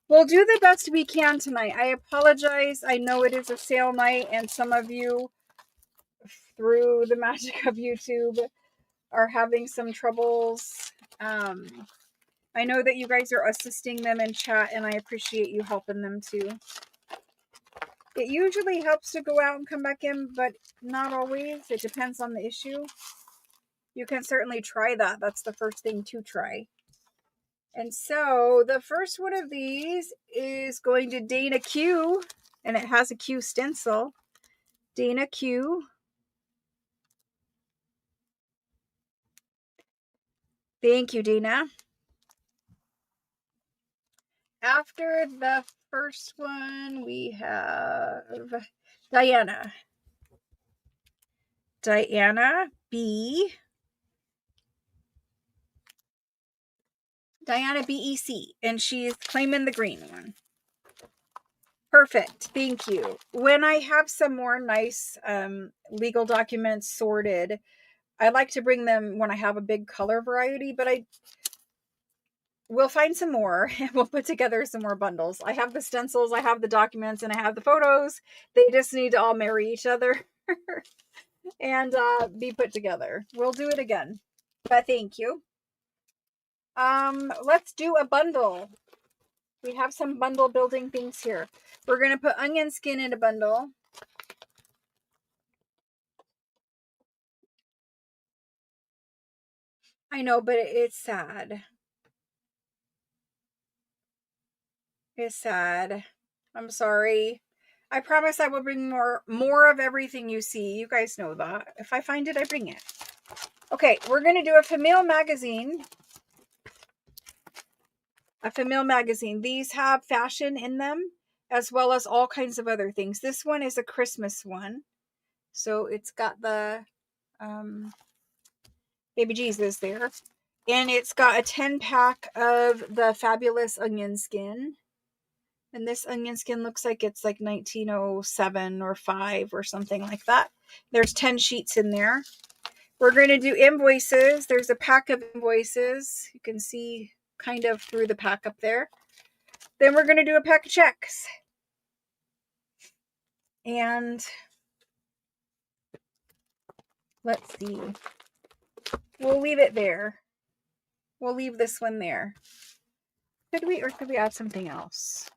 We'll do the best we can tonight. I apologize. I know it is a sale night and some of you, through the magic of YouTube, are having some troubles. I know that you guys are assisting them in chat and I appreciate you helping them too. It usually helps to go out and come back in, but not always. It depends on the issue. You can certainly try that. That's the first thing to try. And so the first one of these is going to Dana Q, and it has a Q stencil. Dana Q. Thank you, Dana. After the first one, we have Diana. Diana B. Diana BEC, and she's claiming the green one. Perfect. Thank you. When I have some more nice legal documents sorted, I like to bring them when I have a big color variety, but we'll find some more and we'll put together some more bundles. I have the stencils, I have the documents, and I have the photos. They just need to all marry each other and be put together. We'll do it again, but thank you. Let's do a bundle. We have some bundle building things here. We're going to put onion skin in a bundle. I know, but it's sad. It's sad. I'm sorry. I promise I will bring more of everything you see. You guys know that. If I find it, I bring it. Okay, we're going to do a female magazine. A female magazine. These have fashion in them, as well as all kinds of other things. This one is a Christmas one. So it's got the baby Jesus there. And it's got a 10-pack of the fabulous onion skin. And this onion skin looks like it's like 1907 or 5 or something like that. There's 10 sheets in there. We're going to do invoices. There's a pack of invoices. You can see kind of through the pack up there. Then we're going to do a pack of checks. And let's see. We'll leave it there. We'll leave this one there. Could we add something else?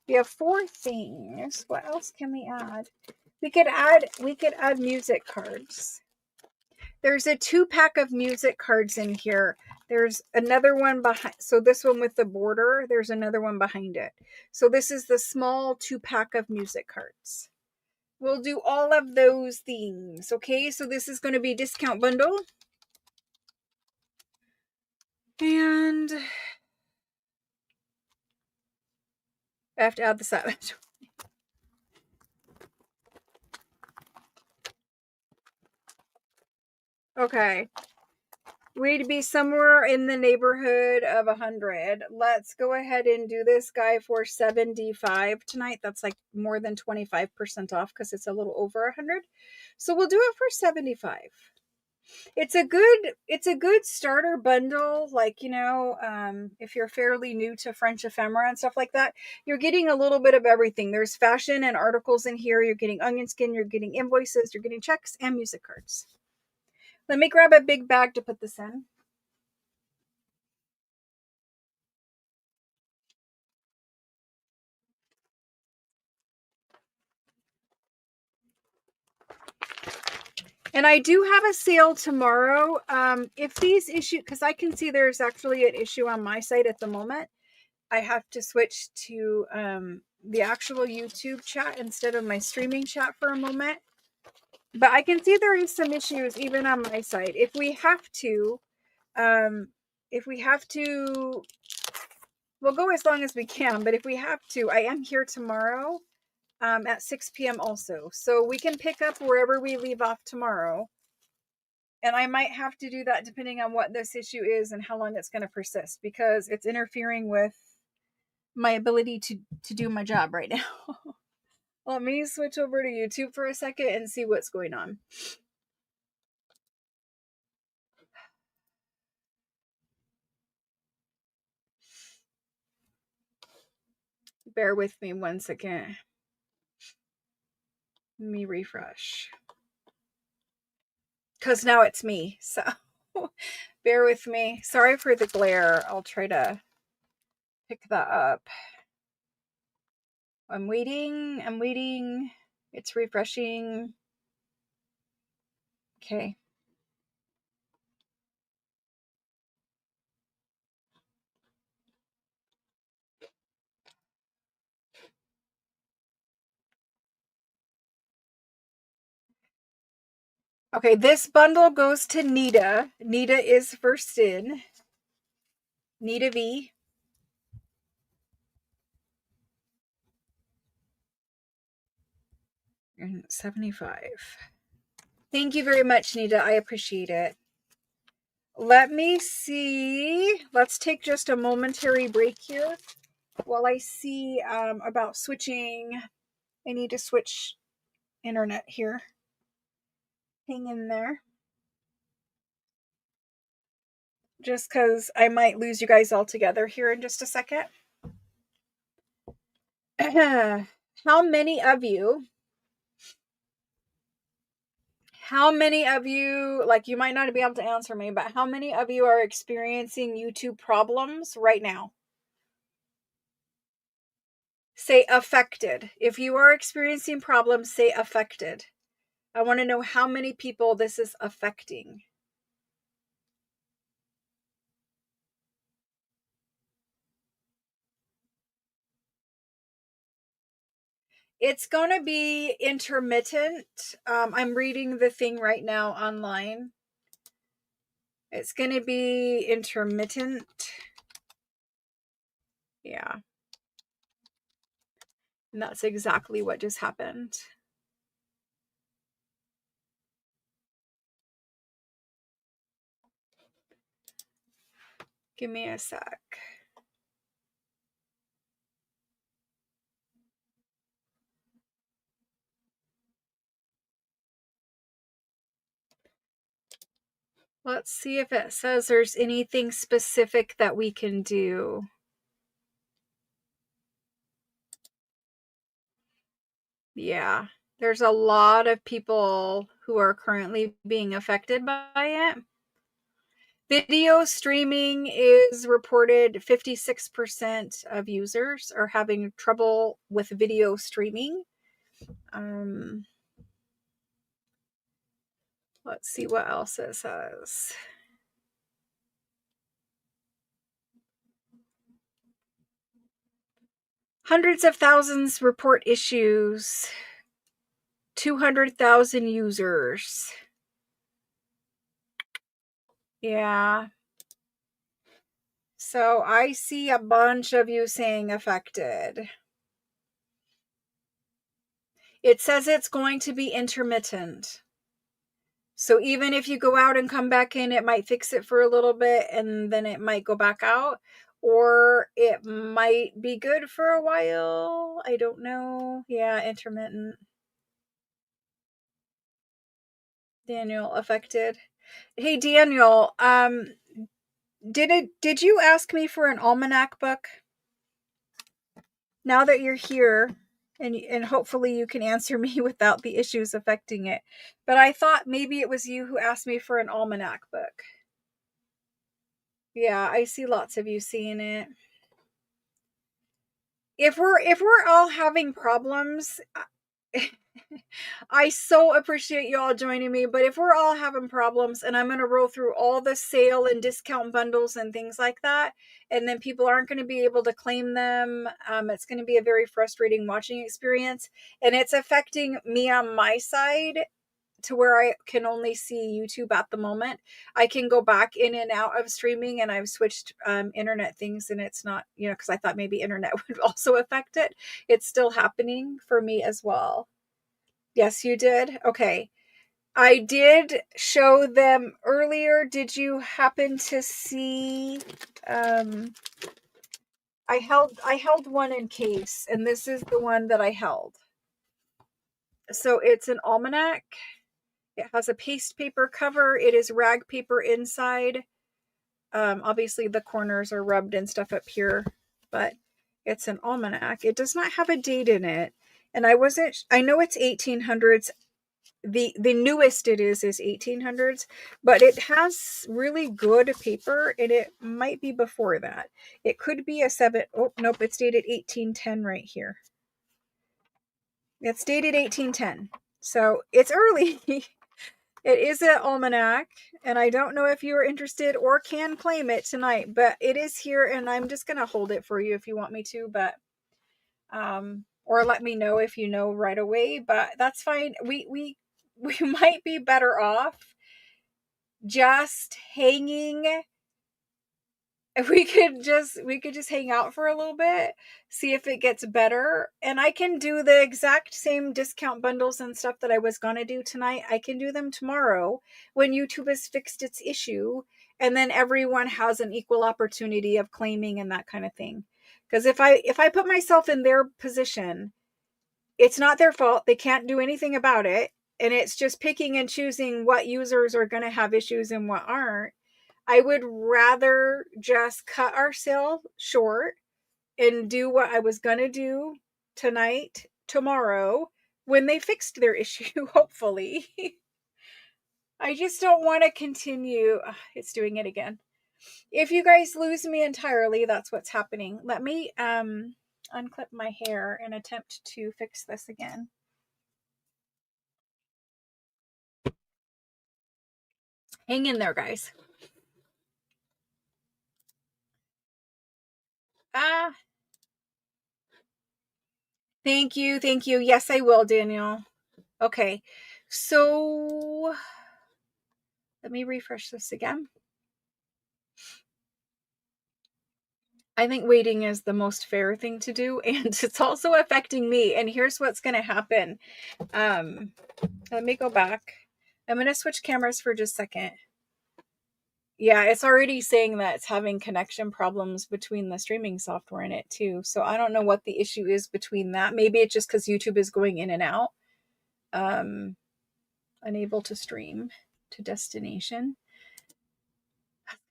We have 4 things. What else can we add? We could add music cards. There's a 2-pack of music cards in here. There's another one behind. So this one with the border, there's another one behind it. So this is the small 2-pack of music cards. We'll do all of those things. Okay, so this is going to be discount bundle. And I have to add the savage. Okay. We'd be somewhere in the neighborhood of 100. Let's go ahead and do this guy for 75 tonight. That's like more than 25% off because it's a little over 100. So we'll do it for 75. It's a good starter bundle. Like, if you're fairly new to French ephemera and stuff like that, you're getting a little bit of everything. There's fashion and articles in here. You're getting onion skin, you're getting invoices, you're getting checks and music cards. Let me grab a big bag to put this in. And I do have a sale tomorrow. If these issue, because I can see there's actually an issue on my site at the moment. I have to switch to the actual YouTube chat instead of my streaming chat for a moment. But I can see there is some issues even on my side. If we have to, we'll go as long as we can. But if we have to, I am here tomorrow at 6 p.m. also. So we can pick up wherever we leave off tomorrow. And I might have to do that depending on what this issue is and how long it's going to persist, because it's interfering with my ability to do my job right now. Let me switch over to YouTube for a second and see what's going on. Bear with me 1 second. Let me refresh. Because now it's me. So bear with me. Sorry for the glare. I'll try to pick that up. I'm waiting. It's refreshing. Okay. Okay, this bundle goes to Nita. Nita is first in. Nita V. And 75. Thank you very much, Nita. I appreciate it. Let me see. Let's take just a momentary break here while I see about switching. I need to switch internet here. Hang in there. Just because I might lose you guys altogether here in just a second. How many of you, like, you might not be able to answer me, but how many of you are experiencing YouTube problems right now? Say affected. If you are experiencing problems, say affected. I want to know how many people this is affecting. It's going to be intermittent. I'm reading the thing right now online. It's going to be intermittent. Yeah. And that's exactly what just happened. Give me a sec. Let's see if it says there's anything specific that we can do. Yeah, there's a lot of people who are currently being affected by it. Video streaming is reported 56% of users are having trouble with video streaming. Let's see what else it says. Hundreds of thousands report issues. 200,000 users. Yeah. So I see a bunch of you saying affected. It says it's going to be intermittent. So even if you go out and come back in, it might fix it for a little bit and then it might go back out. Or it might be good for a while. I don't know. Yeah, intermittent. Daniel affected. Hey Daniel, did you ask me for an almanac book? Now that you're here, and hopefully you can answer me without the issues affecting it. But I thought maybe it was you who asked me for an almanac book. Yeah, I see lots of you seeing it. If we're all having problems, I so appreciate you all joining me, but if we're all having problems and I'm going to roll through all the sale and discount bundles and things like that, and then people aren't going to be able to claim them, it's going to be a very frustrating watching experience, and it's affecting me on my side to where I can only see YouTube at the moment. I can go back in and out of streaming, and I've switched internet things, and it's not, because I thought maybe internet would also affect it. It's still happening for me as well. Yes, you did? Okay. I did show them earlier. Did you happen to see I held one in case, and this is the one that I held. So it's an almanac. It has a paste paper cover. It is rag paper inside. Obviously the corners are rubbed and stuff up here, but it's an almanac. It does not have a date in it. And I know it's 1800s. The newest it is 1800s, but it has really good paper, and it might be before that. It could be a seven. Oh nope, it's dated 1810 right here. It's dated 1810, so it's early. It is an almanac, and I don't know if you are interested or can claim it tonight, but it is here, and I'm just gonna hold it for you if you want me to, but or let me know if you know right away, but that's fine. We might be better off just hanging. If we could just hang out for a little bit, see if it gets better, and I can do the exact same discount bundles and stuff that I was gonna do tonight. I can do them tomorrow when YouTube has fixed its issue, and then everyone has an equal opportunity of claiming and that kind of thing. Because if I put myself in their position, it's not their fault. They can't do anything about it, and it's just picking and choosing what users are going to have issues and what aren't. I would rather just cut our sale short and do what I was going to do tonight, tomorrow, when they fixed their issue, hopefully. I just don't want to continue. It's doing it again. If you guys lose me entirely, that's what's happening. Let me unclip my hair and attempt to fix this again. Hang in there, guys. Ah, thank you. Thank you. Yes, I will, Daniel. Okay. So let me refresh this again. I think waiting is the most fair thing to do, and it's also affecting me. And here's what's going to happen. Let me go back. I'm going to switch cameras for just a second. Yeah, it's already saying that it's having connection problems between the streaming software and it too. So I don't know what the issue is between that. Maybe it's just because YouTube is going in and out. Unable to stream to destination.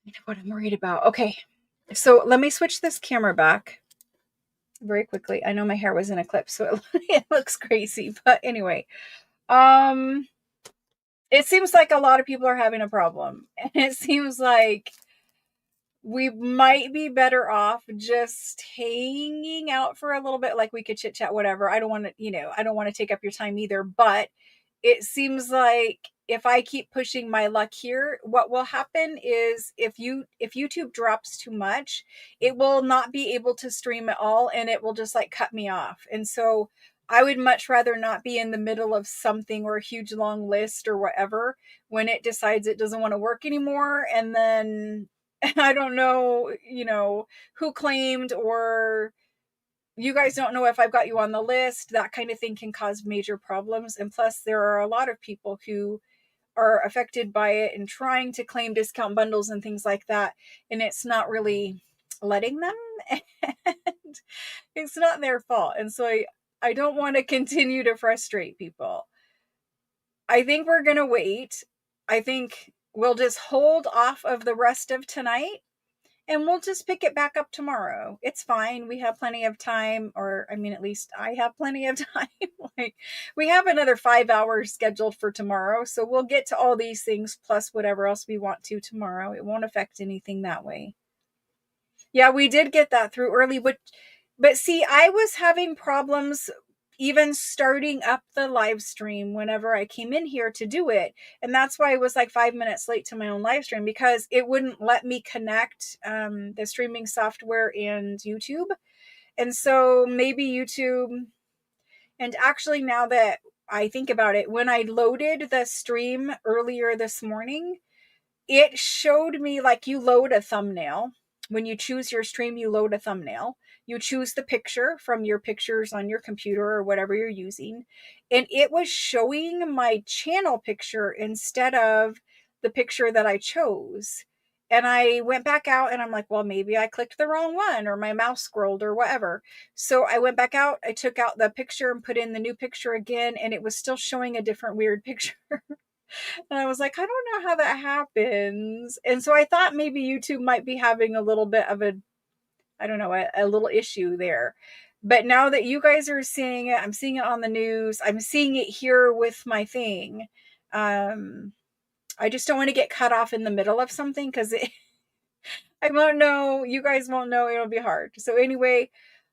That's what I'm worried about. Okay, so let me switch this camera back very quickly. I know my hair was in a clip, so it looks crazy, but anyway, it seems like a lot of people are having a problem, and it seems like we might be better off just hanging out for a little bit. Like we could chit chat, whatever. I don't want to, I don't want to take up your time either, but it seems like if I keep pushing my luck here, what will happen is if YouTube drops too much, it will not be able to stream at all, and it will just like cut me off. And so I would much rather not be in the middle of something or a huge long list or whatever when it decides it doesn't want to work anymore, and then I don't know, who claimed or you guys don't know if I've got you on the list. That kind of thing can cause major problems. And plus, there are a lot of people who are affected by it and trying to claim discount bundles and things like that. And it's not really letting them. And it's not their fault. And so I don't want to continue to frustrate people. I think we're going to wait. I think we'll just hold off of the rest of tonight and we'll just pick it back up tomorrow. It's fine. We have plenty of time, or I mean, at least I have plenty of time. Like, we have another 5 hours scheduled for tomorrow. So we'll get to all these things plus whatever else we want to tomorrow. It won't affect anything that way. Yeah, we did get that through early, but see, I was having problems even starting up the live stream whenever I came in here to do it. And that's why I was like 5 minutes late to my own live stream, because it wouldn't let me connect the streaming software and YouTube. And so maybe YouTube, and actually now that I think about it, when I loaded the stream earlier this morning, it showed me, like, you load a thumbnail. When you choose your stream, you load a thumbnail. You choose the picture from your pictures on your computer or whatever you're using. And it was showing my channel picture instead of the picture that I chose. And I went back out and I'm like, well, maybe I clicked the wrong one or my mouse scrolled or whatever. So I went back out, I took out the picture and put in the new picture again, and it was still showing a different weird picture. And I was like, I don't know how that happens. And so I thought maybe YouTube might be having a little bit of I don't know, a little issue there. But now that you guys are seeing it, I'm seeing it on the news, I'm seeing it here with my thing. I just don't want to get cut off in the middle of something, because I won't know. You guys won't know. It'll be hard. So anyway,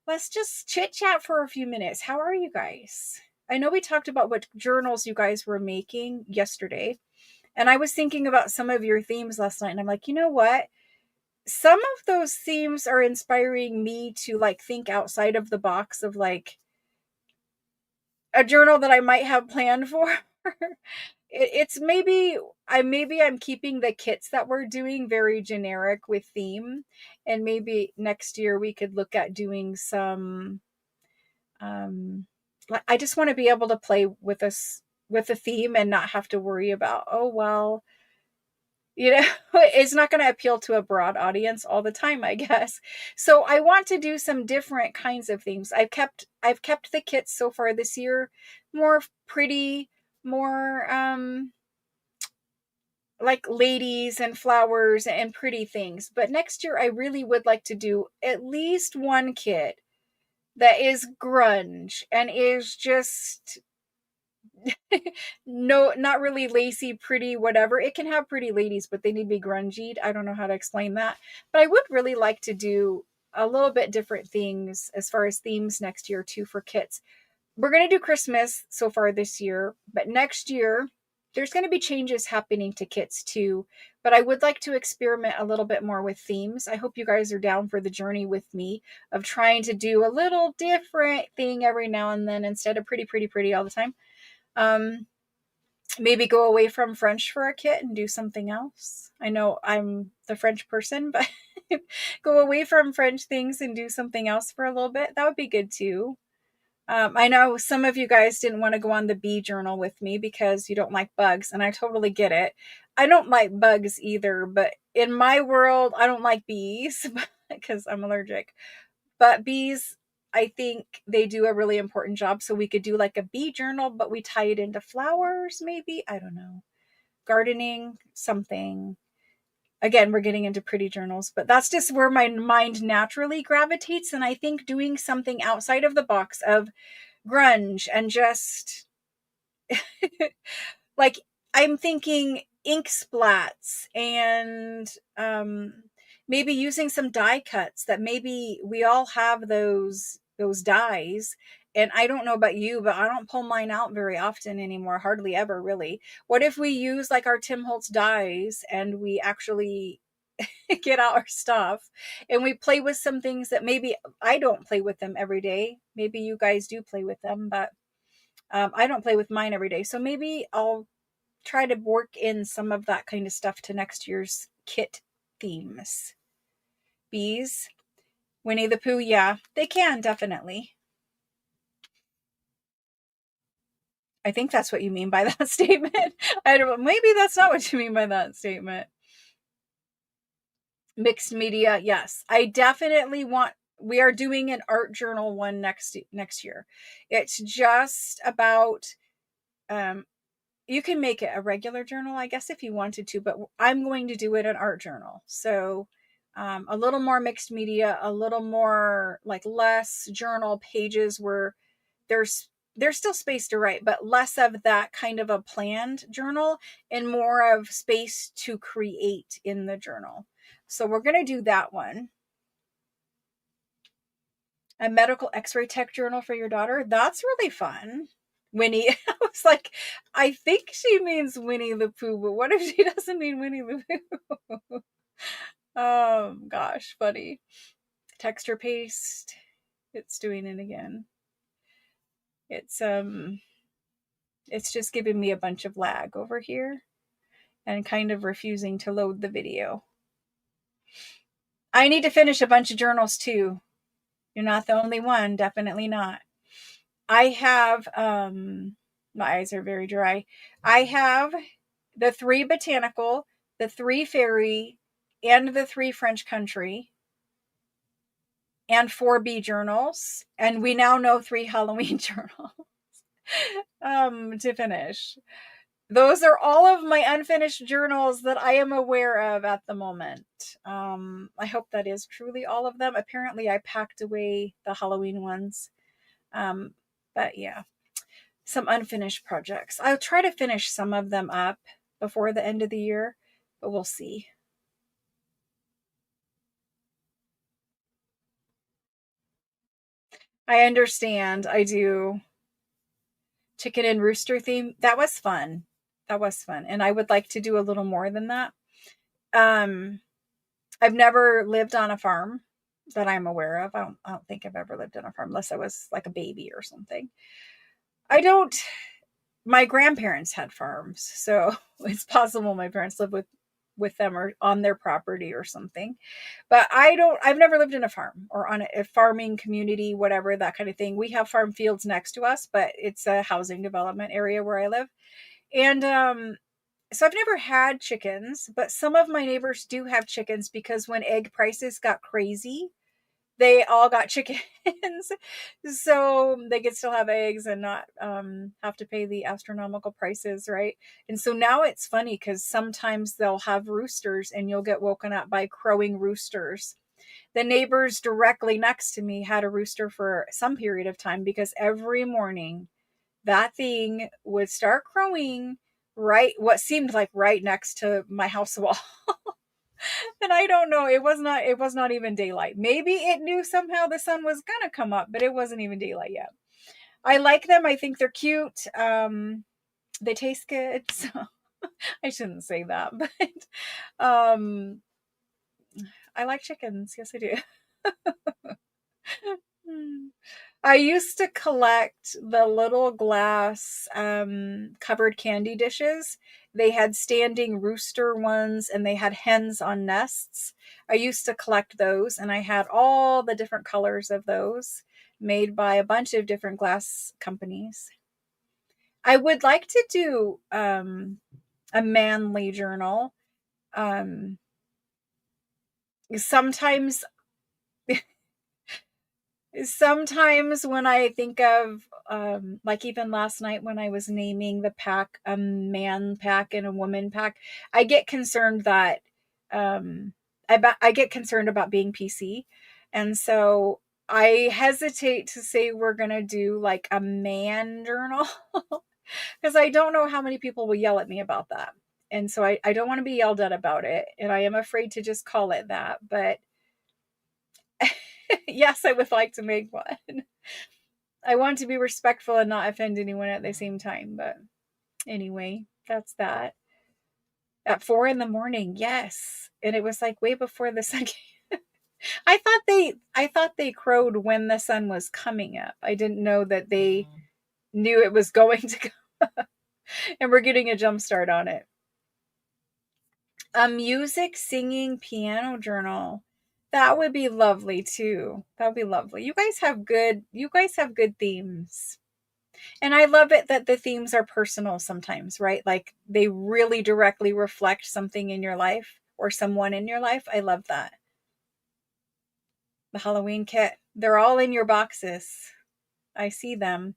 let's just chit chat for a few minutes. How are you guys? I know we talked about what journals you guys were making yesterday. And I was thinking about some of your themes last night, and I'm like, you know what? Some of those themes are inspiring me to like think outside of the box of like a journal that I might have planned for. It's maybe I'm keeping the kits that we're doing very generic with theme, and maybe next year we could look at doing some I just want to be able to play with us with a theme and not have to worry about, oh well, it's not going to appeal to a broad audience all the time, I guess. So I want to do some different kinds of things. I've kept the kits so far this year more pretty, more like ladies and flowers and pretty things. But next year I really would like to do at least one kit that is grunge and is just no, not really lacy, pretty, whatever. It can have pretty ladies, but they need to be grungy. I don't know how to explain that. But I would really like to do a little bit different things as far as themes next year too for kits. We're going to do Christmas so far this year, but next year there's going to be changes happening to kits too. But I would like to experiment a little bit more with themes. I hope you guys are down for the journey with me of trying to do a little different thing every now and then instead of pretty, pretty, pretty all the time. Um, Maybe go away from French for a kit and do something else. I know I'm the French person, but go away from French things and do something else for a little bit. That would be good too. I know some of you guys didn't want to go on the bee journal with me because you don't like bugs, and I totally get it. I don't like bugs either, but in my world, I don't like bees because I'm allergic. But bees, I think they do a really important job. So we could do like a bee journal, but we tie it into flowers, maybe. I don't know. Gardening, something. Again, we're getting into pretty journals, but that's just where my mind naturally gravitates. And I think doing something outside of the box of grunge and just like, I'm thinking ink splats and maybe using some die cuts that maybe we all have those dies. And I don't know about you, but I don't pull mine out very often anymore, hardly ever really. What if we use like our Tim Holtz dies and we actually get out our stuff and we play with some things that maybe I don't play with them every day. Maybe you guys do play with them, but I don't play with mine every day. So maybe I'll try to work in some of that kind of stuff to next year's kit themes. Bees. Winnie the Pooh, yeah, they can definitely. I think that's what you mean by that statement. I don't. Maybe that's not what you mean by that statement. Mixed media, yes. I definitely want. We are doing an art journal one next year. It's just about. Um, you can make it a regular journal, I guess, if you wanted to, but I'm going to do it an art journal. So a little more mixed media, a little more like less journal pages where there's still space to write, but less of that kind of a planned journal and more of space to create in the journal. So we're going to do that one. A medical x-ray tech journal for your daughter. That's really fun. Winnie, I was like, I think she means Winnie the Pooh, but what if she doesn't mean Winnie the Pooh? Gosh, funny. Texture paste. It's doing it again. It's just giving me a bunch of lag over here and kind of refusing to load the video. I need to finish a bunch of journals too. You're not the only one, definitely not. I have my eyes are very dry. I have the 3 botanical, the 3 fairy, and the 3 French country, and 4 bee journals, and we now know 3 Halloween journals to finish. Those are all of my unfinished journals that I am aware of at the moment. I hope that is truly all of them. Apparently, I packed away the Halloween ones. But yeah, some unfinished projects. I'll try to finish some of them up before the end of the year, but we'll see. I understand. I do. Chicken and rooster theme. That was fun. That was fun. And I would like to do a little more than that. Um, I've never lived on a farm that I'm aware of. I don't think I've ever lived on a farm unless I was like a baby or something. I don't My grandparents had farms, so it's possible my parents lived with them or on their property or something. But I've never lived in a farm or on a farming community, whatever, that kind of thing. We have farm fields next to us, but it's a housing development area where I live. And so I've never had chickens, but some of my neighbors do have chickens because when egg prices got crazy, they all got chickens. So they could still have eggs and not have to pay the astronomical prices, right? And so now it's funny because sometimes they'll have roosters and you'll get woken up by crowing roosters. The neighbors directly next to me had a rooster for some period of time because every morning that thing would start crowing right what seemed like right next to my house wall. And I don't know, it was not even daylight. Maybe it knew somehow the sun was gonna come up, but it wasn't even daylight yet. I like them. I think they're cute. They taste good. So I shouldn't say that, but I like chickens. Yes, I do. I used to collect the little glass covered candy dishes. They had standing rooster ones and they had hens on nests. I used to collect those and I had all the different colors of those made by a bunch of different glass companies. I would like to do a manly journal. Um, sometimes Sometimes when I think of, like even last night when I was naming the pack a man pack and a woman pack, I get concerned that um, I get concerned about being PC, and so I hesitate to say we're gonna do like a man journal because I don't know how many people will yell at me about that, and so I don't want to be yelled at about it, and I am afraid to just call it that, but yes, I would like to make one. I want to be respectful and not offend anyone at the same time. But anyway, that's that. At 4 in the morning, yes. And it was like way before the sun came. I thought they crowed when the sun was coming up. I didn't know that they knew it was going to go. And we're getting a jump start on it. A music singing piano journal. That would be lovely too. That would be lovely. You guys have good themes. And I love it that the themes are personal sometimes, right? Like they really directly reflect something in your life or someone in your life. I love that. The Halloween kit, they're all in your boxes. I see them.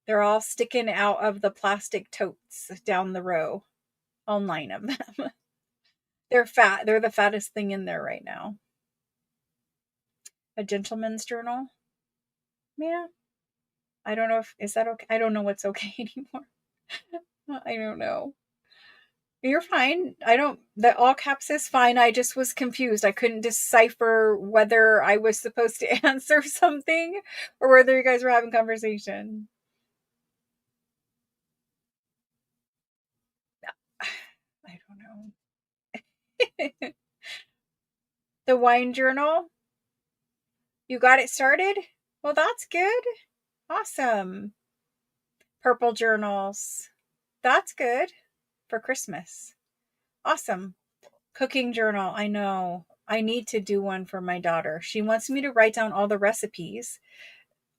They're all sticking out of the plastic totes down the row. All 9 of them. They're fat. They're the fattest thing in there right now. A gentleman's journal. Yeah. I don't know if is that okay. I don't know what's okay anymore. I don't know. You're fine. I don't the all caps is fine. I just was confused. I couldn't decipher whether I was supposed to answer something or whether you guys were having conversation. I don't know. The wine journal. You got it started? Well, that's good. Awesome. Purple journals. That's good for Christmas. Awesome. Cooking journal. I know. I need to do one for my daughter. She wants me to write down all the recipes,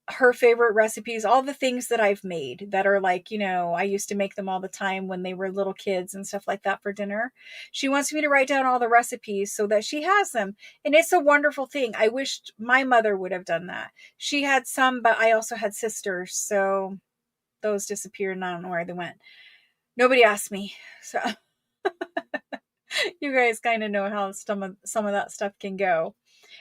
her favorite recipes, all the things that I've made that are like, I used to make them all the time when they were little kids and stuff like that for dinner. She wants me to write down all the recipes so that she has them. And it's a wonderful thing. I wished my mother would have done that. She had some, but I also had sisters. So those disappeared and I don't know where they went. Nobody asked me. So you guys kind of know how some of that stuff can go.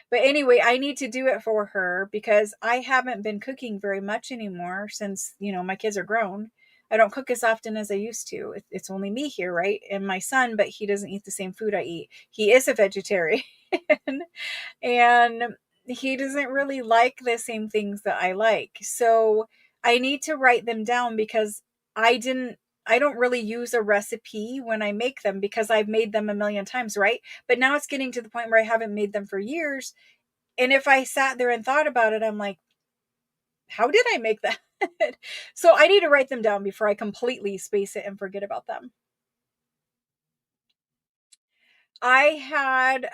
But anyway, I need to do it for her because I haven't been cooking very much anymore since, my kids are grown. I don't cook as often as I used to. It's only me here, right? And my son, but he doesn't eat the same food I eat. He is a vegetarian and he doesn't really like the same things that I like. So I need to write them down because I didn't I don't really use a recipe when I make them because I've made them a million times, right? But now it's getting to the point where I haven't made them for years. And if I sat there and thought about it, I'm like, how did I make that? So I need to write them down before I completely space it and forget about them. I had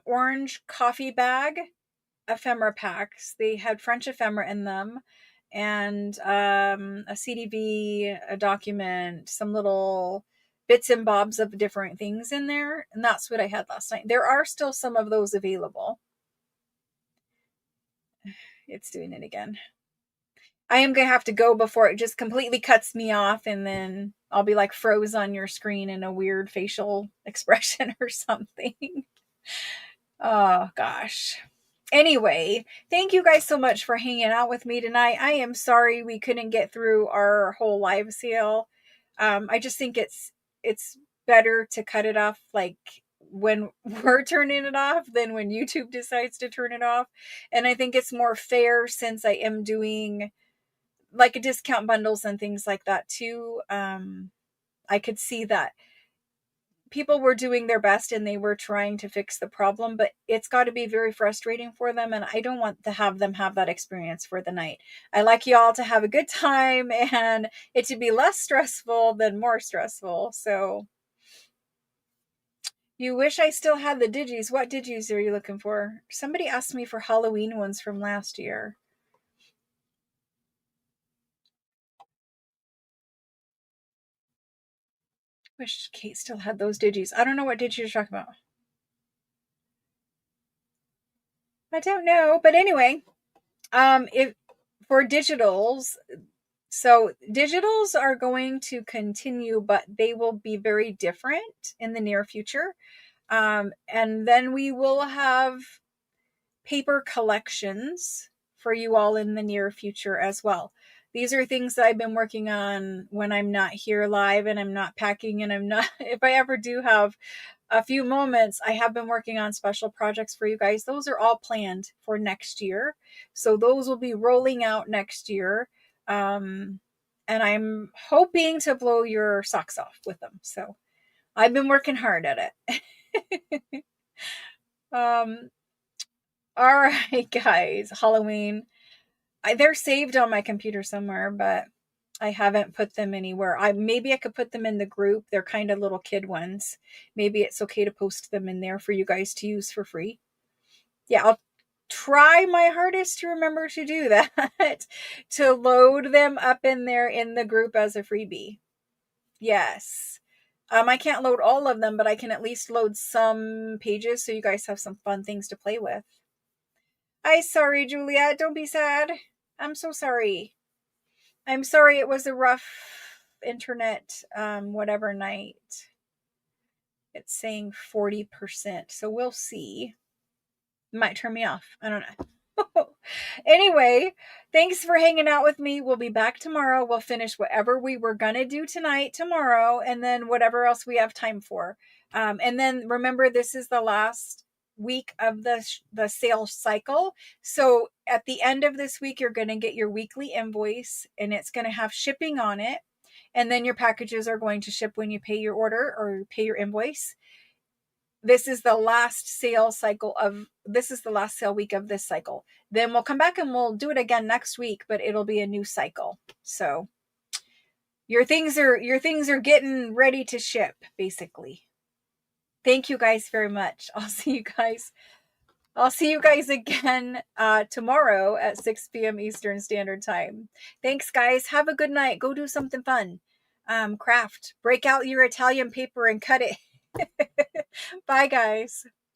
orange coffee bag ephemera packs. They had French ephemera in them and a CDV, a document, some little bits and bobs of different things in there. And that's what I had last night. There are still some of those available. It's doing it again. I am going to have to go before it just completely cuts me off and then I'll be like froze on your screen in a weird facial expression or something. Oh gosh. Anyway, thank you guys so much for hanging out with me tonight. I am sorry we couldn't get through our whole live sale. I just think it's better to cut it off like when we're turning it off than when YouTube decides to turn it off. And I think it's more fair since I am doing like a discount bundles and things like that too. I could see that people were doing their best and they were trying to fix the problem, but it's got to be very frustrating for them. And I don't want to have them have that experience for the night. I like y'all to have a good time and it to be less stressful than more stressful. So you wish I still had the digis. What digis are you looking for? Somebody asked me for Halloween ones from last year. Wish Kate still had those digis. I don't know what digis you're talking about. I don't know, but anyway, if for digitals, so digitals are going to continue, but they will be very different in the near future. And then we will have paper collections for you all in the near future as well. These are things that I've been working on when I'm not here live and I'm not packing and I'm not, if I ever do have a few moments, I have been working on special projects for you guys. Those are all planned for next year. So those will be rolling out next year. And I'm hoping to blow your socks off with them. So I've been working hard at it. um, all right, guys. Halloween. They're saved on my computer somewhere, but I haven't put them anywhere. Maybe I could put them in the group. They're kind of little kid ones. Maybe it's okay to post them in there for you guys to use for free. Yeah, I'll try my hardest to remember to do that. To load them up in there in the group as a freebie. Yes. I can't load all of them, but I can at least load some pages so you guys have some fun things to play with. I'm sorry, Juliet. Don't be sad. I'm so sorry. I'm sorry it was a rough internet whatever night. It's saying 40%. So we'll see. Might turn me off. I don't know. Anyway, thanks for hanging out with me. We'll be back tomorrow. We'll finish whatever we were going to do tonight, tomorrow, and then whatever else we have time for. And then remember, this is the last week of the sales cycle. So at the end of this week, you're going to get your weekly invoice, and it's going to have shipping on it. And then your packages are going to ship when you pay your order or pay your invoice. This is the last sale week of this cycle. Then we'll come back and we'll do it again next week, but it'll be a new cycle. So your things are getting ready to ship, basically. Thank you guys very much. I'll see you guys again tomorrow at 6 p.m. Eastern Standard Time. Thanks, guys. Have a good night. Go do something fun. Craft. Break out your Italian paper and cut it. Bye, guys.